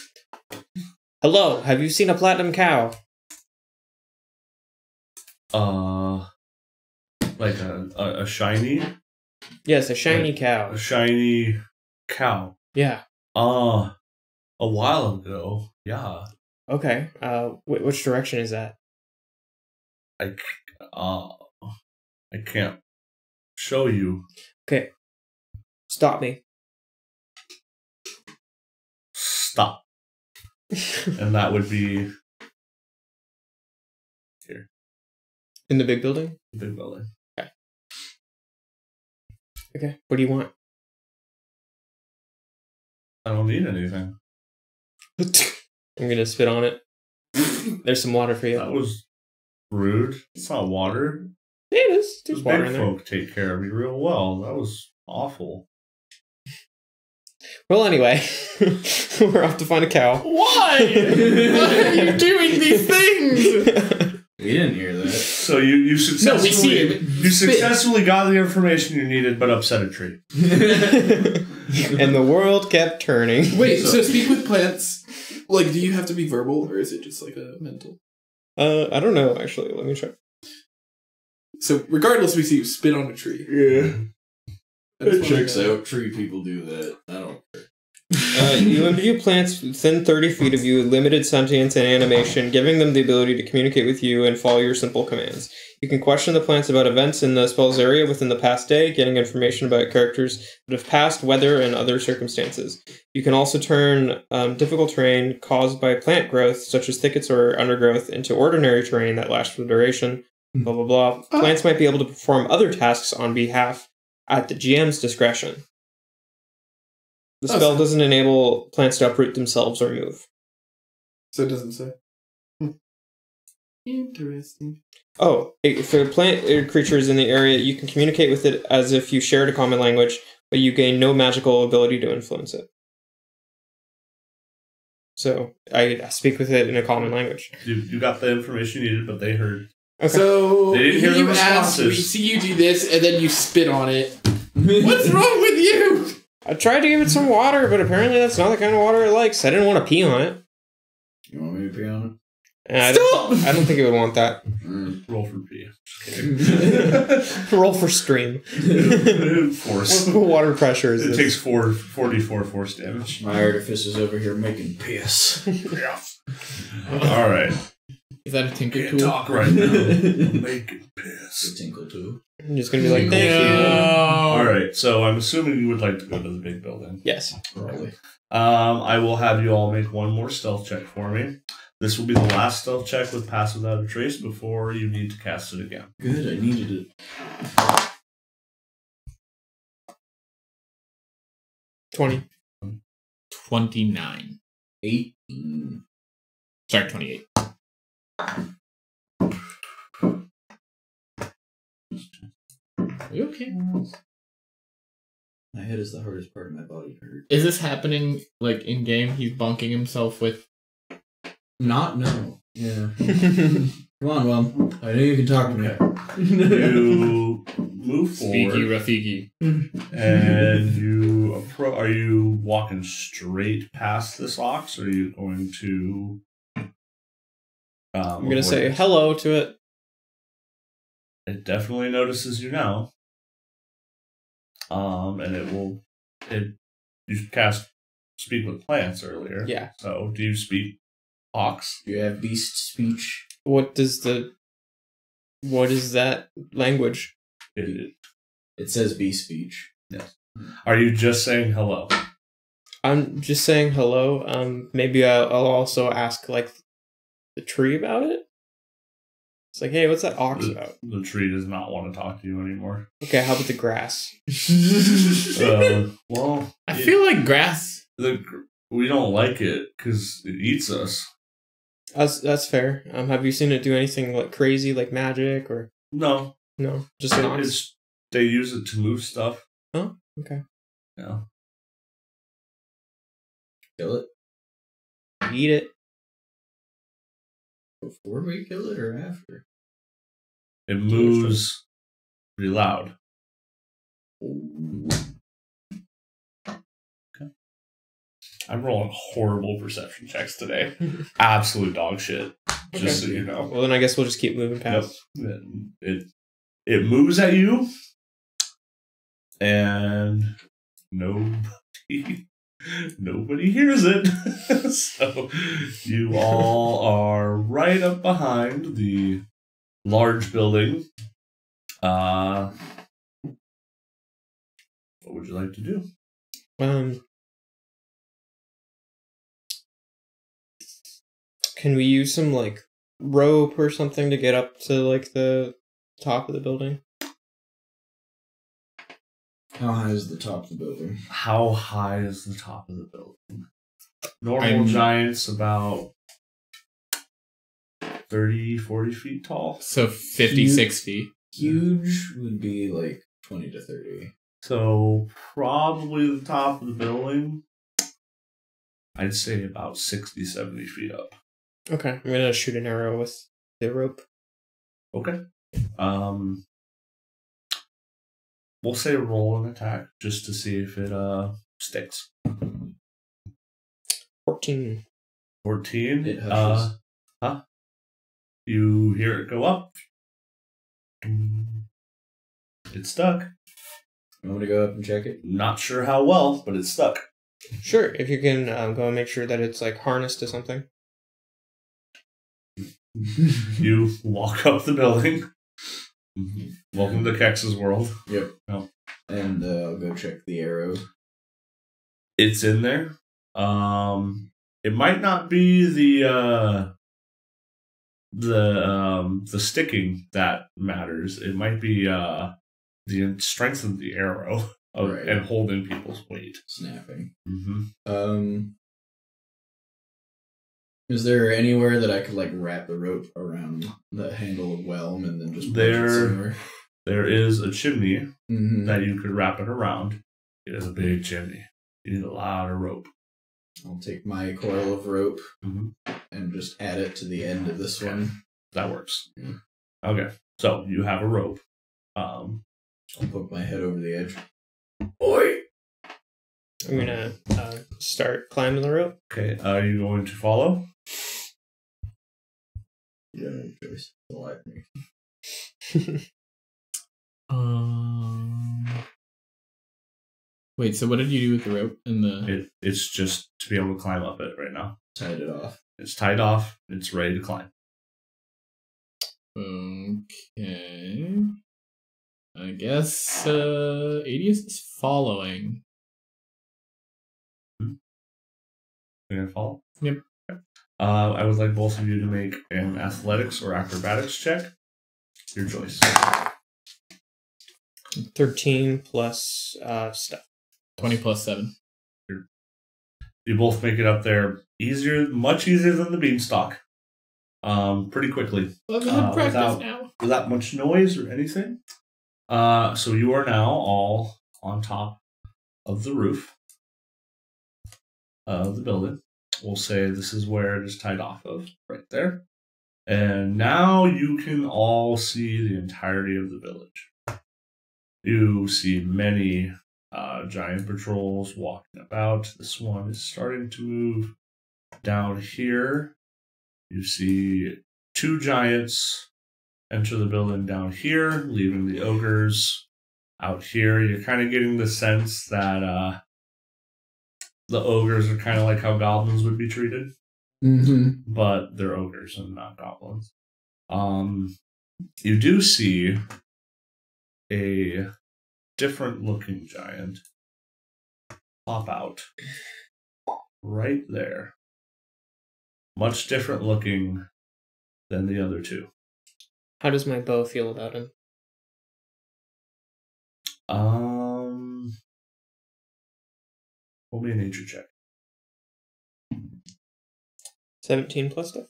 "Hello, have you seen a platinum cow?" Like a shiny. Yes, a shiny cow. A shiny cow. Yeah. A while ago. Yeah. Okay. Which direction is that? I can't show you. Okay. Stop me. Stop. And that would be here. In the big building? The big building. Okay. Okay. What do you want? I don't need anything. I'm gonna spit on it. There's some water for you. That was rude. It's not water. Yeah, it is. There's The water big in there. folk take care of me real well. That was awful. Well, anyway, we're off to find a cow. Why? Why are you doing these things? We didn't hear that. So you successfully we see it. you successfully got the information you needed, but upset a tree. And the world kept turning. Wait, so speak with plants. Like, do you have to be verbal, or is it just like a mental? I don't know, actually. Let me check. So, regardless, we see you spit on a tree. Yeah. It checks out. Tree people do that. I don't care. You imbue plants within 30 feet of you with limited sentience and animation, giving them the ability to communicate with you and follow your simple commands. You can question the plants about events in the spell's area within the past day, getting information about characters that have passed, weather, and other circumstances. You can also turn difficult terrain caused by plant growth, such as thickets or undergrowth, into ordinary terrain that lasts for the duration. Blah, blah, blah. Plants might be able to perform other tasks on behalf at the GM's discretion. The spell doesn't enable plants to uproot themselves or move. So it doesn't say. Interesting. Oh, for plant creatures in the area, you can communicate with it as if you shared a common language, but you gain no magical ability to influence it. So I speak with it in a common language. You got the information you needed, but they heard. Okay. So They didn't hear the you asked, we responses. see you do this, and then you spit on it. What's wrong with you? I tried to give it some water, but apparently that's not the kind of water it likes. I didn't want to pee on it. You want me to pee on And I don't think it would want that. it? Roll for P. Just Roll for stream. kidding. Force. What water pressure is It this? takes 44 force damage. My artificer's over here making piss. All right. Is that a tinker Can't tool? talk right now. I'm making It's piss. a tinkle too. I'm just going to be like, thank you. All right. So I'm assuming you would like to go to the big building. Yes. Probably. I will have you all make one more stealth check for me. This will be the last stealth check with Pass Without a Trace before you need to cast it again. Good, I needed it. 20. 29. 18. Sorry, 28. Are you okay? My head is the hardest part of my body to hurt. Is this happening, like, in-game? He's bunking himself with... No. Yeah. Come on, Mom. I know you can talk to me. You move Speaky forward Rafiki. and you are you walking straight past this ox, or are you going to I'm going to say hello to it. It definitely notices you now. And you cast Speak with Plants earlier. Yeah. So do you speak ox? You have beast speech. What is that language? It- It says beast speech. Are you just saying hello? I'm just saying hello. Maybe I'll also ask, like, the tree about it. It's like, hey, what's that ox about? The tree does not want to talk to you anymore. Okay, how about the grass? Well, I feel like grass... we don't like it because it eats us. That's fair. Have you seen it do anything like crazy, like magic, or No, no? Just an ox. they use it to move stuff. Oh, okay. Yeah. Kill it. Eat it. Before we kill it or after? It moves pretty loud. Okay. I'm rolling horrible perception checks today. Absolute dog shit. Just so you know. Well, then I guess we'll just keep moving past. Yep. It moves at you, and nobody hears it. So you all are right up behind the large building. What would you like to do? Can we use some like rope or something to get up to like the top of the building? How high is the top of the building? How high is the top of the building? Normal giants about 30, 40 feet tall. So 56 feet. Huge would be like 20 to 30. So probably the top of the building, I'd say about 60, 70 feet up. Okay, I'm gonna shoot an arrow with the rope. Okay. We'll say roll an attack just to see if it sticks. 14. 14. It hushes. You hear it go up. It's stuck. You want me to go up and check it? Not sure how well, but it's stuck. Sure, if you can go and make sure that it's like harnessed to something. You walk up the building. Welcome to Kex's world. Yep. Oh. And I'll go check the arrow. It's in there. It might not be the sticking that matters. It might be the strength of the arrow and holding people's weight. Snapping. Mm-hmm. Is there anywhere that I could like wrap the rope around the handle of Whelm and then just push it somewhere? There is a chimney that you could wrap it around. It is a big chimney. You need a lot of rope. I'll take my coil of rope and just add it to the end of this one. That works. Okay, so you have a rope. I'll poke my head over the edge. Oi! I'm gonna start climbing the rope. Okay, are you going to follow? You don't have a choice. It's all me. Wait, so what did you do with the rope and the? It's just to be able to climb up it right now. Tied it off. It's tied off. It's ready to climb. Okay. I guess Adius is following. You're gonna follow? Yep. Okay. I would like both of you to make an athletics or acrobatics check. Your choice. 13 plus stuff. 20 plus 7. You both make it up there much easier than the Beanstalk. Pretty quickly. Well, I've had practice now. Without much noise or anything. So you are now all on top of the roof of the building. We'll say this is where it is tied off of, right there. And now you can all see the entirety of the village. You see many giant patrols walking about. This one is starting to move down here. You see 2 giants enter the building down here, leaving the ogres out here. You're kind of getting the sense that the ogres are kind of like how goblins would be treated. But they're ogres and not goblins. You do see a different looking giant pop out right there. Much different looking than the other 2. How does my bow feel about him? Roll me a nature check. 17 plus stuff?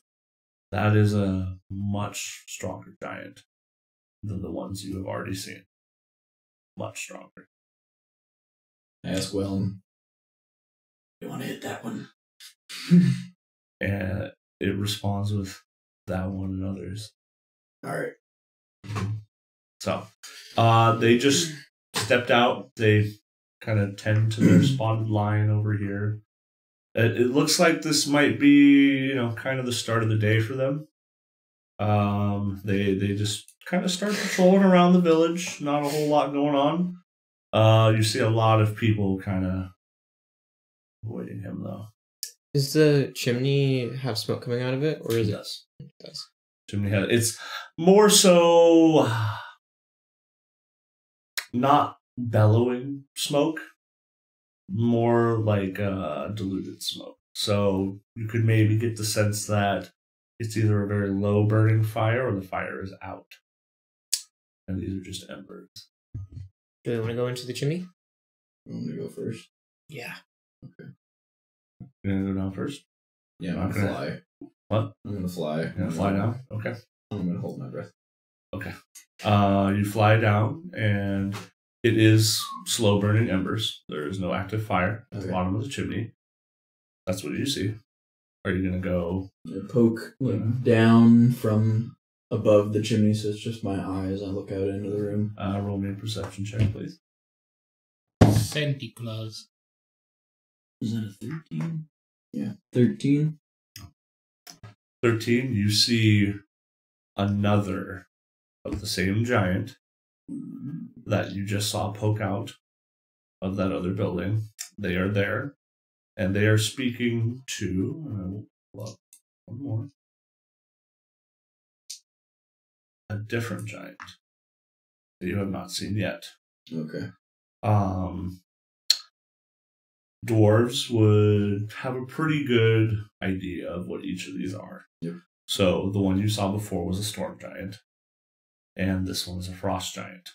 That is a much stronger giant than the ones you have already seen. Much stronger. I ask Whelm, you want to hit that one? And it responds with that one and others. All right. So, they just stepped out. They kind of tend to their spotted line over here. It looks like this might be, kind of the start of the day for them. They just kind of start patrolling around the village. Not a whole lot going on. You see a lot of people kind of avoiding him, though. Does the chimney have smoke coming out of it, or is It it? does. It does. Chimney head. It's more so not bellowing smoke, more like diluted smoke. So you could maybe get the sense that it's either a very low burning fire or the fire is out. And these are just embers. Do we want to go into the chimney? I'm gonna go first. Yeah. You're going to go down first? Yeah, I'm Okay. gonna fly. What? I'm gonna fly. You're going to fly down? Okay. I'm gonna hold my breath. Okay. You fly down, and it is slow burning embers. There is no active fire at the Okay. bottom of the chimney. That's what you see. Are you going to go? I poke down from above the chimney, so it's just my eyes. I look out into the room. Roll me a perception check, please. Santa Claus. Is that a 13? Yeah, 13. 13, you see another of the same giant that you just saw poke out of that other building. They are there, and they are speaking to, and I will pull up one more, a different giant that you have not seen yet. Okay. Dwarves would have a pretty good idea of what each of these are. Yep. So the one you saw before was a storm giant, and this one is a frost giant.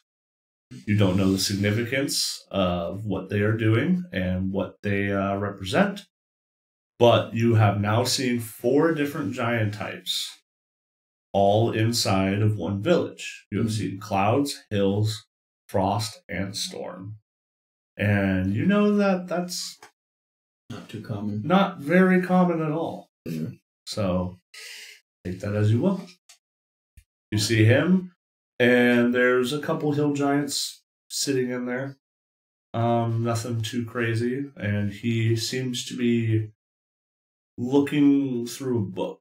You don't know the significance of what they are doing and what they represent, but you have now seen 4 different giant types, all inside of one village. You have seen clouds, hills, frost, and storm. And you know that that's Not too common. not very common at all. Yeah. So take that as you will. You see him, and there's a couple hill giants sitting in there. Nothing too crazy, and he seems to be looking through a book.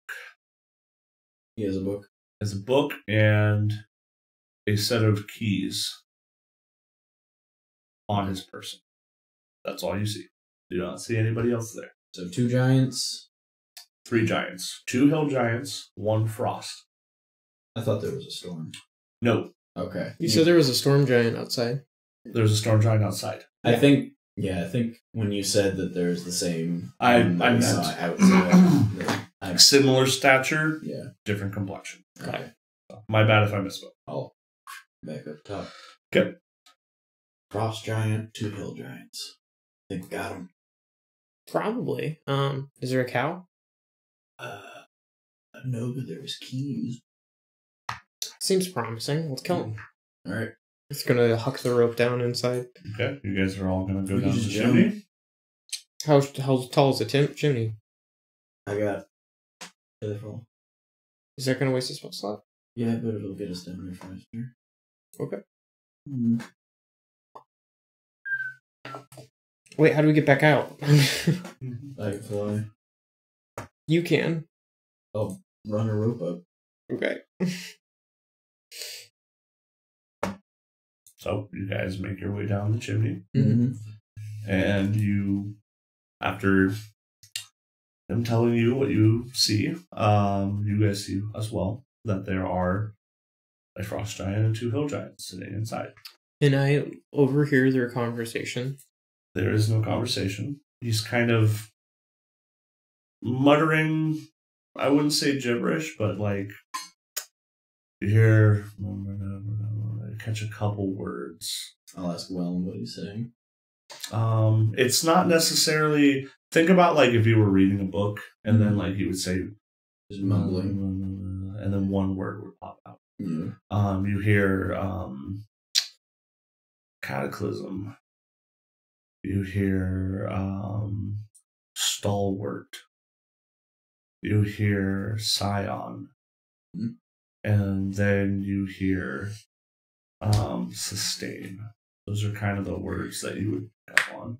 He has a book. There's a book and a set of keys on his person. That's all you see. You do not see anybody else there. So 2 giants. 3 giants. 2 hill giants, 1 frost. I thought there was a storm. No, Okay. You said there was a storm giant outside. there's a storm giant outside. I think when you said that there's the same, I that we meant- saw outside. Similar stature, Yeah. different complexion. Okay. So, my bad if I misspoke. I'll back up top. Okay. Frost giant, 2 hill giants. I think we got them. Probably. Is there a cow? No, but there was keys. Seems promising. Let's kill him. All right. It's gonna huck the rope down inside. Okay, you guys are all going to go We can down the just jump. chimney. How tall is the chimney? I got pitiful. Is that gonna waste a spell slot? Yeah, but it'll get us down there faster. Okay. Mm. Wait, how do we get back out? I can fly. You can. I'll run a rope up. Okay. So you guys make your way down the chimney, Mm-hmm. and you, after them telling you what you see, you guys see as well that there are a frost giant and 2 hill giants sitting inside. And I overhear their conversation. There is no conversation. He's kind of muttering, I wouldn't say gibberish, but like you hear, catch a couple words. I'll ask Wellen what he's saying. It's not necessarily, think about like if you were reading a book and then like you would say, Just mumbling. and then one word would pop out. Yeah. You hear cataclysm. You hear stalwart. you hear Scion. Mhm. And then you hear sustain. Those are kind of the words that you would pick up on.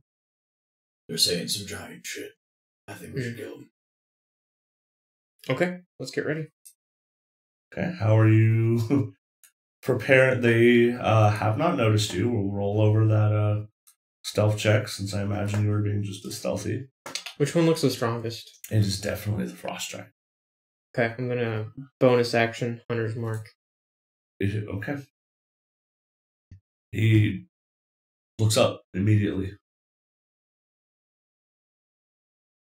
They're saying some giant shit. I think we should kill them. Okay, let's get ready. Okay, how are you prepared? They have not noticed you. We'll roll over that stealth check, since I imagine you were being just as stealthy. Which one looks the strongest? It is definitely the frost giant. Okay, I'm gonna bonus action Hunter's Mark. Okay. He looks up immediately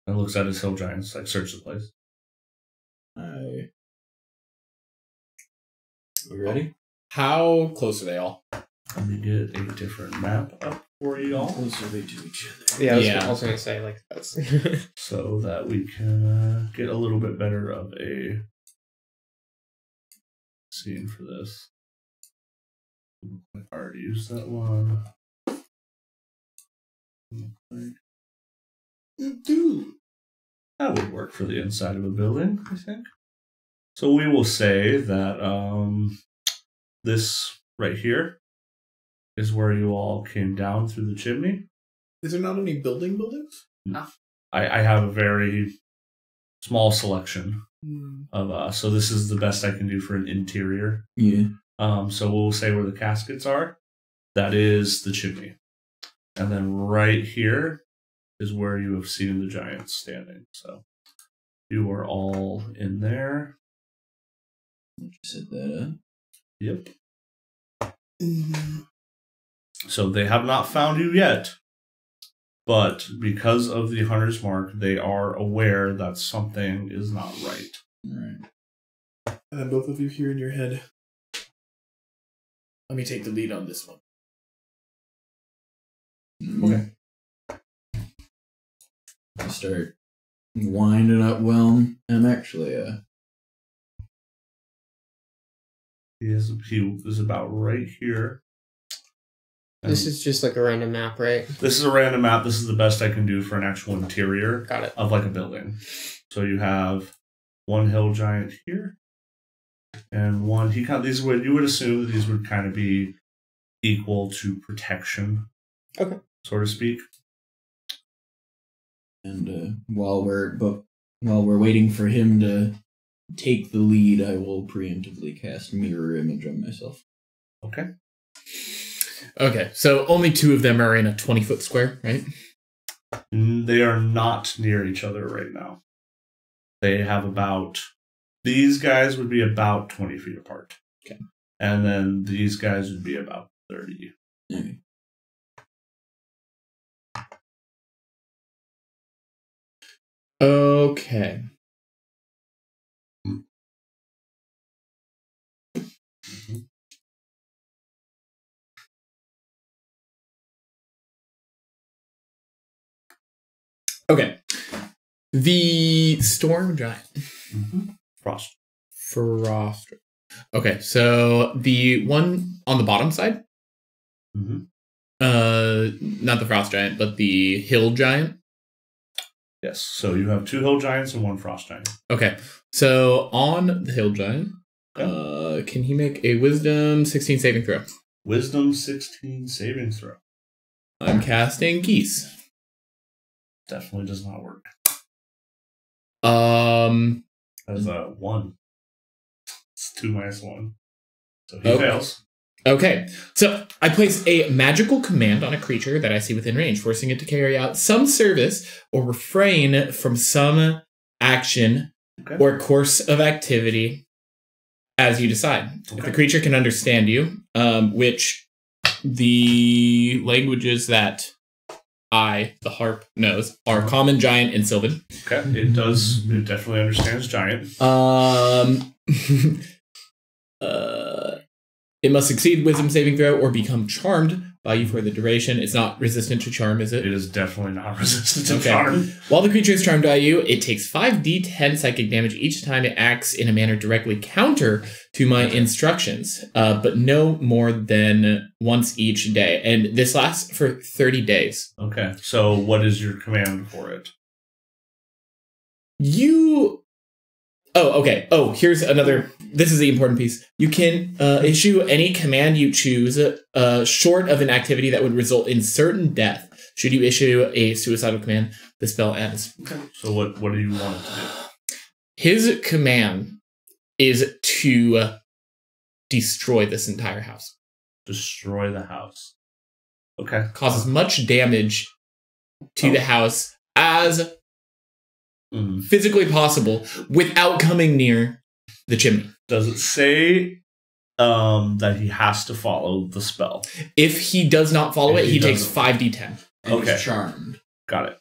and looks at his hill giants, like search the place. We ready? How close are they all? Let me get a different map up for you all, Closer to each other. Yeah, I was Yeah. also gonna say like that's. so that we can get a little bit better of a scene for this. I already used that one. Dude, that would work for the inside of a building, I think. So we will say that this right here is where you all came down through the chimney. Is there not any buildings? I have a very small selection of so this is the best I can do for an interior. Yeah. So we'll say where the caskets are. That is the chimney. And then right here is where you have seen the giants standing. So you are all in there. Set that up. Yep. So they have not found you yet. But because of the hunter's mark, they are aware that something is not right. Alright. And then both of you hear in your head. Let me take the lead on this one. Okay. I start winding up well. I'm actually He is about right here. This is just like a random map, right? This is a random map. This is the best I can do for an actual interior Got it. of like a building. So you have one hill giant here, and one. These would, you would assume that these would kind of be equal to protection, Okay, so to speak. And while we're waiting for him to take the lead, I will preemptively cast mirror image on myself. Okay. Okay, so only two of them are in a 20-foot square, right? They are not near each other right now. They have about. These guys would be about 20 feet apart. Okay. And then these guys would be about 30. Okay. Okay. Okay. The storm giant. Frost. Frost. Okay, so the one on the bottom side, Mm-hmm. not the frost giant, but the hill giant. Yes. So you have two hill giants and one frost giant. Okay, so on the hill giant, can he make a wisdom 16 saving throw? Wisdom 16 saving throw. I'm casting geese. Definitely does not work. As As a 1. It's 2 minus 1. So he Okay. fails. Okay, so I place a magical command on a creature that I see within range, forcing it to carry out some service or refrain from some action or course of activity as you decide. If the creature can understand you, which the languages that I, the harp, knows are common, giant, and sylvan. Okay. It does. It definitely understands giant. It must succeed wisdom saving throw or become charmed by you for the duration. It's not resistant to charm, is it? It is definitely not resistant to charm. While the creature is charmed by you, it takes 5d10 psychic damage each time it acts in a manner directly counter to my instructions, but no more than once each day. And this lasts for 30 days. Okay. So what is your command for it? You Oh, okay. Oh, here's another. This is the important piece. You can issue any command you choose, short of an activity that would result in certain death. Should you issue a suicidal command, the spell ends. Okay. So what do you want it to do? His command is to destroy this entire house. Destroy the house. Okay. Cause as much damage to the house as physically possible without coming near the chimney. Does it say that he has to follow the spell? If he does not follow it, he takes 5d10. Okay. He's charmed. Got it.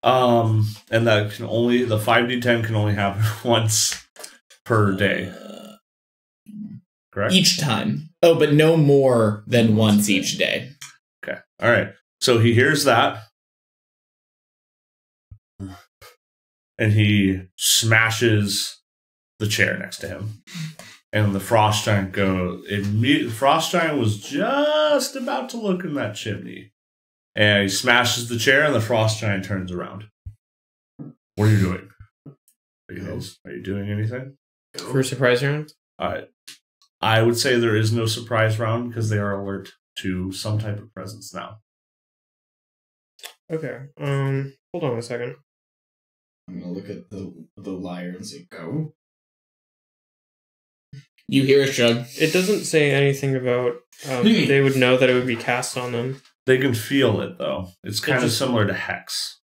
And that can only the 5d10 can only happen once per day. Correct? Each time. Oh, but no more than once each day. Okay. All right. So he hears that. And he smashes the chair next to him. And the frost giant the frost giant was just about to look in that chimney. And he smashes the chair and the frost giant turns around. What are you doing? Are you doing anything? For a surprise round? I would say there is no surprise round because they are alert to some type of presence now. Okay. Hold on a second. I'm gonna look at the liar and say, go. You hear a shrug. It doesn't say anything about they would know that it would be cast on them. They can feel it, though. It's kind of similar to Hex.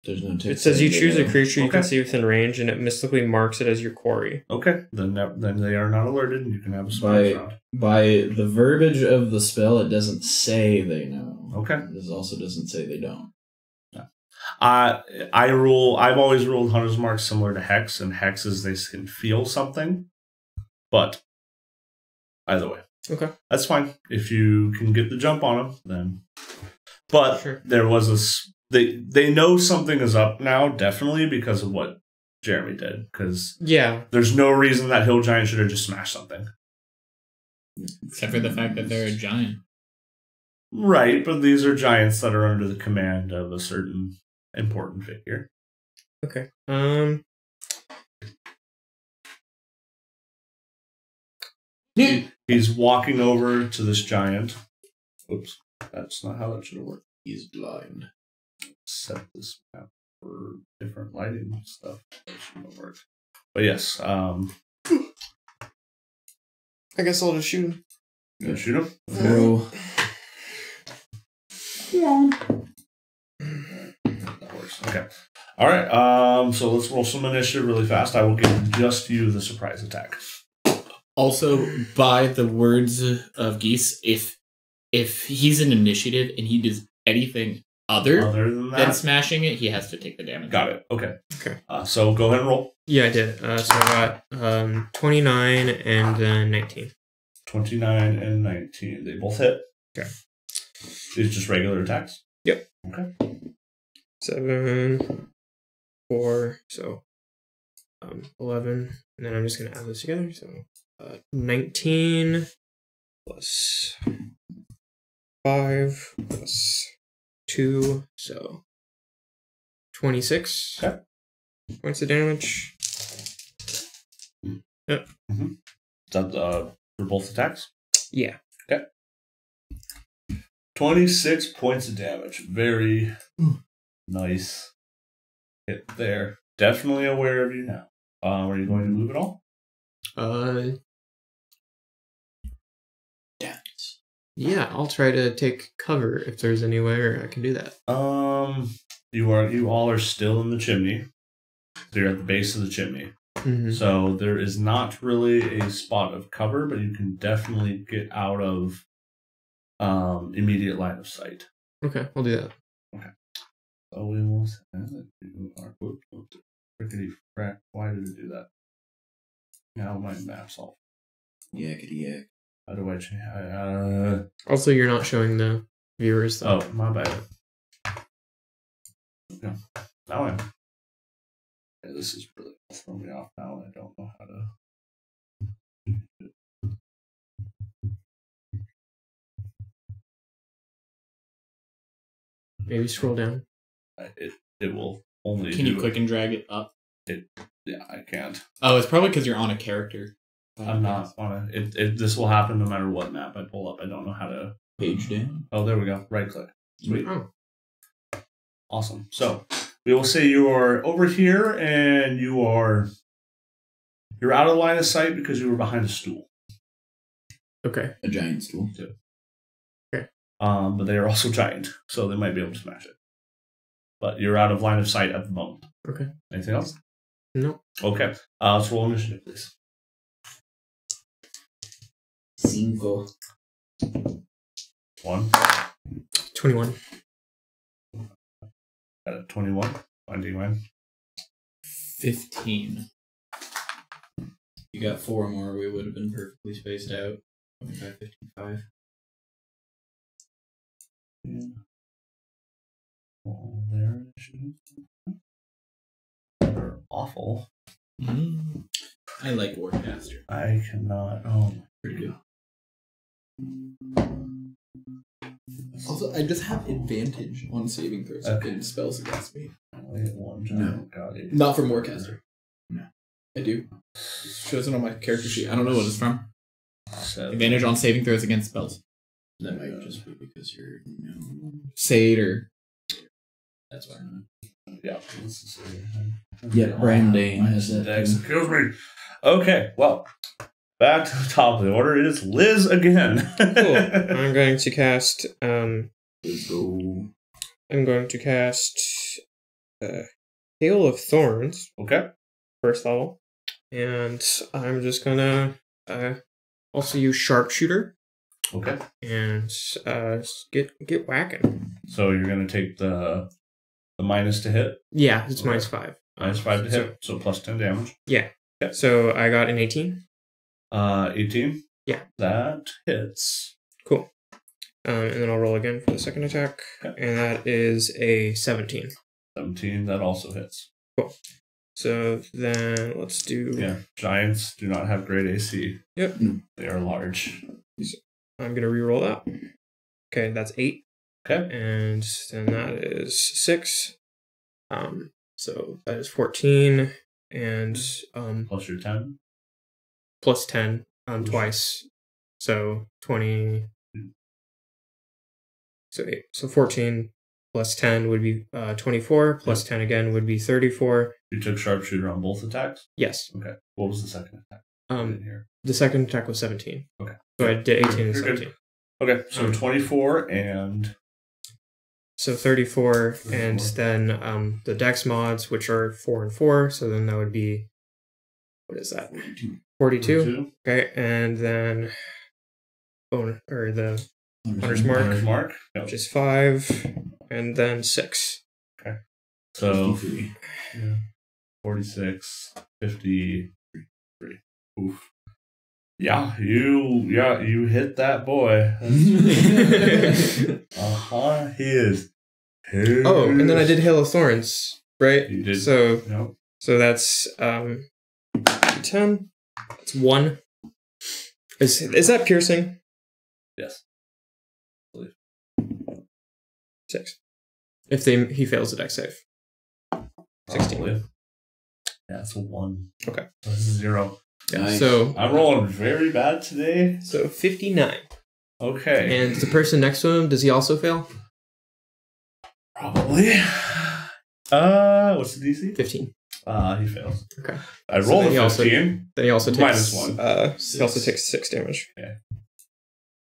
There's no It says you choose a creature you can see within range, and it mystically marks it as your quarry. Okay, then they are not alerted, and you can have a surprise round. By the verbiage of the spell, it doesn't say they know. Okay. It also doesn't say they don't. Yeah. I've always ruled Hunter's Mark similar to Hex, and Hex is they can feel something, but either way. Okay. That's fine. If you can get the jump on them, then. But sure. There was they know something is up now, definitely, because of what Jeremy did. Because there's no reason that hill giant should have just smashed something. Except for the fact that they're a giant. Right, but these are giants that are under the command of a certain important figure. Okay. He's walking over to this giant. Oops, that's not how that should have worked. He's blind. Set this map for different lighting stuff. That shouldn't work. But yes, I guess I'll just shoot him. You gonna shoot him? Throw. That works. Okay. All right. So let's roll some initiative really fast. I will give just you the surprise attack. Also, by the words of Geese, if he's an initiative and he does anything other than smashing it, he has to take the damage. Got it. Okay. Okay. So go ahead and roll. Yeah, I did. So I got 29 and then 19. 29 and 19. They both hit. Okay. These just regular attacks? Yep. Okay. 7, 4, so 11. And then I'm just going to add this together. So 19 plus 5 plus 2, so 26 points of damage. Yep. Mm-hmm. Is that for both attacks? Yeah. Okay. 26 points of damage. Very nice hit there. Definitely aware of you now. Are you going to move at all? Yeah, I'll try to take cover if there's anywhere I can do that. You all are still in the chimney. So you're at the base of the chimney. Mm-hmm. So there is not really a spot of cover, but you can definitely get out of immediate line of sight. Okay, I'll do that. Okay. So we will do our frickety frack. Why did it do that? Now my map's all. Yakety yak. How do I change? Also, you're not showing the viewers, though. Oh, my bad. Yeah. Now I am. Yeah, this is really throwing me off now, and I don't know how to. Maybe scroll down. It will only. Can you click and drag it up? Yeah, I can't. Oh, it's probably because you're on a character. I'm not on it. This will happen no matter what map I pull up. I don't know how to... Page down. Oh, there we go. Right click. Sweet. Oh. Awesome. So, we will say you are over here, and you're out of line of sight because you were behind a stool. Okay. A giant stool. Too. Okay. But they are also giant, so they might be able to smash it. But you're out of line of sight at the moment. Okay. Anything else? No. Okay. Let's roll initiative, please. 5. 1. 21. Got a 21. Finding when? 15. You got 4 more, we would have been perfectly spaced out. 25, 55. Yeah. Roll their initiative. They're awful. I like Warcaster. I cannot. Oh, Pretty good. Also, I just have advantage on saving throws against spells against me. No. Not from Warcaster. No. I do. It shows it on my character sheet. I don't know what it's from. Advantage on saving throws against spells. That might just be because you're Sade or... That's why. Yeah. Yeah, Brandane has that. Dex kills me. Okay, well, back to the top of the order. It is Liz again. Cool. I'm going to cast. Let's go. I'm going to cast. Hail of Thorns. Okay. First level, and I'm just gonna also use Sharpshooter. Okay. And get whacking. So you're gonna take the minus to hit. Yeah, it's -5. -5 to hit, so plus 10 damage. Yeah. Okay. So I got an 18. 18. Yeah. That hits. Cool. And then I'll roll again for the second attack, Okay. and that is a 17. 17. That also hits. Cool. So then let's do. Yeah. Giants do not have great AC. Yep. They are large. I'm gonna reroll that. Okay, that's 8. Okay. And then that is 6. So that is 14, and Plus your 10. plus 10 twice, so 20. So 8. So 14 plus 10 would be 24. Plus 10 again would be 34. You took sharpshooter on both attacks. Yes. Okay. What was the second attack? Here. The second attack was 17. Okay. So I did 18 and You're good. 17. Okay. So 24 and. So 34, and then the dex mods, which are 4 and 4. So then that would be, what is that? 42. Okay, and then the Hunter's Mark, Yep. which is 5, and then 6. Okay. So 53. yeah, 46, 53. Oof. Yeah, you hit that boy. He is. Oh, and then I did Hail of Thorns, right? You did. So Yep. so that's 10. It's 1. Is that piercing? Yes. 6. If he fails the dex save. 16. Probably. Yeah, it's a 1. Okay. So this is 0. Nice. So I'm rolling very bad today. 59. Okay. And the person next to him, does he also fail? Probably. What's the DC? 15. He fails. Okay. I So rolled then he a also- 15. Then he also takes -1. He also takes 6 damage.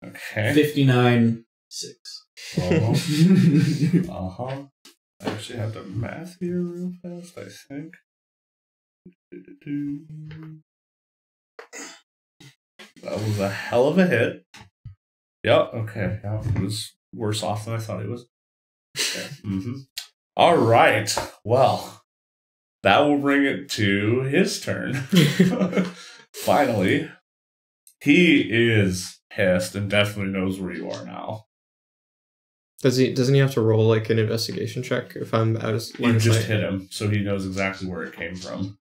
Okay. 59, 6. Uh-huh. I actually have to math here real fast, I think. That was a hell of a hit. Yep, okay. Yeah, it was worse off than I thought it was. Okay. All right. Well, that will bring it to his turn. Finally. He is pissed and definitely knows where you are now. Doesn't he have to roll like an investigation check if I'm out of line You of just sight? hit him, so he knows exactly where it came from.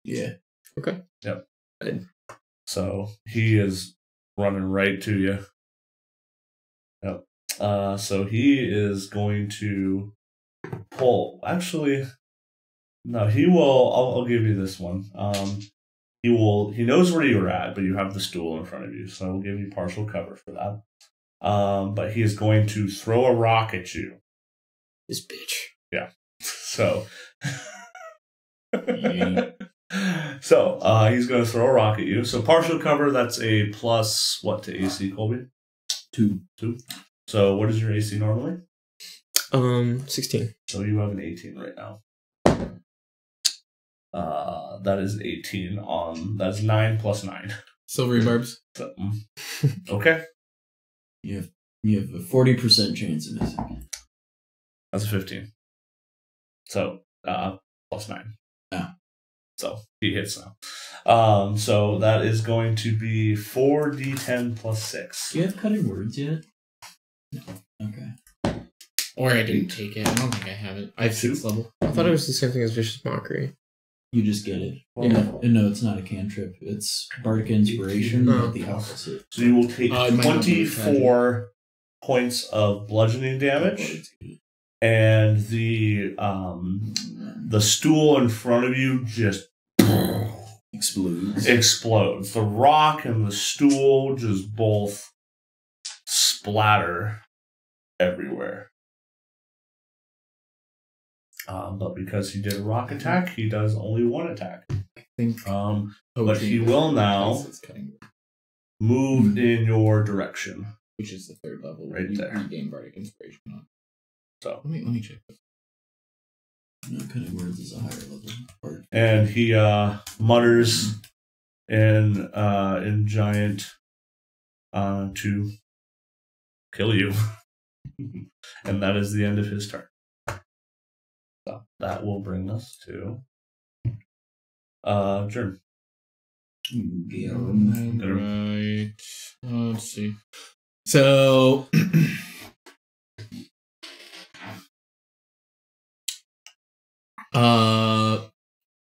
Yeah. Okay. Yep. Good. So he is running right to you. Yep. So he is going to pull. Actually, No, he will. I'll give you this one. He will. He knows where you were at, but you have the stool in front of you, so I will give you partial cover for that. But he is going to throw a rock at you. This bitch. Yeah. So. Yeah. So he's going to throw a rock at you. So partial cover. That's a plus what to AC, Colby? 2. So what is your AC normally? 16. So you have an 18 right now. That is 18 on. That's 9 plus 9. Silvery barbs. So, okay. You have a 40% chance of missing. That's a 15. So plus 9. Oh. So he hits now. So that is going to be 4d10 plus 6. Do you have cutting words yet? No. Okay. Or I didn't take it. I don't think I have it. I have 6th level. I thought it was the same thing as Vicious Mockery. You just get it. Well, No, it's not a cantrip. It's Bardic Inspiration, Oh. but the opposite. So you will take It might not be 24 points of bludgeoning damage, and the stool in front of you just explodes. The rock and the stool just both splatter everywhere. But because he did a rock attack, he does only one attack. I think. But he will now move in your direction. Which is the 3rd level. Right you there. Gain Bardic Inspiration on. So Let me check this. No, cutting words is a higher level. Bard. and he mutters in giant to kill you, and that is the end of his turn. So that will bring us to Jern. Right. Let's see. So.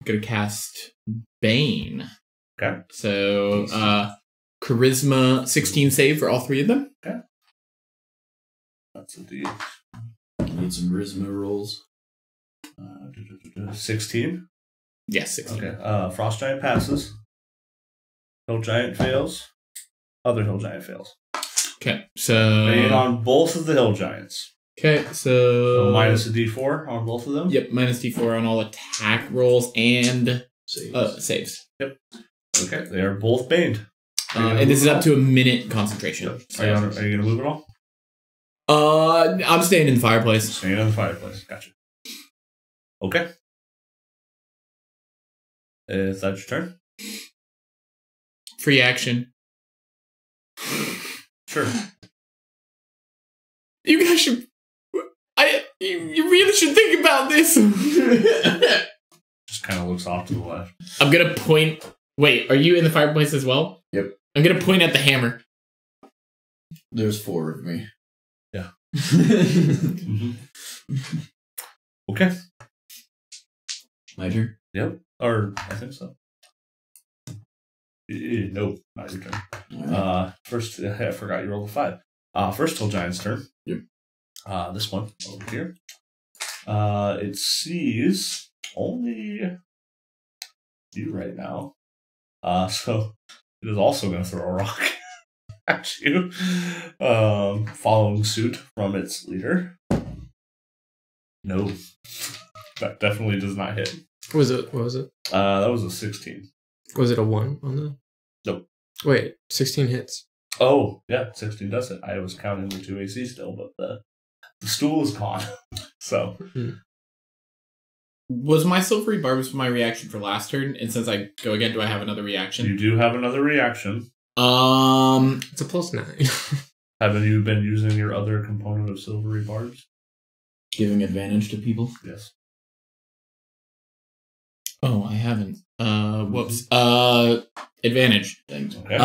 Gonna cast Bane. Okay. So, Charisma 16 save for all 3 of them. Okay. That's a D. Need some charisma rolls. 16. Yes, 16. Okay. Frost Giant passes. Hill Giant fails. Other Hill Giant fails. Okay, so. Bane on both of the Hill Giants. Okay, so. Minus a D4 on both of them. Yep, minus D4 on all attack rolls and saves. Yep. Okay, they are both baned. And this is up to a minute concentration. Yep. So. Are you going to move at all? I'm staying in the fireplace. Staying in the fireplace. Gotcha. Okay. Is that your turn? Free action. Sure. You guys should. You really should think about this. Just kind of looks off to the left. I'm gonna point. Wait, are you in the fireplace as well? Yep. I'm gonna point at the hammer. There's 4 of me. Yeah. Okay. My turn? Yep. Or I think so. No, not your turn. Alright. First, I forgot you rolled a 5. First Hill Giant's turn. Yep. This one over here. It sees only you right now. So it is also going to throw a rock at you, following suit from its leader. No, that definitely does not hit. What was it? That was a 16. Was it a 1 on the? Nope. Wait, 16 hits. Oh, yeah, 16 does it. I was counting the 2 AC still, but the stool is gone. So. Was my silvery barbs my reaction for last turn? And since I go again, do I have another reaction? You do have another reaction. It's a +9. Haven't you been using your other component of silvery barbs? Giving advantage to people? Yes. Oh, I haven't. Whoops. Advantage. Okay.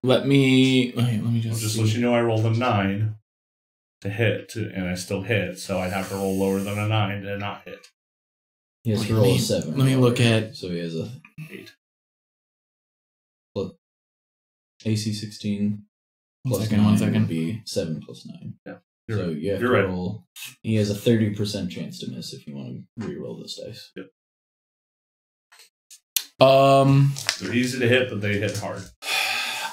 Let me I'll just just see. let you know I rolled a 9 to hit, and I still hit, so I'd have to roll lower than a 9 to not hit. He has to Let roll me- a 7. let me look at- So he has a 8. AC 16 One plus second, 9 one second. would be 7 plus 9. Yeah. So you have You're to right. roll. He has a 30% chance to miss if you want to this dice. Yep. They're They're easy to hit, but they hit hard.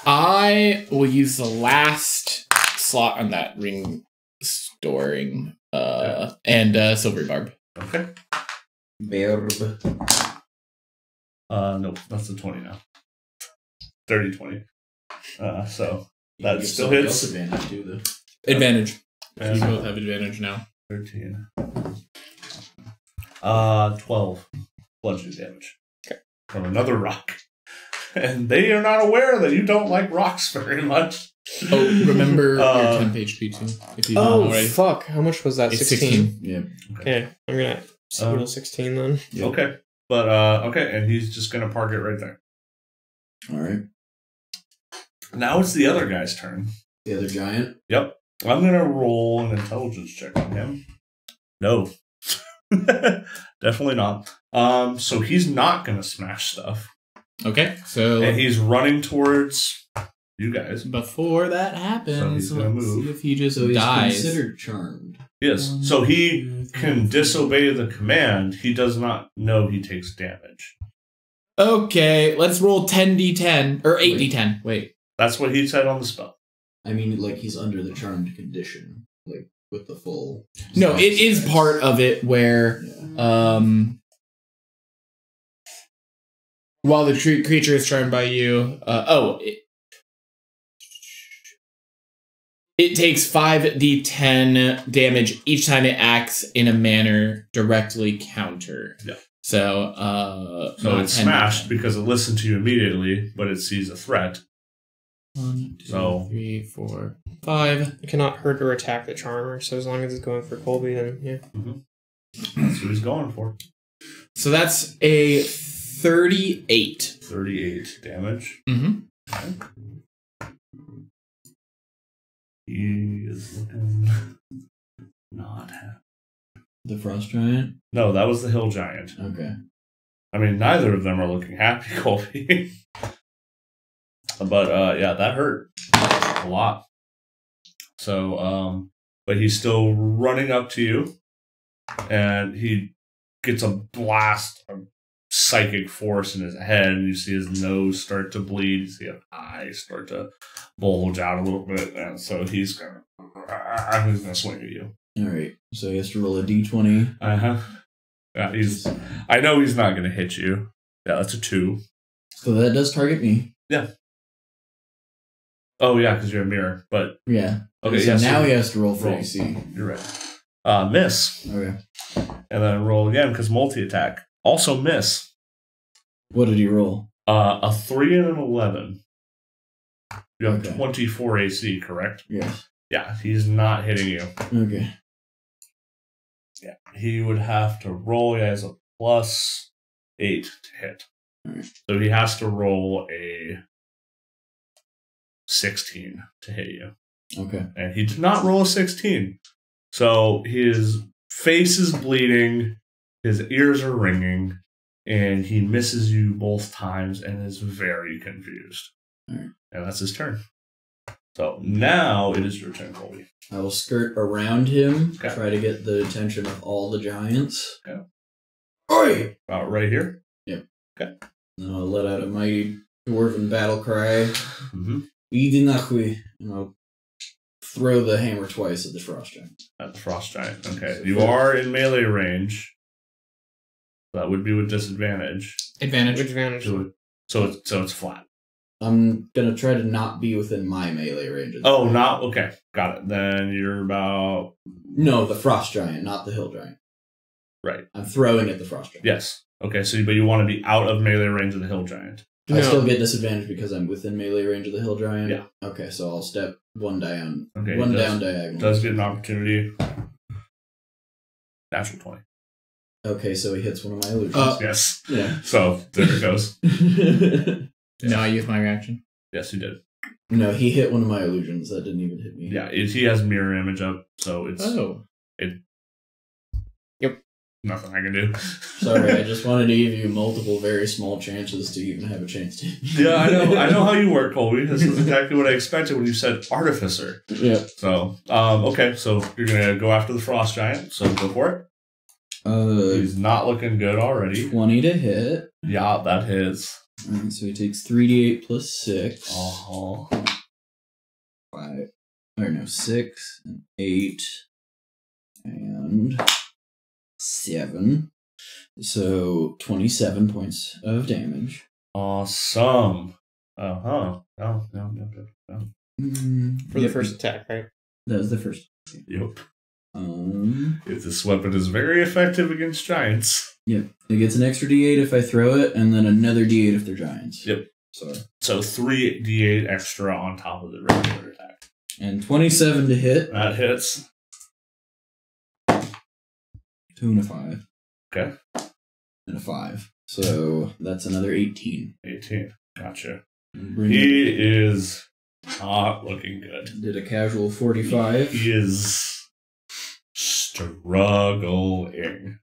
I will use the last slot on that ring storing and silvery barb. Okay. Barb. Nope, that's a 20 now. 30-20. So You that can give still somebody hits. else advantage too, though. Advantage. And, You both have advantage now. 13. 12 bludgeoning damage. Okay. From another rock. And they are not aware that you don't like rocks very much. Oh, remember your temp HP too. If you don't Oh, already. fuck. How much was that? It's 16? Yeah. Okay, I'm going to heal 16 then. Yep. Okay. But, okay, and he's just going to park it right there. All right. Now it's the other guy's turn. The other giant. Yep. I'm going to roll an intelligence check on him. No. Definitely not. So he's not going to smash stuff. Okay, so And he's running towards you guys. before that happens, So he's gonna let's move. see if he just So he's dies. considered charmed. Yes. So he can disobey the command. He does not know he takes damage. Okay, let's roll 10d10 or 8d10. Wait. That's what he said on the spell. I mean, like he's under the charmed condition, like with the full. No, it is part of it where Yeah. while the creature is charmed by you, it takes 5d10 damage each time it acts in a manner directly counter. Yeah. So, So not it's 10d10. smashed because it listened to you immediately, but it sees a threat. 1, 2, So- 3, 4, 5. You cannot hurt or attack the charmer, so as long as it's going for Colby, then yeah. That's what he's going for. So that's a 38. 38 damage. Mm-hmm. Okay. He is looking not happy. The frost giant. No, that was the hill giant. Okay. I mean, neither of them are looking happy, Colby. But yeah, that hurt a lot. So, but he's still running up to you, and he gets a blast of psychic force in his head, and you see his nose start to bleed. You see his eyes start to bulge out a little bit, and so he's gonna swing at you. All right. So he has to roll a d20. Yeah, I know he's not gonna hit you. Yeah, that's a 2. So that does target me. Oh yeah, because you're a mirror. But Yeah. okay, So yeah. now so he has to roll for roll. AC. you're right. Miss, Okay. and then roll again because multi attack. Also miss. What did he roll? A 3 and an 11. You have Okay. 24 AC, correct? Yes. Yeah, he's not hitting you. Okay. Yeah, he would have to roll. He has a +8 to hit. Alright. So he has to roll a 16 to hit you. Okay. And he did not roll a 16. So his face is bleeding, his ears are ringing, and he misses you both times and is very confused. Alright. And that's his turn. So now it is your turn, Colby. I will skirt around him, Okay. try to get the attention of all the giants. Okay. Oi! About right here. Then I'll let out a mighty dwarven battle cry. Mm-hmm. Idinachui. And I'll throw the hammer twice at the frost giant. At the frost giant. Okay. You are in melee range. That would be with disadvantage. Advantage. Advantage. So it's flat. I'm gonna try to not be within my melee range. Oh, not okay. Got it. Then you're about No, the frost giant, not the hill giant. right. I'm throwing at the frost giant. Yes. Okay. So, but you want to be out of melee range of the hill giant. I No. still get disadvantage because I'm within melee range of the hill giant. Yeah. Okay, so I'll step one down. Okay. One he down diagonal. Does get an opportunity. Natural 20. Okay, so he hits one of my illusions. Yes. Yeah. So there it goes. No, I used my reaction. Yes, he did. No, he hit one of my illusions. That didn't even hit me. Yeah, he has mirror image up, so it's Oh. nothing I can do. Sorry, I just wanted to give you multiple very small chances to even have a chance to. Yeah, I know. I know how you work, Colby. This is exactly what I expected when you said artificer. Yeah. So, okay, so you're gonna go after the frost giant. So go for it. He's not looking good already. 20 to hit. Yeah, that hits. Alright, so he takes 3d8 plus 6. Uh-huh. 5. Or no, 6, and 8, and 7. So 27 points of damage. Awesome. Uh-huh. No. For the first attack, right? That was the first. Yep. This weapon is very effective against giants. Yep. It gets an extra d8 if I throw it, and then another d8 if they're giants. Yep. So 3d8 extra on top of the regular attack. And 27 to hit. That hits. 2 and a 5. Okay. And a 5. So that's another 18. 18. Gotcha. Bring it. He is not looking good. Did a casual 45. He is struggling.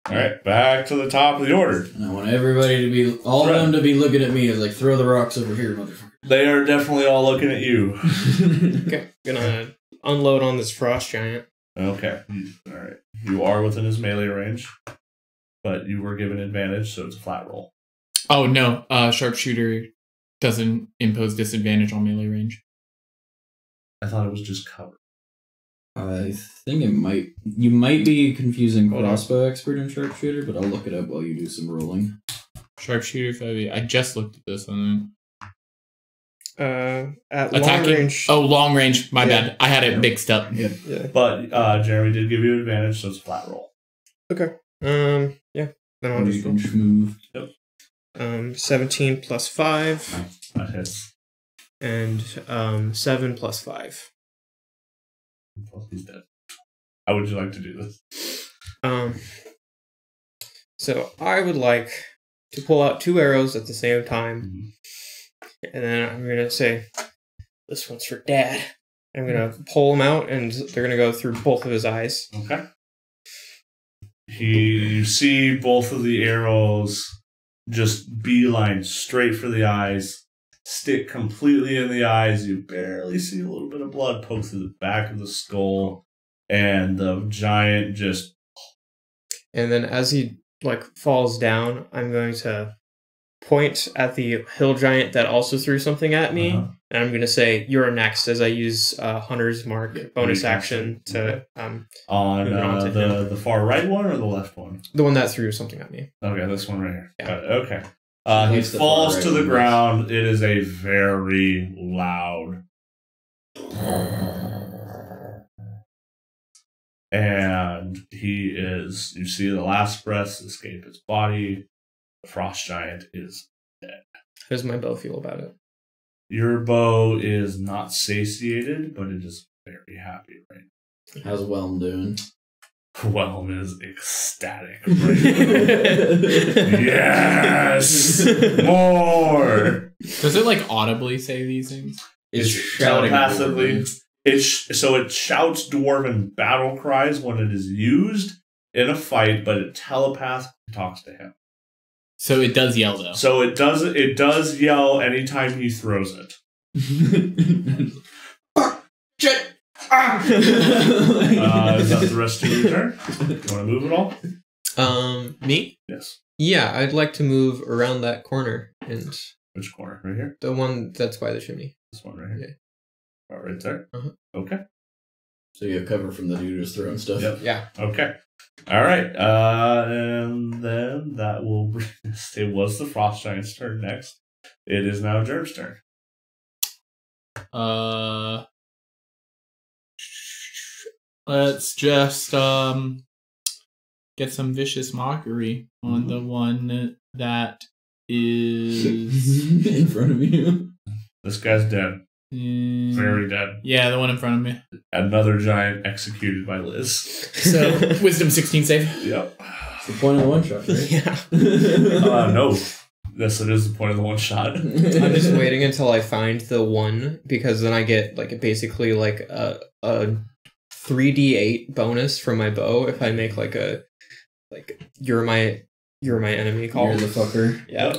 Alright, back to the top of the order. And I want everybody to be, all of them to be looking at me as like, throw the rocks over here, motherfucker. They are definitely all looking at you. Okay, gonna unload on this frost giant. Okay. Alright. You are within his melee range, but you were given advantage, so it's a flat roll. Oh, no. Sharpshooter doesn't impose disadvantage on melee range. I thought it was just cover. I think it might, you might be confusing Hold on. crossbow expert and sharpshooter, but I'll look it up while you do some rolling. Sharpshooter 5e. I just looked at this on At attacking. long range. Oh, long range. My Yeah. bad. I had it mixed up. Yep. Yeah. But Jeremy did give you advantage, so it's a flat roll. Okay. Yeah. Then I'll Or you just can move. 17 plus 5 That hits. and 7 plus 5. Well, he's dead. How would you like to do this? So I would like to pull out 2 arrows at the same time, and then I'm gonna say, "This one's for Dad." I'm gonna pull them out, and they're gonna go through both of his eyes. Okay. You see both of the arrows just beeline straight for the eyes, stick completely in the eyes. You barely see a little bit of blood poke through the back of the skull, and the giant just... And then as he falls down, I'm going to point at the hill giant that also threw something at me, Uh-huh. and I'm going to say, "You're next," as I use Hunter's Mark bonus action to On move on to him. the far right one or the left one? The one that threw something at me. Okay, this one right here. Yeah. Got it. Okay. He That's the falls far to right the one. ground. It is a very loud. And you see the last breaths escape his body. The frost giant is dead. How does my bow feel about it? Your bow is not satiated, but it is very happy right now. How's Whelm doing? Whelm is ecstatic right now. Yes! More! Does it audibly say these things? It's shouting telepathically. It shouts dwarven battle cries when it is used in a fight, but it telepathically talks to him. So it does yell though. So it does yell anytime he throws it. Shit! Is that the rest of your turn? You want to move at all? Me? Yes. Yeah, I'd like to move around that corner and Which corner? Right here? the one that's by the chimney. This one right here? Yeah. Oh, right there? Uh-huh. Okay. So you have cover from the dude who's throwing stuff. Yep. Yeah. Okay. All right. And then that will bring us. It was the frost giant's turn next. It is now Jerm's turn. Let's just get some vicious mockery on the one that is In front of you. This guy's dead. Very dead. Yeah, the one in front of me. Another giant executed by Liz. So wisdom 16 save. Yep. It's the point of the one shot, right? Yeah. No. Yes, it is the point of the one shot. I'm just waiting until I find the one, because then I get basically a 3d8 bonus from my bow if I make you're my enemy call. You're the fucker. Yeah.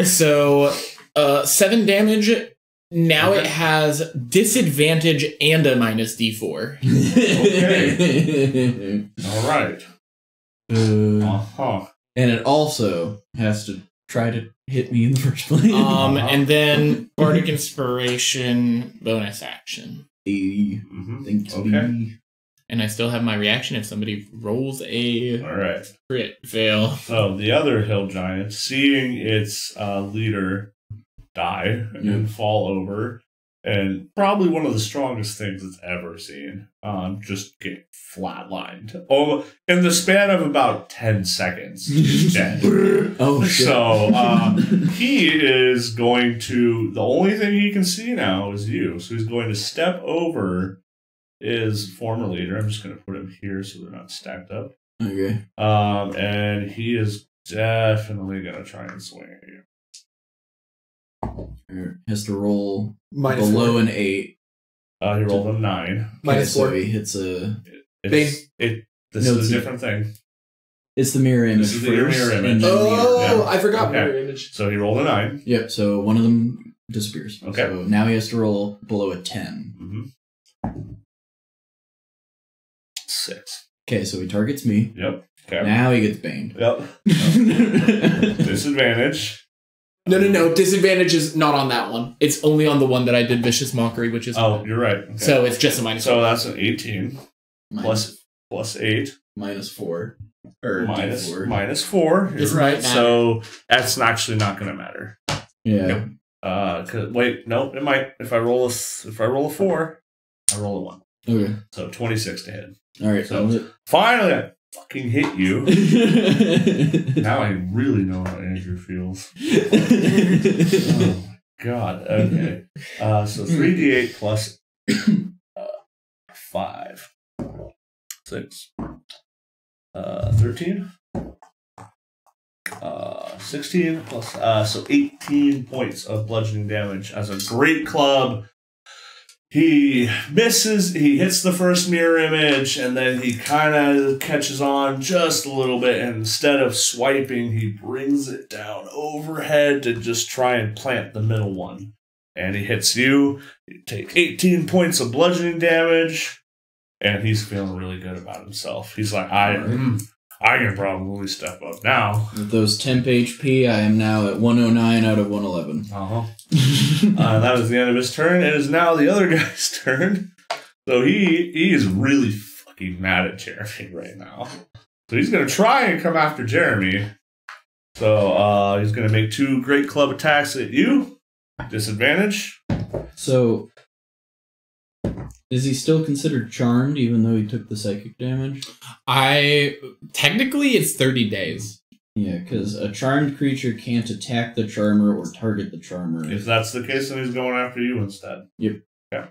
So 7 damage. Now it has disadvantage and a minus d4. Okay. All right. Uh-huh. And it also has to try to hit me in the first place. And then Bardic Inspiration bonus action. 80. Think to be. And I still have my reaction if somebody rolls a All right. crit fail. So the other hill giant, seeing its leader die and fall over, and probably one of the strongest things it's ever seen, just get flatlined. Oh, in the span of about 10 seconds, he's dead. Oh, shit. So he is going to, the only thing he can see now is you. So he's going to step over his former leader. I'm just going to put him here so they're not stacked up. Okay. And he is definitely going to try and swing at you. Has to roll Minus below 4. an 8. He rolled a 9. Minus So 4. he hits a... This is a different thing. It's the mirror image This is the first. mirror image. and then Oh, Yeah. I forgot Okay. mirror image. So he rolled a 9. Yep, so one of them disappears. Okay. So now he has to roll below a 10. 6. Okay, so he targets me. Yep. Okay. Now he gets baned. Yep. Disadvantage. No. Disadvantage is not on that one. It's only on the one that I did Vicious Mockery, which is... Oh, you're right. Okay. So it's just a minus So that's an 18 Minus- plus 8 minus 4. Or minus D4. minus 4. You're This right. might matter. So that's actually not going to matter. Yeah. Wait, no, it might. If I roll a 4, I roll a 1. Okay. So 26 to hit. Alright, So finally, I fucking hit you. Now I really know how Andrew feels. Oh my god. Okay. So 3d8 plus 5. 6. 13. 16 plus so 18 points of bludgeoning damage as a great club. He misses, he hits the first mirror image, and then he kind of catches on just a little bit, and instead of swiping, he brings it down overhead to just try and plant the middle one. And he hits you. You take 18 points of bludgeoning damage, and he's feeling really good about himself. He's like, I can probably step up now. With those temp HP, I am now at 109 out of 111. That is the end of his turn. It is now the other guy's turn. So he is really fucking mad at Jeremy right now. So he's going to try and come after Jeremy. So he's going to make 2 great club attacks at you. Disadvantage. So, is he still considered charmed even though he took the psychic damage? Technically, it's 30 days. Yeah, because a charmed creature can't attack the charmer or target the charmer. If that's the case, then he's going after you instead. Yep. Okay.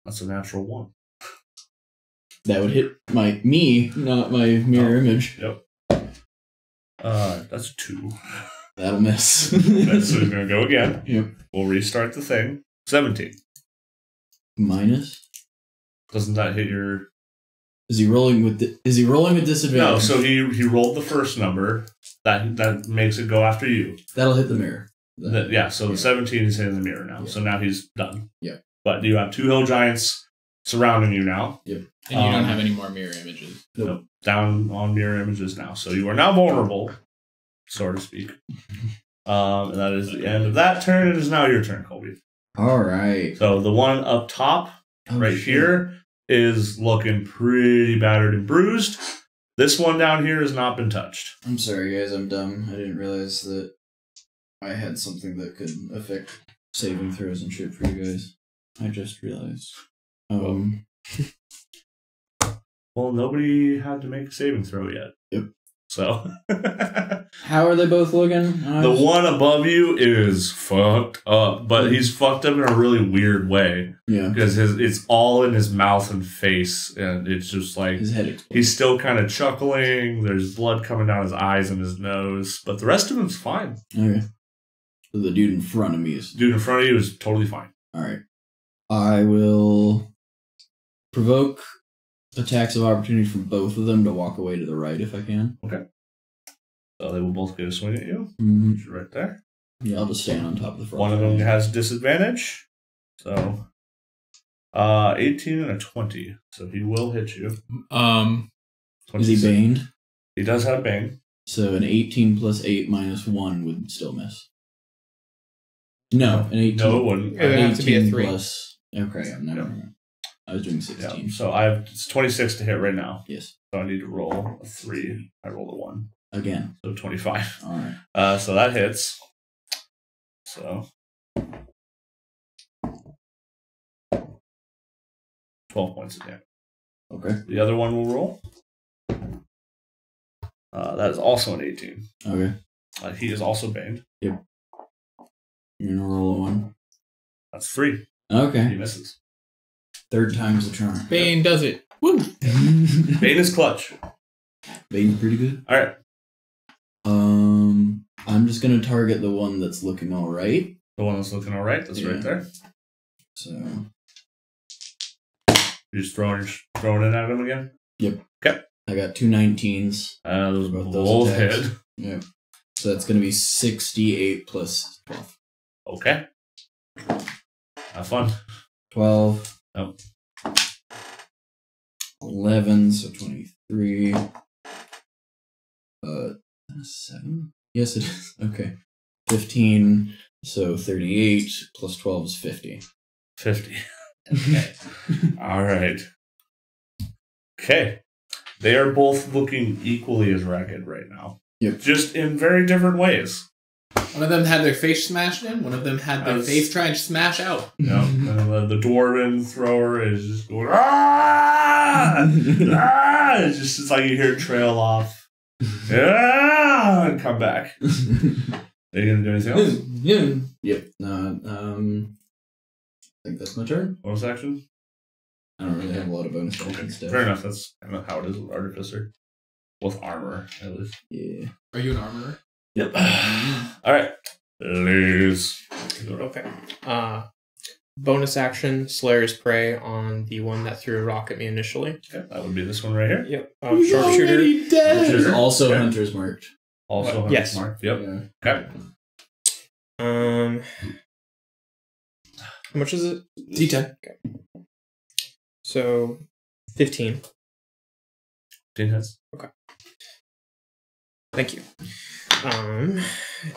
That's a natural 1. That would hit me, not my mirror image. Yep. That's a 2. That'll miss. Okay, so he's going to go again. Yep. We'll restart the thing. 17. Minus? Doesn't that hit your... Is he rolling with disadvantage? No, so he rolled the first number. That makes it go after you. That'll hit the mirror. So the 17 is hitting the mirror now. Yeah. So now he's done. Yeah. But you have 2 hill giants surrounding you now. Yep. And you don't have any more mirror images. Nope. Down on mirror images now. So you are now vulnerable, so to speak. And that is the end of that turn. It is now your turn, Colby. Alright. So the one up top, here, is looking pretty battered and bruised. This one down here has not been touched. I'm sorry, guys. I'm dumb. I didn't realize that I had something that could affect saving throws and shit for you guys. I just realized. Well, nobody had to make a saving throw yet. Yep. So. How are they both looking? The one above you is fucked up, but he's fucked up in a really weird way. Yeah. Because it's all in his mouth and face, and it's just like his head exploded. He's still kind of chuckling. There's blood coming down his eyes and his nose, but the rest of him's fine. Okay. So the dude in front of me is... Dude in front of you is totally fine. Alright. I will provoke attacks of opportunity from both of them to walk away to the right if I can. Okay. So they will both get a swing at you. Mm-hmm. Right there. Yeah, I'll just stand on top of the front. One of them has disadvantage. So 18 and a 20. So he will hit you. So Is he baned? He does have bane. So an 18 plus 8 minus 1 would still miss. No, an 18. No, it wouldn't. It would have to be a 3. Plus, okay, I'm never. I was doing 16. Yeah. So it's 26 to hit right now. Yes. So I need to roll a 3. I rolled a 1. Again. So 25. All right. So that hits. So 12 points of damage. Okay. The other one will roll. That is also an 18. Okay. He is also baned. Yep. You're gonna roll a 1. That's 3. Okay. He misses. Third time's the charm. Bane does it. Woo! Bane is clutch. Bane's pretty good. All right. I'm just gonna target the one that's looking all right. The one that's looking all right. That's right there. So You're just throwing it at him again? Yep. Okay. I got 2 19s. Those Both both attacks. hit. Yep. So that's gonna be 68 plus 12. Okay. Have fun. 12. Oh. 11, so 23. 7? Yes, it is. Okay. 15, so 38, plus 12 is 50. 50. Okay. All right. Okay. They are both looking equally as ragged right now. Yep. Just in very different ways. One of them had their face smashed in. One of them had their face tried to smash out. You know, the dwarven thrower is just going, ah! Ah! It's like you hear it trail off. Yeah, and come back. Are you gonna do anything else? Yeah. Yep. I think that's my turn. Bonus action? I don't really have a lot of bonus Okay. action stuff. Fair enough. That's kind of how it is with Artificer. With armor, at least. Yeah. Are you an armorer? Yep. Alright. Liz. Okay. Bonus action, Slayer's Prey on the one that threw a rock at me initially. Okay, that would be this one right here. Yep. Sharpshooter. Which is also Okay. Hunter's marked. Also, Yes. Mark. Yep. Yeah. Okay. How much is it? D10. So 15. 15 hits. Thank you.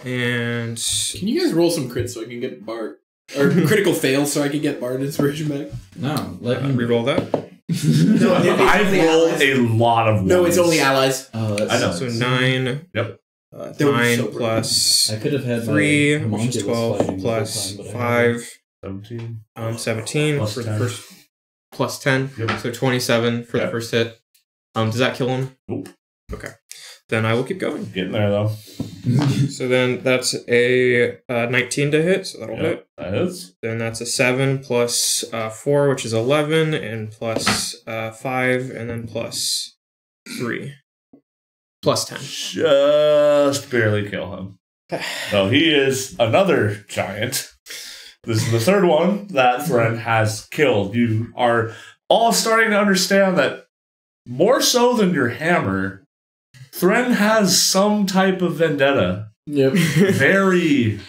And Can you guys roll some crits so I can get Bard? Or critical fails so I can get Bard inspiration back? No, let me reroll that. No, I've rolled a lot of ones. No, it's only allies. Oh, that's I know. So 9. Yep. That would be 9 so plus I could have had 3, my which is homunculus 12, fighting the whole plus time, but I haven't. 5, 17. 17 Plus for 10. the first. Plus 10. Yep. So 27 for Yeah. the first hit. Does that kill him? Nope. Okay. Then I will keep going. Getting there, though. So then that's a 19 to hit, so that'll Yep. hit. That is. Then that's a 7 plus 4, which is 11, and plus 5, and then plus 3. Plus 10. Just barely kill him. So he is another giant. This is the third one that Thren has killed. You are all starting to understand that more so than your hammer, Thren has some type of vendetta. Yep. Very,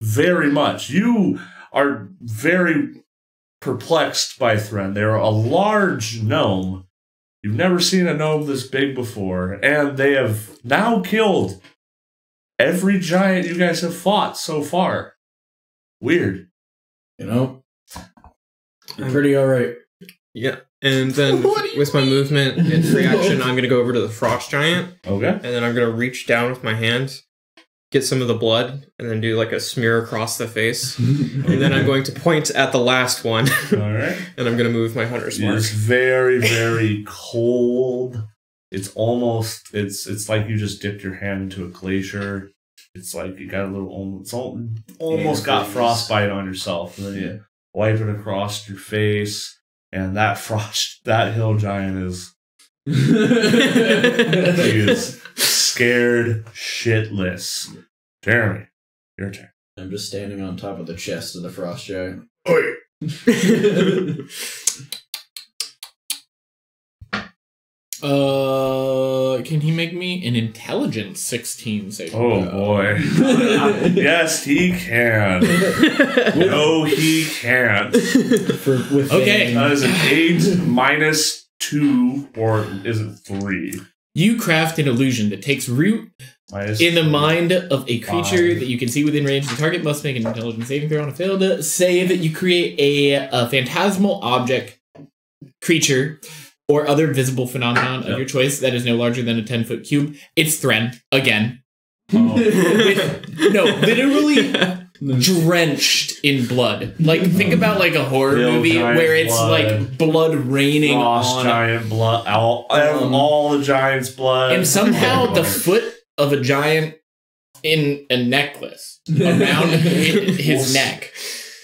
very much. You are very perplexed by Thren. They're a large gnome. You've never seen a gnome this big before, and they have now killed every giant you guys have fought so far. Weird. You know, you're pretty alright. Yeah. And then with my movement and free action, I'm going to go over to the frost giant, Okay. and then I'm going to reach down with my hand, get some of the blood, and then do like a smear across the face. And then I'm going to point at the last one, All right. and I'm going to move my hunter's mark. It's very, very cold. It's almost, it's like you just dipped your hand into a glacier. It's like you got a little, almost got frostbite on yourself. And then you wipe it across your face. And that hill giant is, he is scared shitless. Jeremy, your turn. I'm just standing on top of the chest of the frost giant. Oi! Can he make me an intelligence 16 save? Oh boy. Yes, he can. No, he can't. With Okay. That is an 8 minus 2 or is it 3? You craft an illusion that takes root in the mind of a creature 5. that you can see within range. The target must make an intelligence saving throw on a failed save. You create a phantasmal object, creature, or other visible phenomenon of your choice that is no larger than a 10-foot cube. It's Thren, again. Literally drenched in blood. Like, think about like a horror movie where it's blood, like blood raining on giant blood, all the giant's blood, and somehow the foot of a giant in a necklace around his neck.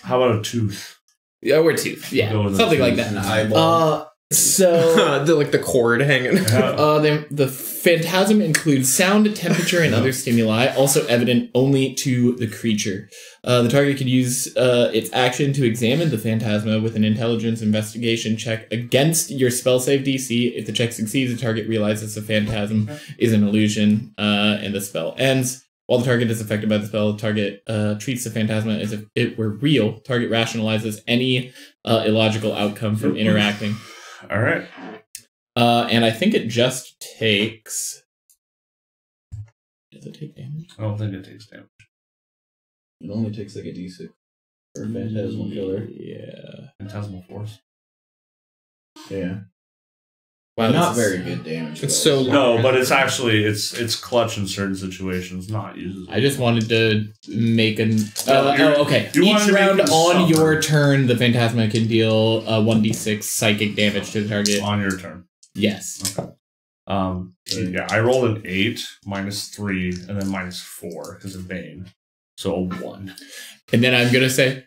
How about a tooth? Yeah, or tooth. Yeah, something like that. An eyeball. The cord hanging. The phantasm includes sound, temperature, and other stimuli, also evident only to the creature. The target could use its action to examine the phantasma with an intelligence investigation check against your spell save DC. If the check succeeds, the target realizes the phantasm is an illusion, and the spell ends. While the target is affected by the spell, the target treats the phantasma as if it were real. Target rationalizes any illogical outcome from interacting. All right. And I think it just takes... Does it take damage? I don't think it takes damage. It only takes like a D6 for a phantasmal killer. Yeah. Phantasmal force. Yeah. Wow, not very good damage. It's so long. No, but it's actually it's clutch in certain situations, not uses. I just wanted to make an... okay. You Each round on suffer. your turn, the Phantasma can deal 1d6 psychic damage to the target. On your turn. Yes. Okay. Yeah, I rolled an 8, -3, and then -4 because of Bane. So a 1. And then I'm going to say,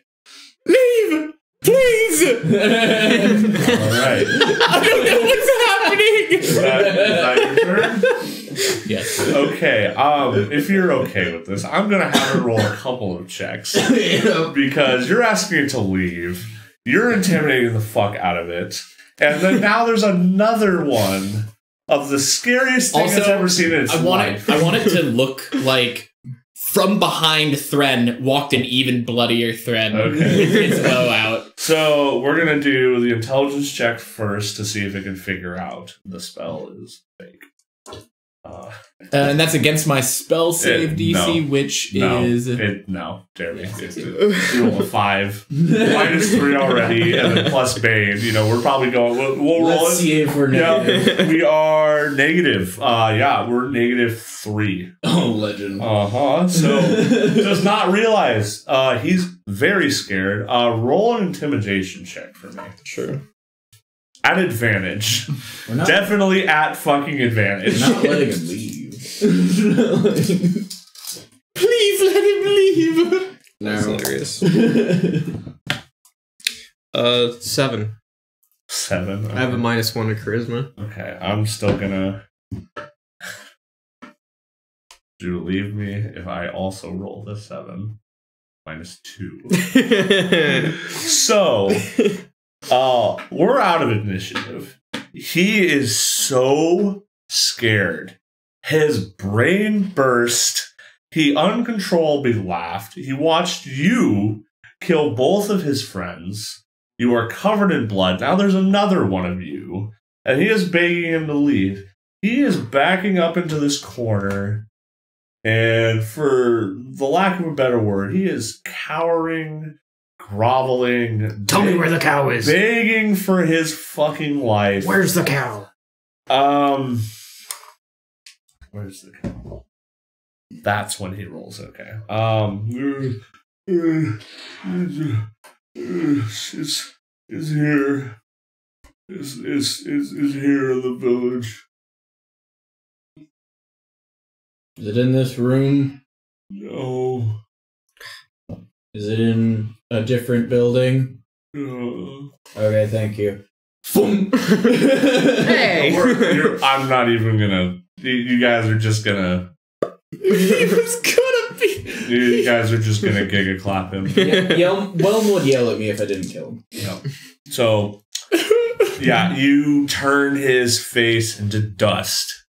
leave! Please! All right. I don't know what's happening! Is that your turn? Yes. Okay, if you're okay with this, I'm gonna have her roll a couple of checks. Because you're asking it to leave. You're intimidating the fuck out of it. And then now there's another one of the scariest thing it's ever seen in its life. I want it to look like from behind Thren walked an even bloodier Thren with his bow out. So we're gonna do the intelligence check first to see if it can figure out the spell is fake. And that's against my spell save DC, which is... No, dare me. You roll a 5. -3 already, and then plus Bane. You know, we're probably going... We'll roll it. Let's see if we're negative. Yeah, we are negative. We're -3. Oh, legend. So, does not realize. He's very scared. Roll an intimidation check for me. Sure. At advantage. We're not, Definitely at fucking advantage. we're not letting him leave. Please let him leave! That's hilarious. 7. 7. Okay. I have a -1 to charisma. Okay, I'm still gonna... Do you leave me if I also roll the 7? -2. So... we're out of initiative. He is so scared. His brain burst. He uncontrollably laughed. He watched you kill both of his friends. You are covered in blood. Now there's another one of you. And he is begging him to leave. He is backing up into this corner. And for the lack of a better word, he is cowering, groveling. Tell me where the cow is. Begging for his fucking life. Where's the cow? Where's the cow? That's when he rolls okay. Is here. Is here in the village. Is it in this room? No. Is it in a different building? No. Okay, thank you. Hey! I'm not even gonna. You guys are just gonna. He was gonna be. You guys are just gonna giga clap him. Whelm would yell at me if I didn't kill him. No. So, yeah, you turn his face into dust.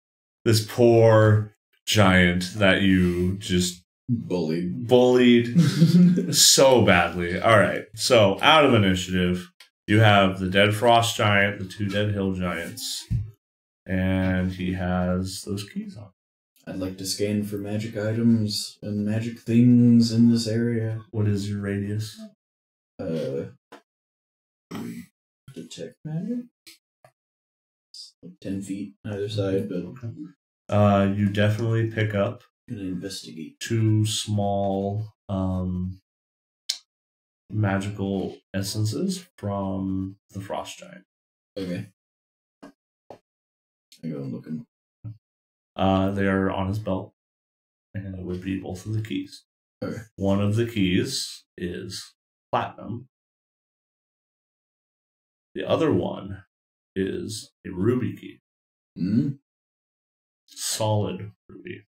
This poor giant that you just bullied so badly. All right. So, out of initiative, You have the dead frost giant, the 2 dead hill giants, and he has those keys on. I'd like to scan for magic items and magic things in this area. What is your radius? Detect magic? It's like 10 feet either side, but You definitely pick up I'm gonna investigate. 2 small magical essences from the frost giant. Okay. I go looking. They are on his belt, and it would be both of the keys. Okay. One of the keys is platinum. The other one is a ruby key. Mm. Solid ruby.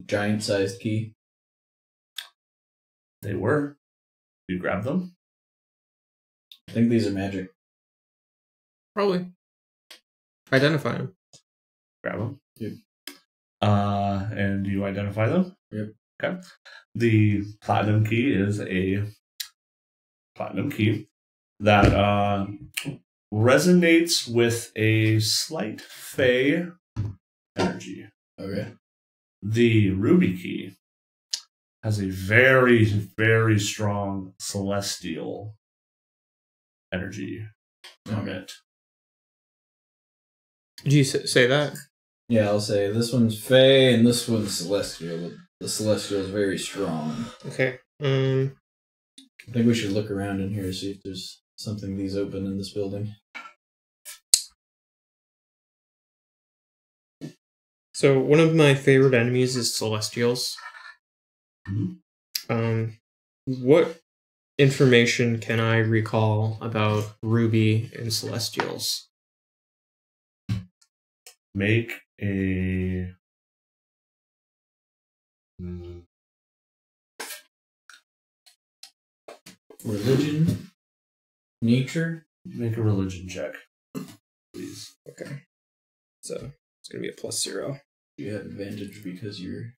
Giant sized key. They were. You grab them? I think these are magic. Probably. Identify them. Grab them. Yep. And you identify them? Yep. Okay. The platinum key is a platinum key that resonates with a slight fey energy. Okay. The ruby key has a very, very strong celestial energy from it. Did you say that? Yeah, I'll say this one's Fey and this one's Celestial. The Celestial is very strong. Okay. I think we should look around in here, see if there's something these open in this building. So one of my favorite enemies is Celestials. Mhm. What information can I recall about Ruby and Celestials? Make a Religion? Nature? make a religion check, please. Okay. So it's going to be a +0. You have advantage because you're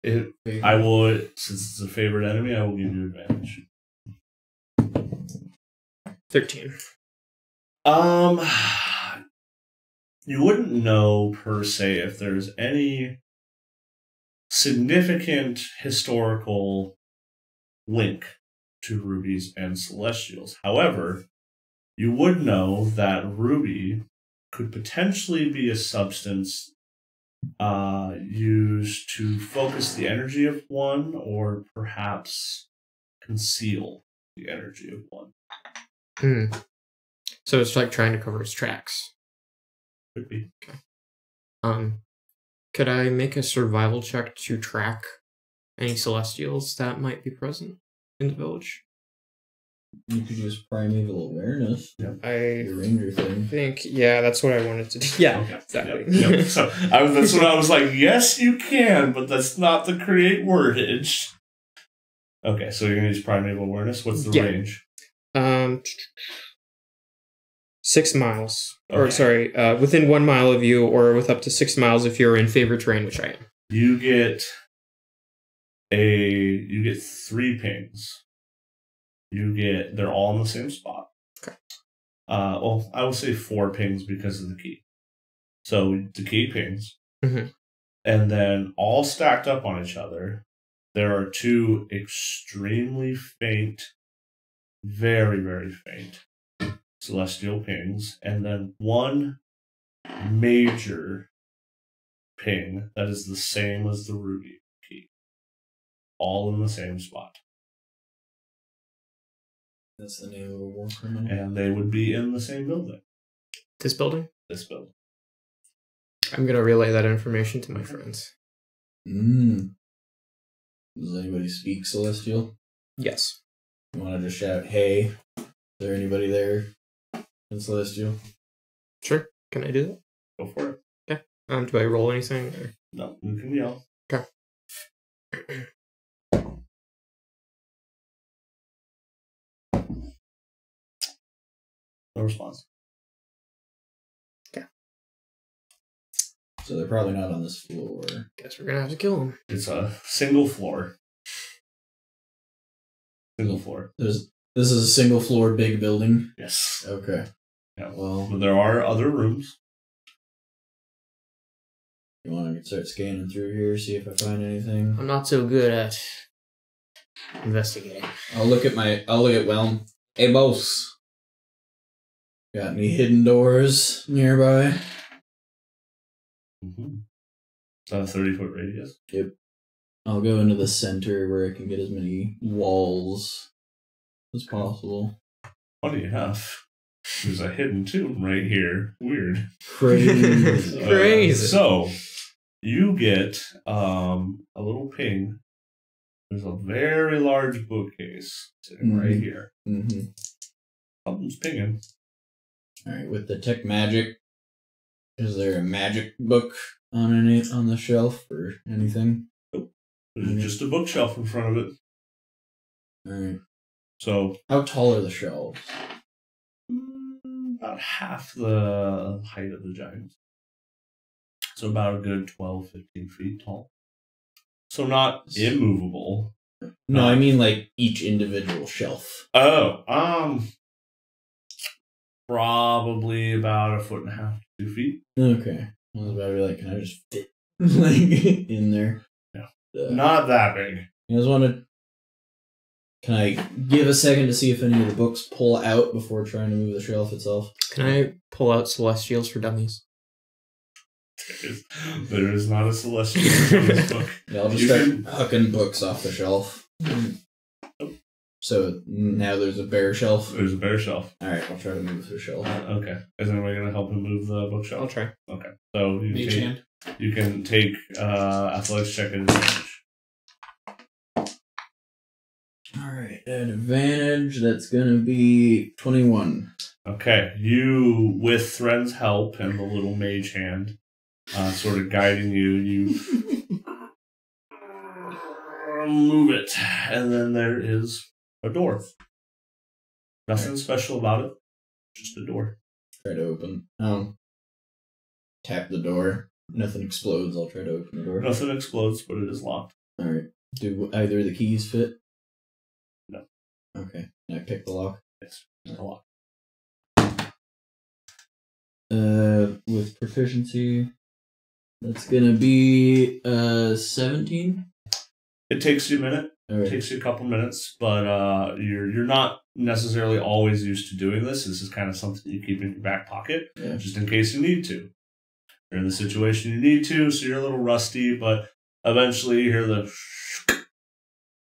It, I will, since it's a favorite enemy, I will give you advantage. 13. You wouldn't know per se if there's any significant historical link to rubies and celestials. However, you would know that ruby could potentially be a substance used to focus the energy of one, or perhaps conceal the energy of one. So it's like trying to cover its tracks. Could be. Could I make a survival check to track any Celestials that might be present in the village? You could use primeval awareness. I Your ranger thing. think, yeah, that's what I wanted to do. Yeah, Okay. exactly. Yep. So that's what I was like, yes, you can, but that's not the create wordage. Okay, so you're going to use primeval awareness. What's the Yeah. range? 6 miles. Or, Okay. sorry, within 1 mile of you, or with up to 6 miles if you're in favorite terrain, which I am. You get 3 pings. They're all in the same spot. Okay. Well, I will say 4 pings because of the key. So the key pings. Mhm. And then all stacked up on each other, there are 2 extremely faint, very, very faint celestial pings, and then 1 major ping that is the same as the ruby key. All in the same spot. That's the name of a war criminal. And they would be in the same building. This building? This building. I'm going to relay that information to my friends. Does anybody speak Celestial? Yes. You want to just shout, hey, is there anybody there in Celestial? Sure. Can I do that? Go for it. Do I roll anything? Or? No, you can yell. Okay. No response. So they're probably not on this floor. Guess we're going to have to kill him. It's a single floor. Single floor. There's This is a single floor big building. Yes. Okay. Yeah. Well, But there are other rooms. you want to start scanning through here, see if I find anything? I'm not so good at investigating. I'll look at Whelm. Hey, boss. Got any hidden doors nearby? Mm-hmm. Is that a 30-foot radius? Yep. I'll go into the center where I can get as many walls as possible. Funny enough, there's a hidden tomb right here. Weird. Crazy. Crazy. So, you get a little ping. There's a very large bookcase sitting right here. Mm-hmm. Something's pinging. Alright, with the tech magic, is there a magic book on the shelf or anything? There's just a bookshelf in front of it. Alright. So, How tall are the shelves? about half the height of the giants. So about a good 12, 15 feet tall. So not immovable. No, I mean like each individual shelf. Oh, probably about 1.5 to 2 feet. Okay. I was about to be like, can I just fit like in there? No. Uh, Not that big. You guys want to... Can I give a second to see if any of the books pull out before trying to move the shelf itself? Can I pull out Celestials for Dummies? There is not a celestial in this book. Yeah, I'll just You start can- hucking books off the shelf. So now there's a bare shelf. There's a bare shelf. Alright, I'll try to move the shelf. Okay. Is anybody going to help him move the bookshelf? I'll try. Okay. So Mage hand. you can take athletics check at advantage. Alright, at advantage, that's gonna be 21. Okay. You, with Thren's help and the little mage hand, sort of guiding you move it. And then there is a door. Nothing special about it. Just a door. Try to open. Tap the door. Nothing explodes. I'll try to open the door. Nothing explodes, but it is locked. Alright. Do either of the keys fit? No. Okay. Can I pick the lock? It's a lock. With proficiency, that's gonna be 17. It takes you a minute. It Alright. takes you a couple minutes, but you're not necessarily always used to doing this. This is kind of something you keep in your back pocket, Yeah. just in case you need to. You're in the situation you need to, so you're a little rusty, but eventually you hear the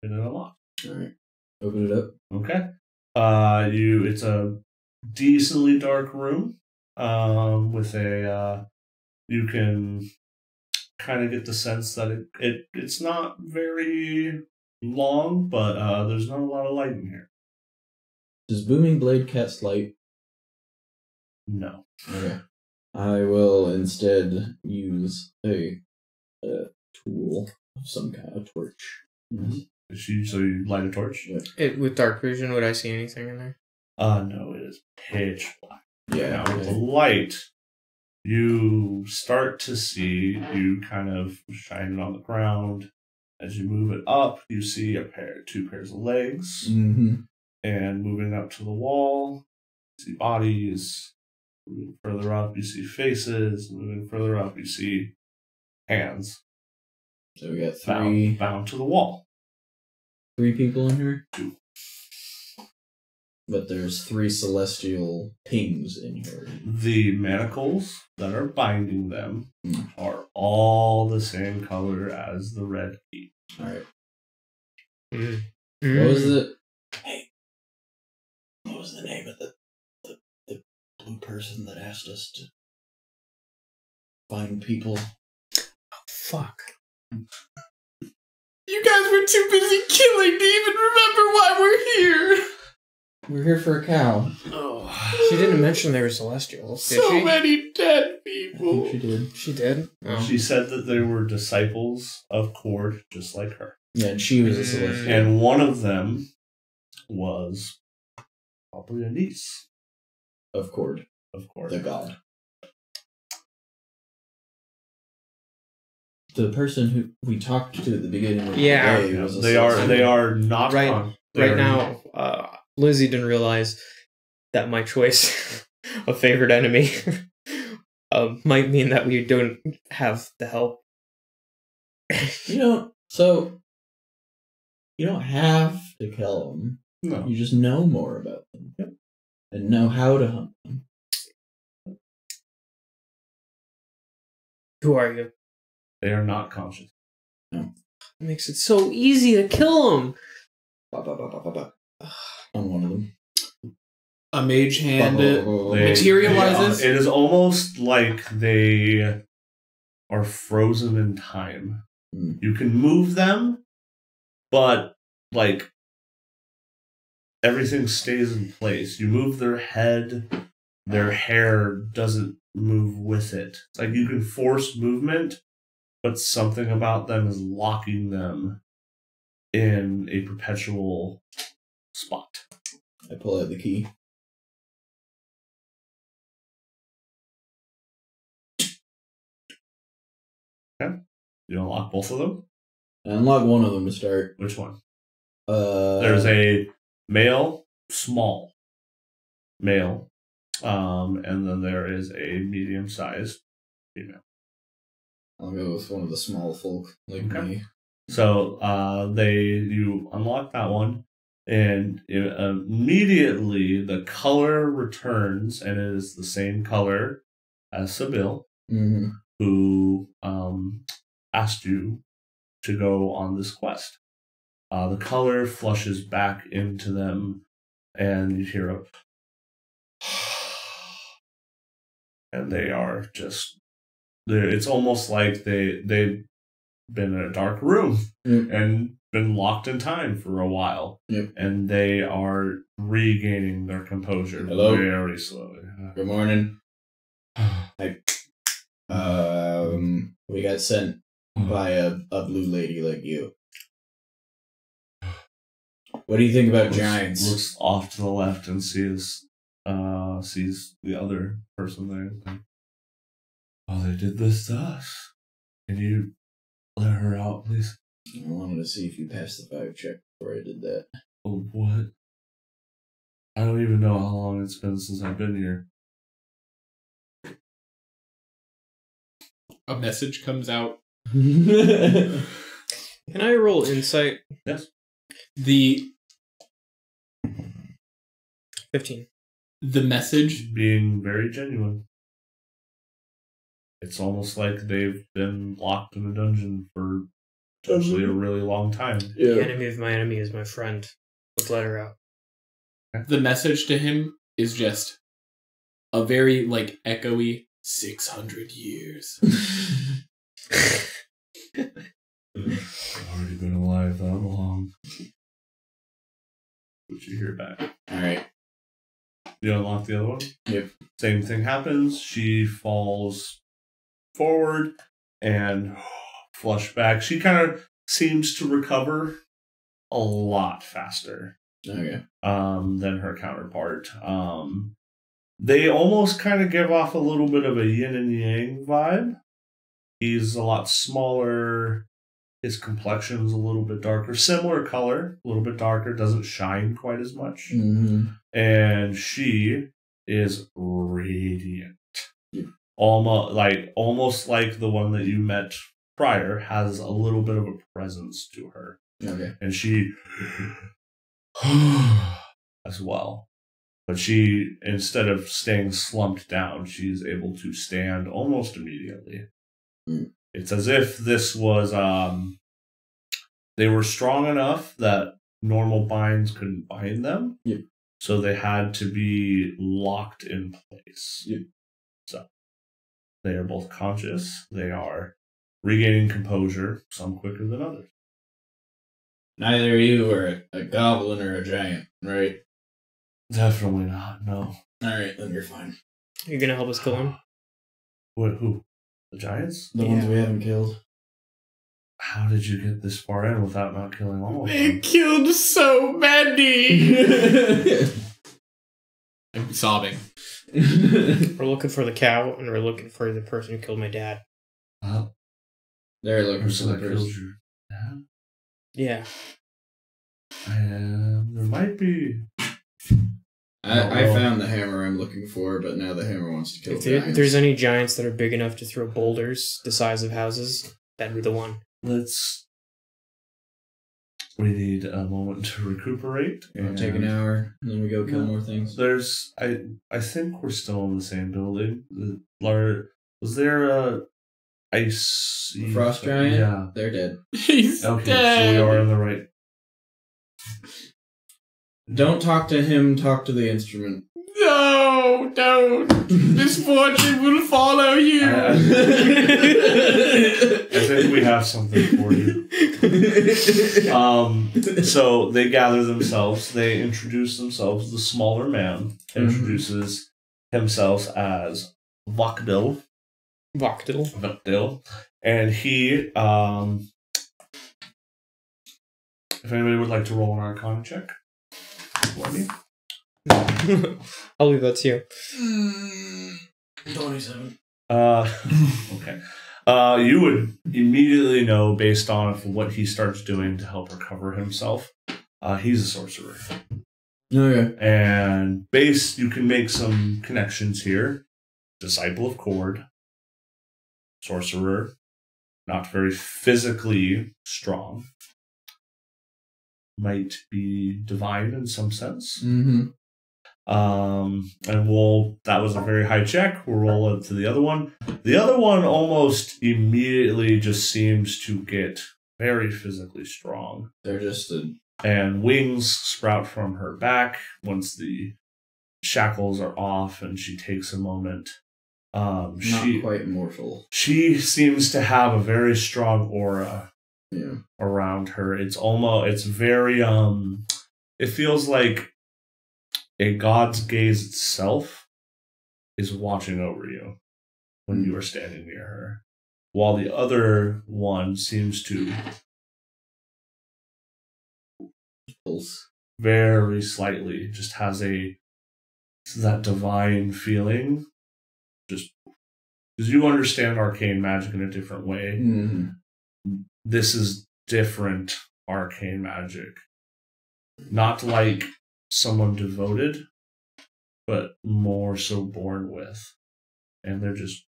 and then unlock. Alright. Open it up. Okay. It's a decently dark room. With a you can kind of get the sense that it's not very long, but there's not a lot of light in here. Does Booming Blade cast light? No. Okay. I will instead use a tool of some kind of torch. So you light a torch? With dark vision, would I see anything in there? No, it is pitch black. Yeah. Now with the Okay. light, you start to see you kind of shine it on the ground. As you move it up, you see two pairs of legs, Mm-hmm. and moving up to the wall, you see bodies. Moving further up, you see faces. Moving further up, you see hands So we got three bound to the wall. people in here? 2. But there's 3 celestial pings in here. The manacles that are binding them Hmm. are all the same color as the red key. Alright. Mm. What was the... Hey. What was the name of the blue person that asked us to find people? Fuck. You guys were too busy killing to even remember why we're here. We're here for a cow. Oh, She didn't mention they were Celestials, did so she? many dead I think people. she did. She did? Oh. She said that they were disciples of Cord, just like her. Yeah, and she was a celestial. And one of them was probably a niece Of Cord, of Cord. the god. The person who we talked to at the beginning of Yeah. the day was a They celestial. are not Right- they Right are now, Lizzie didn't realize that my choice of favorite enemy might mean that we don't have the help. You don't have to kill them. No. You just know more about them. Yep. And know how to hunt them. Who are you? They are not conscious. It makes it so easy to kill them. I'm one of them. A mage hand They- materializes. It is almost like they are frozen in time. You can move them, but like everything stays in place. You move their head, their hair doesn't move with it. It's like you can force movement, but something about them is locking them in a perpetual spot. I pull out the key. You unlock both of them? I unlock one of them to start. Which one? There's There's a male, small male, and then there is a medium-sized female. I'll go with one of the small folk like me. So you unlock that one, and immediately the color returns, and it is the same color as Sybil, who asked you to go on this quest. The color flushes back into them, and you hear a and they are just it's almost like they've been in a dark room and been locked in time for a while. Yep. And they are regaining their composure Hello? very slowly. Good morning. We got sent by a blue lady like you. What do you think about giants? Looks off to the left and sees the other person there. Oh, they did this to us. Can you let her out, please? I wanted to see if you passed the 5 check before I did that. Oh, what? I don't even know how long it's been since I've been here. A message comes out. Can I roll insight? Yes. The 15. The message. Being very genuine. It's almost like they've been locked in a dungeon for potentially a really long time. The enemy of my enemy is my friend. Let's let her out. The message to him is just a very echoey 600 years. I've already been alive that long. What you hear back? Alright. You unlock the other one? Yep. Same thing happens. She falls forward and flush back. She kind of seems to recover a lot faster Okay. than her counterpart. They almost kind of give off a little bit of a yin and yang vibe. He's a lot smaller. His complexion's a little bit darker. Similar color, a little bit darker. Doesn't shine quite as much. And she is radiant. Yeah. Almost like the one that you met prior, has a little bit of a presence to her. Okay. And she as well. But she, instead of staying slumped down, she's able to stand almost immediately. It's as if this was they were strong enough that normal binds couldn't bind them. Yep. So they had to be locked in place. Yep. So they are both conscious. They are regaining composure, some quicker than others. Neither you are a goblin or a giant, right? Definitely not, no. Alright, then you're fine. Are you gonna help us kill him? What, who? The giants? The ones we haven't killed. How did you get this far in without not killing all of They them? killed so many. I'm sobbing. We're looking for the cow, and we're looking for the person who killed my dad. They're looking for Person the that killed person. your dad? Yeah. There might be I found the hammer I'm looking for, but now the hammer wants to kill giants. If there's any giants that are big enough to throw boulders the size of houses, that'd be the one. We need a moment to recuperate. It'll take an hour, and then we go kill more things. I think we're still in the same building. Was there a ice frost giant? Yeah, they're dead. He's okay, dead. so we are in the right. Don't talk to him. Talk to the instrument. No, don't. Misfortune will follow you. I think we have something for you. So they gather themselves. They introduce themselves. The smaller man introduces himself as Vakdil. And he, if anybody would like to roll an Arcana check for me. I'll leave that to you. 27. Okay. You would immediately know based on what he starts doing to help recover himself. He's a sorcerer. Okay. And you can make some connections here. Disciple of Cord. Sorcerer. Not very physically strong. Might be divine in some sense. Mm-hmm. And that was a very high check. We'll roll it to the other one. The other one almost immediately just seems to get very physically strong. They're just and wings sprout from her back once the shackles are off and she takes a moment. not quite mortal. She seems to have a very strong aura around her. It's very it feels like a god's gaze itself is watching over you when you are standing near her, while the other one seems to very slightly just has that divine feeling, just because you understand arcane magic in a different way. Mm-hmm. This is different arcane magic, not like someone devoted, but more so born with. And they're just...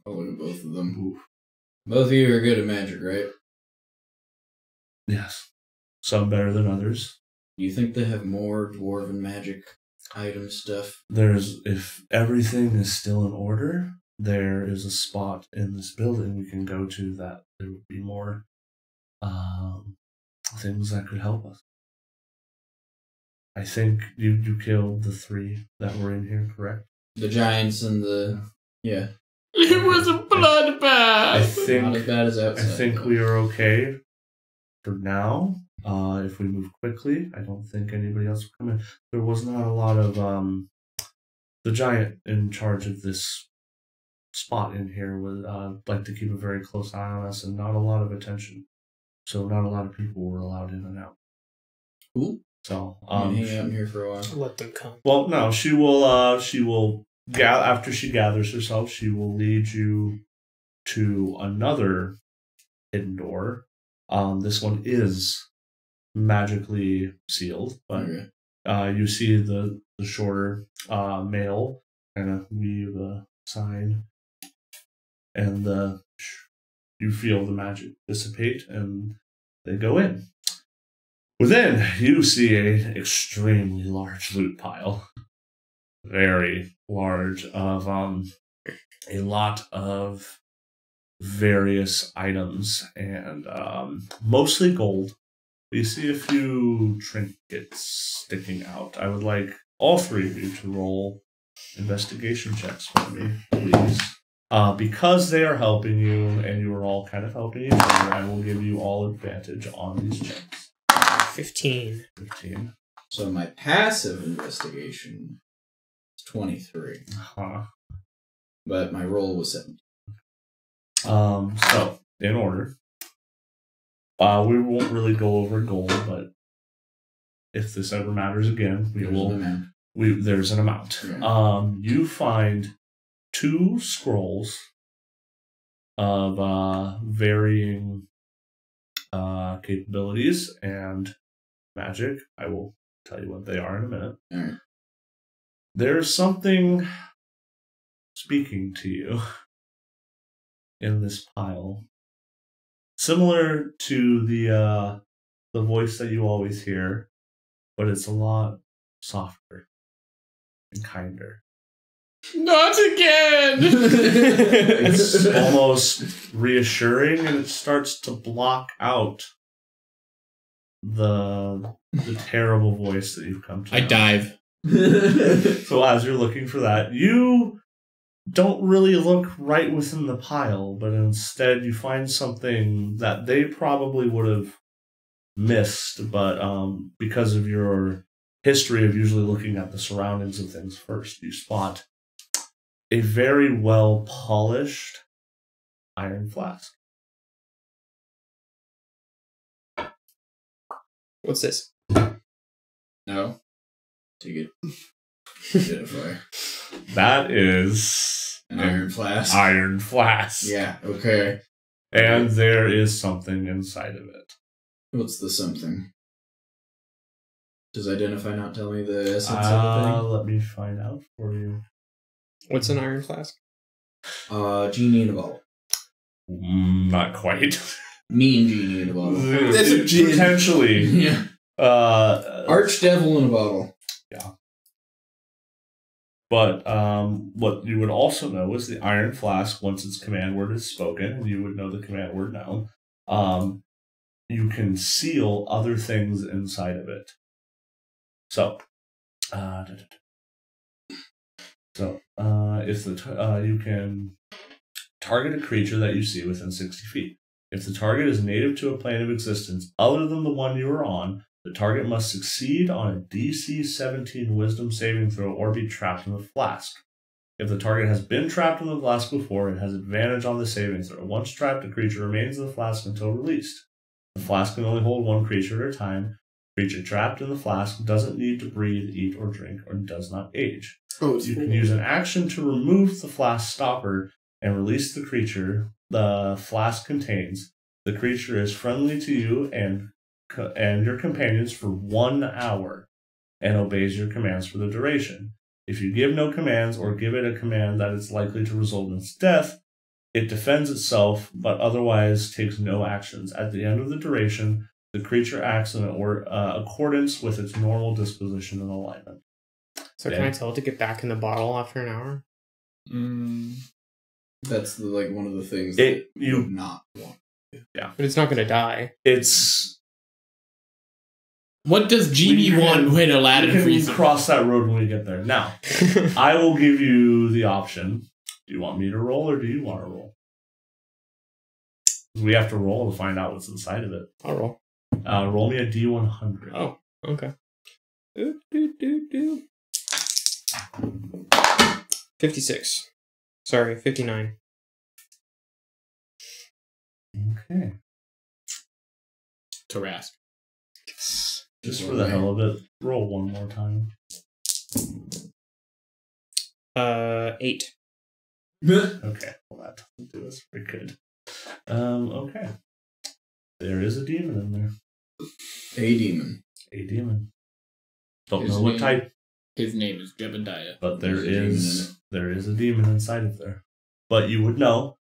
I'll look at both of them. Oof. Both of you are good at magic, right? Yes. Some better than others. You think they have more dwarven magic item stuff? If everything is still in order, there is a spot in this building we can go to that there would be more things that could help us. I think you killed the 3 that were in here, correct? The giants and the... Yeah. It was a bloodbath! I think, not as bad as outside. I think we are okay for now. If we move quickly, I don't think anybody else will come in. There was not a lot of... the giant in charge of this spot in here would like to keep a very close eye on us and not a lot of attention. So not a lot of people were allowed in and out. Cool. So hang out in here for a while. Let them come. Well, no, she will after she gathers herself, she will lead you to another hidden door. This one is magically sealed, but you see the shorter male kind of weave a sign, and you feel the magic dissipate, and they go in. Within, you see an extremely large loot pile. Very large, of a lot of various items, and mostly gold. You see a few trinkets sticking out. I would like all 3 of you to roll investigation checks for me, please. Because they are helping you, and you are all kind of helping each other, I will give you all advantage on these checks. 15. So my passive investigation is 23. But my roll was 7. So, in order. We won't really go over gold, but if this ever matters again, there's an amount. Yeah. You find 2 scrolls of varying capabilities and magic. I will tell you what they are in a minute. All right. There's something speaking to you in this pile, similar to the voice that you always hear, but it's a lot softer and kinder. Not again! It's almost reassuring, and it starts to block out the terrible voice that you've come to I know. dive. So as you're looking for that, you don't really look right within the pile, but instead you find something that they probably would have missed, but because of your history of usually looking at the surroundings of things first, you spot a very well polished iron flask. What's this? No. Take it. Identify. That is An iron flask. iron flask. Yeah. Okay. And there is something inside of it. What's the something? Does identify not tell me the essence of the thing? Let me find out for you. What's an iron flask? Genie in a bottle. Not quite. Mean genie in a bottle. That's a gin. Potentially. Yeah. Archdevil in a bottle. But what you would also know is the iron flask, once its command word is spoken, and you would know the command word now, you can seal other things inside of it. So, if you can target a creature that you see within 60 feet. If the target is native to a plane of existence other than the one you are on, the target must succeed on a DC 17 Wisdom saving throw or be trapped in the flask. If the target has been trapped in the flask before, it has advantage on the saving throw. Once trapped, the creature remains in the flask until released. The flask can only hold one creature at a time. Creature trapped in the flask doesn't need to breathe, eat, or drink, or does not age. You can use an action to remove the flask stopper and release the creature the flask contains. The creature is friendly to you and your companions for 1 hour and obeys your commands for the duration. If you give no commands or give it a command that is likely to result in its death, it defends itself but otherwise takes no actions. At the end of the duration, the creature acts in accordance with its normal disposition and alignment. So can I tell it to get back in the bottle after an hour? That's one of the things you would not want. But it's not going to die. What does Genie want when Aladdin We freezes? can cross that road when we get there. Now, I will give you the option. Do you want me to roll or do you want to roll? We have to roll to find out what's inside of it. I'll roll. Roll me a D100. Oh, okay. 56. Sorry, 59. Okay. Tarask. Just for the hell of it, roll one more time. 8. Okay, well that doesn't do us very good. Okay. There is a demon in there. A demon. A demon. Don't His know what name- type, His name is Jebediah. but There's a demon in there is a demon inside of there. But you would know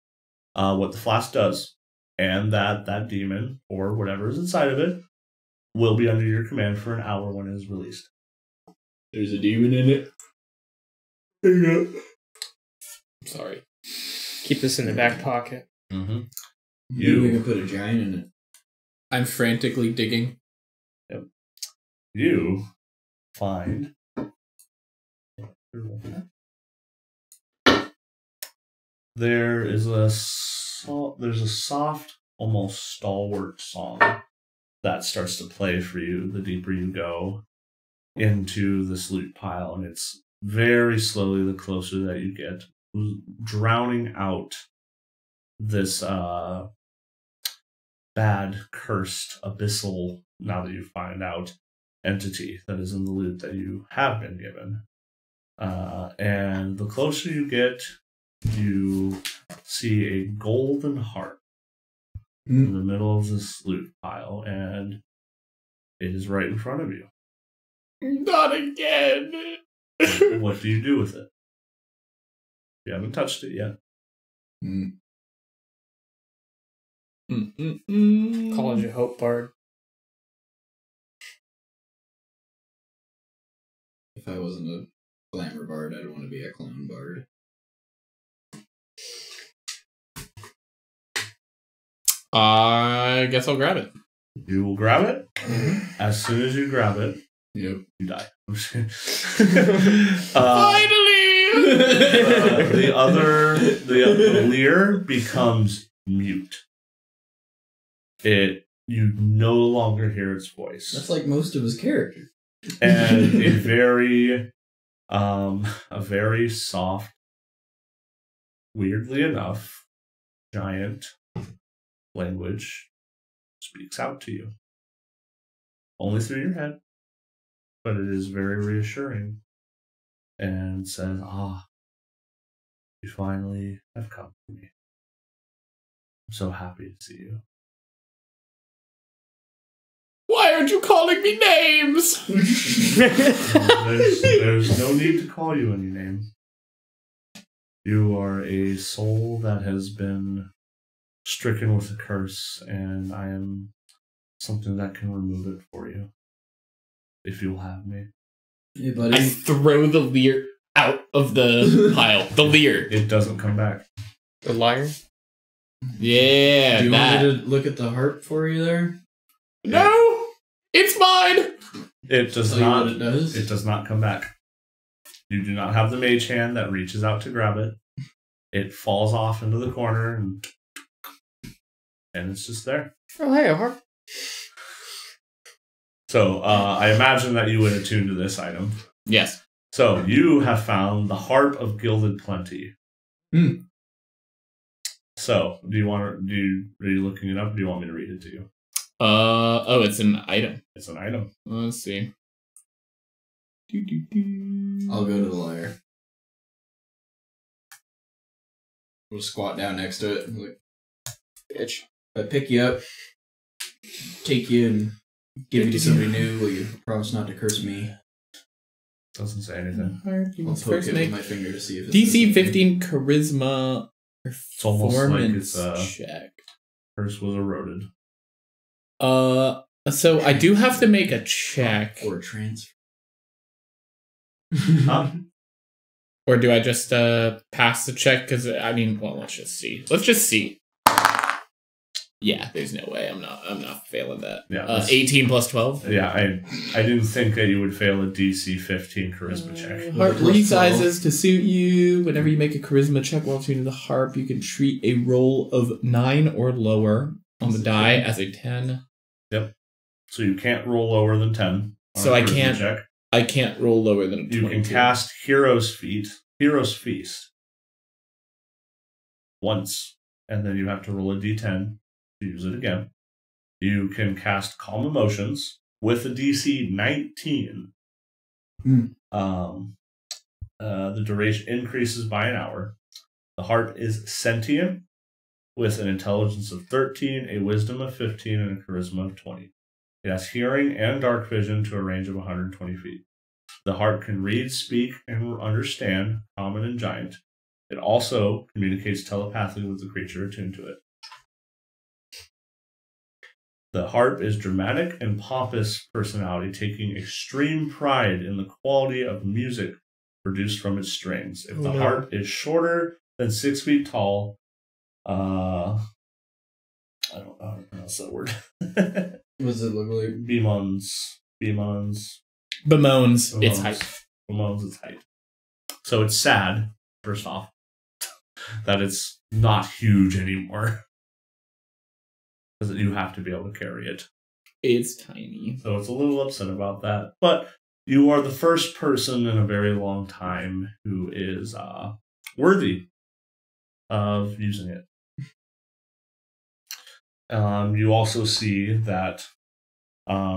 what the flask does, and that demon, or whatever is inside of it, will be under your command for an hour when it is released. There's a demon in it. I'm sorry. Keep this in the back pocket. Mm-hmm. You can put a giant in it. I'm frantically digging. You find there's a soft, almost stalwart song that starts to play for you the deeper you go into this loot pile, and it's very slowly the closer that you get, drowning out this bad, cursed, abyssal, now that you find out, entity that is in the loot that you have been given. And the closer you get, you see a golden heart in the middle of this loot pile, and it is right in front of you. Not again. What do you do with it? You haven't touched it yet. College of Hope Bard. If I wasn't a glamour bard, I'd want to be a clown bard. I guess I'll grab it. You will grab it. As soon as you grab it, Yep. you die. Finally! The leer becomes mute. You no longer hear its voice. That's like most of his character. And a very soft, weirdly enough, giant language speaks out to you. Only through your head, but it is very reassuring and says, you finally have come to me. I'm so happy to see you. Why aren't you calling me names? There's no need to call you any name. You are a soul that has been stricken with a curse, and I am something that can remove it for you. If you'll have me. Hey, I buddy. throw the leer out of the pile. The leer. It doesn't come back. The liar? Yeah, Do you that. want me to look at the harp for you there? No! It's mine! It does Tell you not. what it does? It does not come back. You do not have the mage hand that reaches out to grab it. It falls off into the corner, and it's just there. Oh, hey, a harp. So I imagine that you would attune to this item. Yes. So you have found the Harp of Gilded Plenty. So do you want to? Are you looking it up? Or do you want me to read it to you? Oh, it's an item. It's an item. Let's see. I'll go to the lyre. We'll squat down next to it. Like, bitch. If I pick you up, take you, and give you to somebody new, will you promise not to curse me? Doesn't say anything. You I'll must poke first it with make my finger to see if it's DC 15 Charisma It's almost like performance it's check. curse was eroded. So I do have to make a check. or a transfer. Or do I just pass the check? Because I mean, well, let's just see. Let's just see. Yeah, there's no way. I'm not failing that. Yeah, 18 plus 12. Yeah, I didn't think that you would fail a DC 15 charisma check. Harp resizes to suit you. Whenever you make a charisma check while tuning the harp, you can treat a roll of 9 or lower on the die as a 10. Yep. So you can't roll lower than 10. On So a I charisma can't. check. I can't roll lower than 22. You can cast Hero's Feast once, and then you have to roll a d10 to use it again. You can cast Calm Emotions with a DC 19. The duration increases by an hour. The harp is sentient with an intelligence of 13, a wisdom of 15, and a charisma of 20. It has hearing and dark vision to a range of 120 feet. The harp can read, speak, and understand common and giant. It also communicates telepathically with the creature attuned to it. The harp is dramatic and pompous personality, taking extreme pride in the quality of music produced from its strings. If the harp is shorter than 6 feet tall, I don't know how to pronounce that word. What does it look like? Bemoans its height. Bemoans its height. So it's sad, first off, that it's not huge anymore. Because you have to be able to carry it. It's tiny. So it's a little upset about that. But you are the first person in a very long time who is worthy of using it. You also see that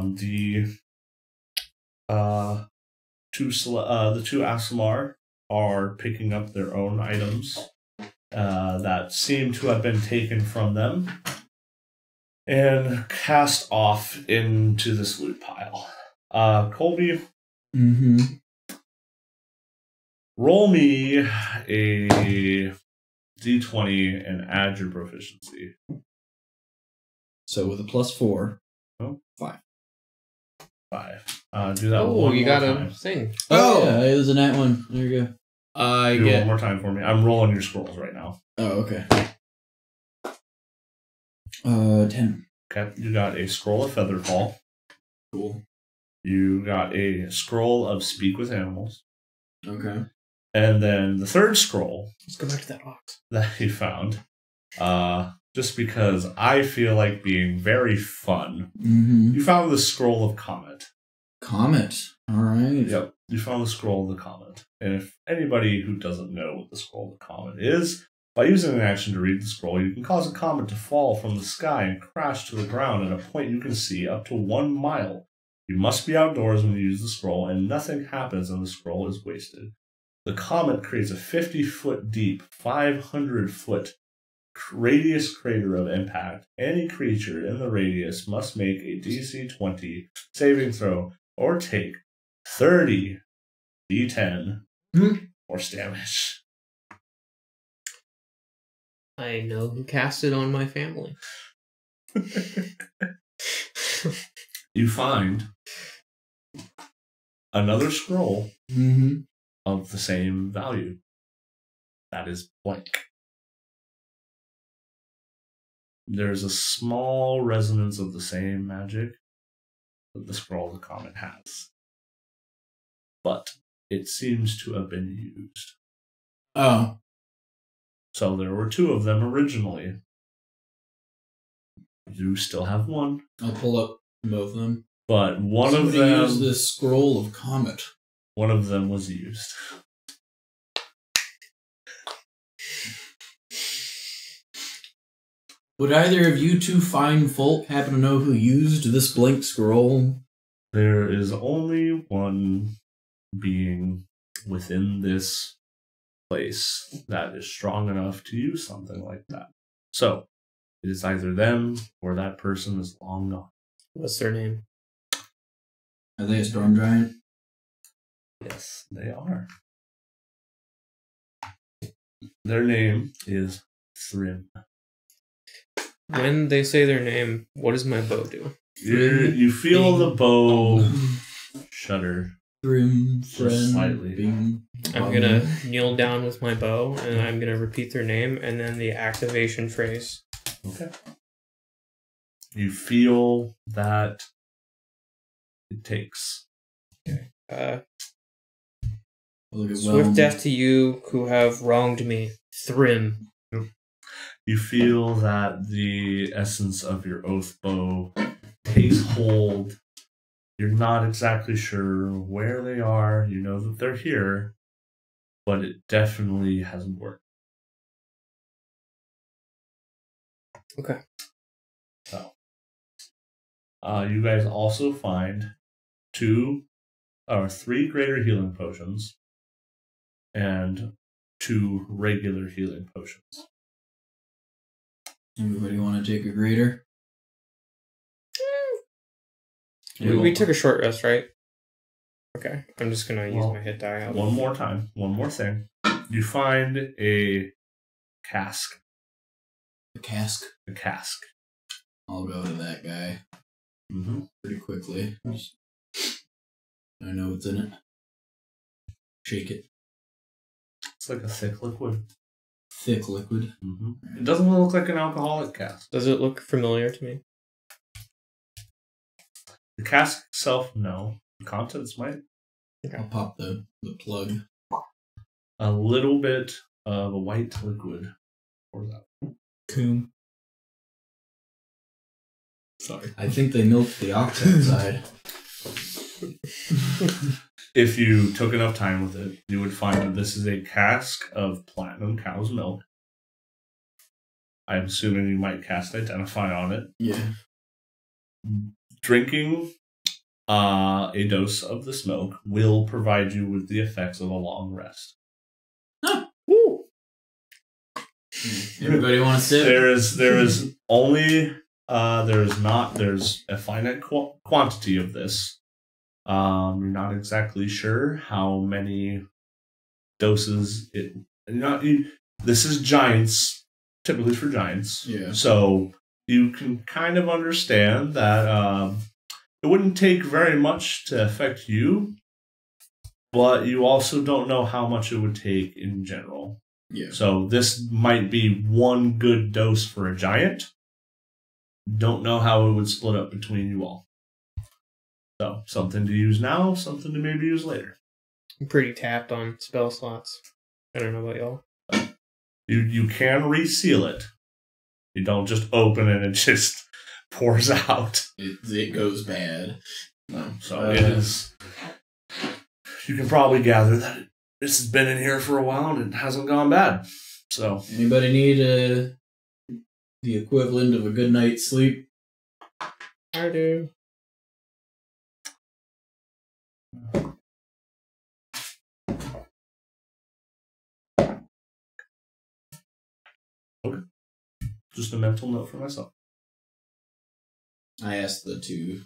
the two Asimar are picking up their own items that seem to have been taken from them and cast off into this loot pile. Colby, Mm-hmm. Roll me a d20 and add your proficiency. So with a +4. Oh. 5. 5. Do that Oh, one you more got time. a thing. Oh, yeah, it was a nat one. There you go. I Do it one get. more time for me. I'm rolling your scrolls right now. Oh, okay. 10. Okay, you got a scroll of Featherfall. Cool. You got a scroll of Speak with Animals. Okay. And then the third scroll Let's go back to that box. that you found, just because I feel like being very fun, Mm-hmm. you found the scroll of Comet. Comet. All right. Yep, you found the scroll of the Comet. And if anybody who doesn't know what the scroll of the Comet is, by using an action to read the scroll, you can cause a comet to fall from the sky and crash to the ground at a point you can see up to 1 mile. You must be outdoors when you use the scroll, and nothing happens and the scroll is wasted. The comet creates a 50-foot deep, 500-foot radius crater of impact. Any creature in the radius must make a DC 20 saving throw or take 30 D10 force damage. I know who cast it on my family. You find another scroll Mm-hmm. of the same value. That is blank. There's a small resonance of the same magic that the scroll of the comet has. But it seems to have been used. Oh. So there were 2 of them originally. You still have one. I'll pull up both of them. But one Somebody of them used this scroll of Comet. one of them was used. Would either of you two fine folk happen to know who used this blank scroll? There is only one being within this place that is strong enough to use something like that. So, it is either them or that person is long gone. What's their name? Are they a storm giant? Yes, they are. Their name is Thrym. When they say their name, what does my bow do? You feel the bow shudder. Thrym, Just friend, slightly. Bing. I'm gonna kneel down with my bow and I'm gonna repeat their name and then the activation phrase. Okay. You feel that it takes. Look at Swift death to you who have wronged me. Thrym. You feel that the essence of your oath bow takes hold. You're not exactly sure where they are. You know that they're here, but it definitely hasn't worked. Okay. So, you guys also find 3 greater healing potions and 2 regular healing potions. Anybody want to take a greater? We took a short rest, right? Okay. I'm just gonna use my hit die out. One more time. One more thing. You find a cask. A cask? A cask. I'll go to that guy Mm-hmm. pretty quickly. I know what's in it. Shake it. It's like a thick liquid. Thick liquid. Mm-hmm. It doesn't look like an alcoholic cask. Does it look familiar to me? The cask itself, no. The contents might. I'll pop the plug. A little bit of a white liquid. Pour that. Coom. Sorry. I think they milked the ox outside. If you took enough time with it, you would find that this is a cask of platinum cow's milk. I'm assuming you might cast Identify on it. Yeah. Drinking a dose of this milk will provide you with the effects of a long rest. Woo! Everybody want to sip? There is only there's a finite quantity of this. You're not exactly sure how many doses it. This is giants, typically for giants. Yeah. So you can kind of understand that it wouldn't take very much to affect you, but you also don't know how much it would take in general. Yeah. So this might be one good dose for a giant. Don't know how it would split up between you all. So something to use now, something to maybe use later. I'm pretty tapped on spell slots. I don't know about y'all. You can reseal it. You don't just open it and it just pours out. It goes bad. No. So it is. You can probably gather that this has been in here for a while and it hasn't gone bad. So Anybody need the equivalent of a good night's sleep? I do. okay. Just a mental note for myself. I asked the two.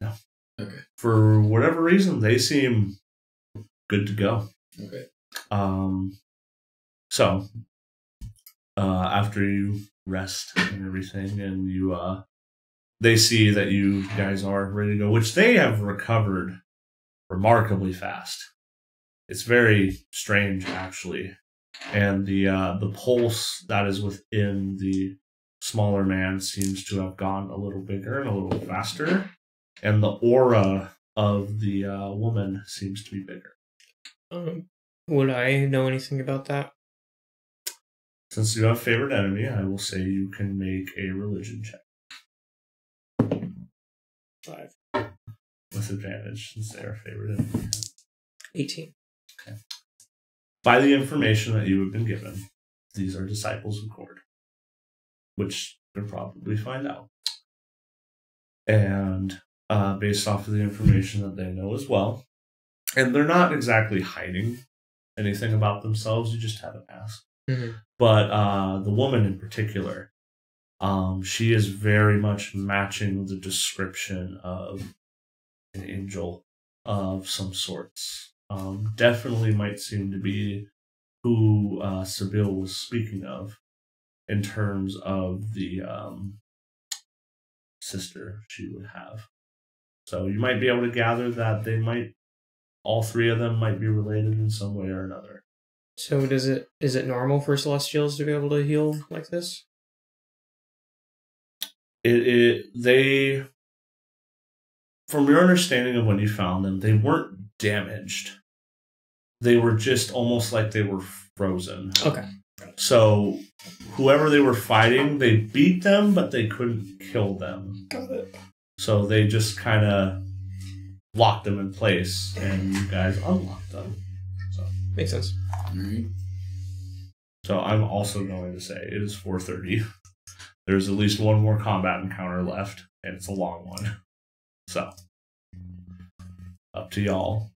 No. Okay. For whatever reason, they seem good to go. Okay. So after you rest and everything, and you they see that you guys are ready to go, which they have recovered remarkably fast. It's very strange, actually. And the pulse that is within the smaller man seems to have gone a little bigger and a little faster. And the aura of the woman seems to be bigger. Would I know anything about that? Since you have favorite enemy, I will say you can make a religion check. 5. With advantage, since they are favorite enemy. 18. Okay. By the information that you have been given, these are disciples of Cord, which you'll probably find out. And based off of the information that they know as well, and they're not exactly hiding anything about themselves, you just haven't asked. Mm-hmm. But the woman in particular, she is very much matching the description of an angel of some sorts. Definitely might seem to be who Sybil was speaking of in terms of the sister she would have. So you might be able to gather that they might, all three of them might be related in some way or another. So is it normal for Celestials to be able to heal like this? They, from your understanding of when you found them, they weren't damaged. They were just almost like they were frozen. Okay. So whoever they were fighting, they beat them, but they couldn't kill them. Got it. So they just kind of locked them in place, and you guys unlocked them. So Makes sense. Alright. So I'm also going to say it is 4:30. There's at least one more combat encounter left, and it's a long one. So, up to y'all.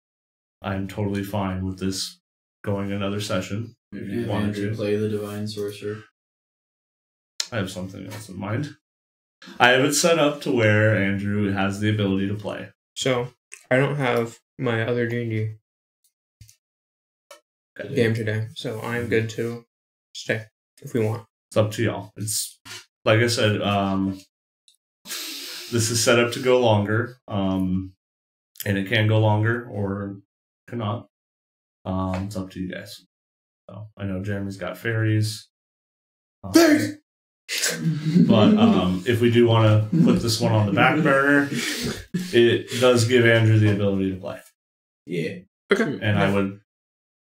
I'm totally fine with this going another session. If you you wanted wanted to to. play the Divine Sorcerer. I have something else in mind. I have it set up to where Andrew has the ability to play. So I don't have my other D&D game today, so I'm good to stay if we want. It's up to y'all. It's like I said, this is set up to go longer, and it can go longer or cannot. It's up to you guys. So I know Jeremy's got fairies. Fairies! But if we do want to put this one on the back burner, it does give Andrew the ability to play. Yeah. Okay. And I would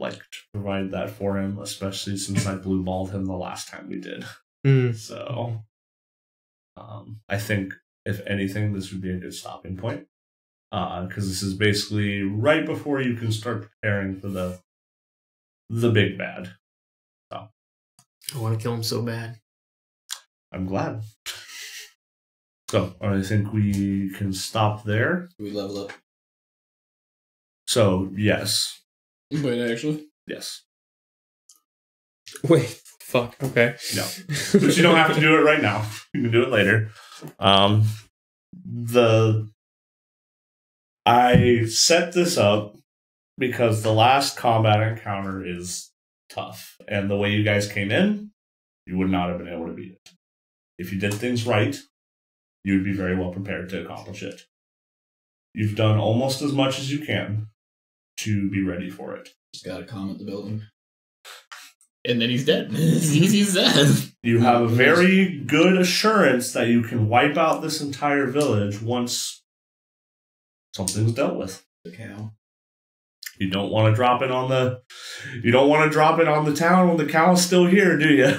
like to provide that for him, especially since I blue balled him the last time we did. So I think, if anything, this would be a good stopping point. Because this is basically right before you can start preparing for the big bad. So I want to kill him so bad. I'm glad. So I think we can stop there. We level up. So yes. Wait, actually? Yes. Wait. Fuck. Okay. No. But you don't have to do it right now. You can do it later. The I set this up because the last combat encounter is tough. And the way you guys came in, you would not have been able to beat it. If you did things right, you would be very well prepared to accomplish it. You've done almost as much as you can to be ready for it. Just gotta comment the building. And then he's dead. It's easy as that. You have a very good assurance that you can wipe out this entire village once something's dealt with. The cow. You don't want to drop it on the. You don't want to drop it on the town when the cow's still here, do you?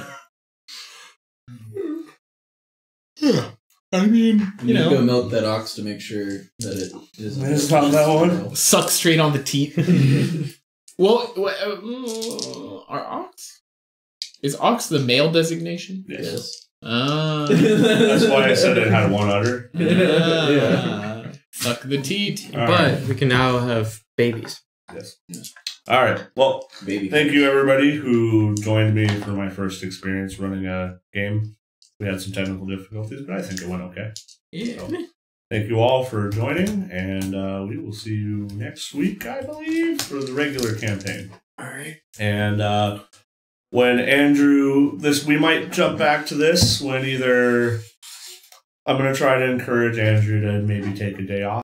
I mean, You know, go milk that ox to make sure that it isn't. It's not that one. suck straight on the teeth. Well, are ox? Is ox the male designation? Yes. That's why I said it had one udder. Yeah. Suck the teat. All But right. we can now have babies. Yes. All right. Well, Baby. thank you everybody who joined me for my first experience running a game. We had some technical difficulties, but I think it went okay. Yeah. So, thank you all for joining, and we will see you next week, I believe, for the regular campaign. All right. And when Andrew, we might jump back to this when either I'm going to try to encourage Andrew to maybe take a day off.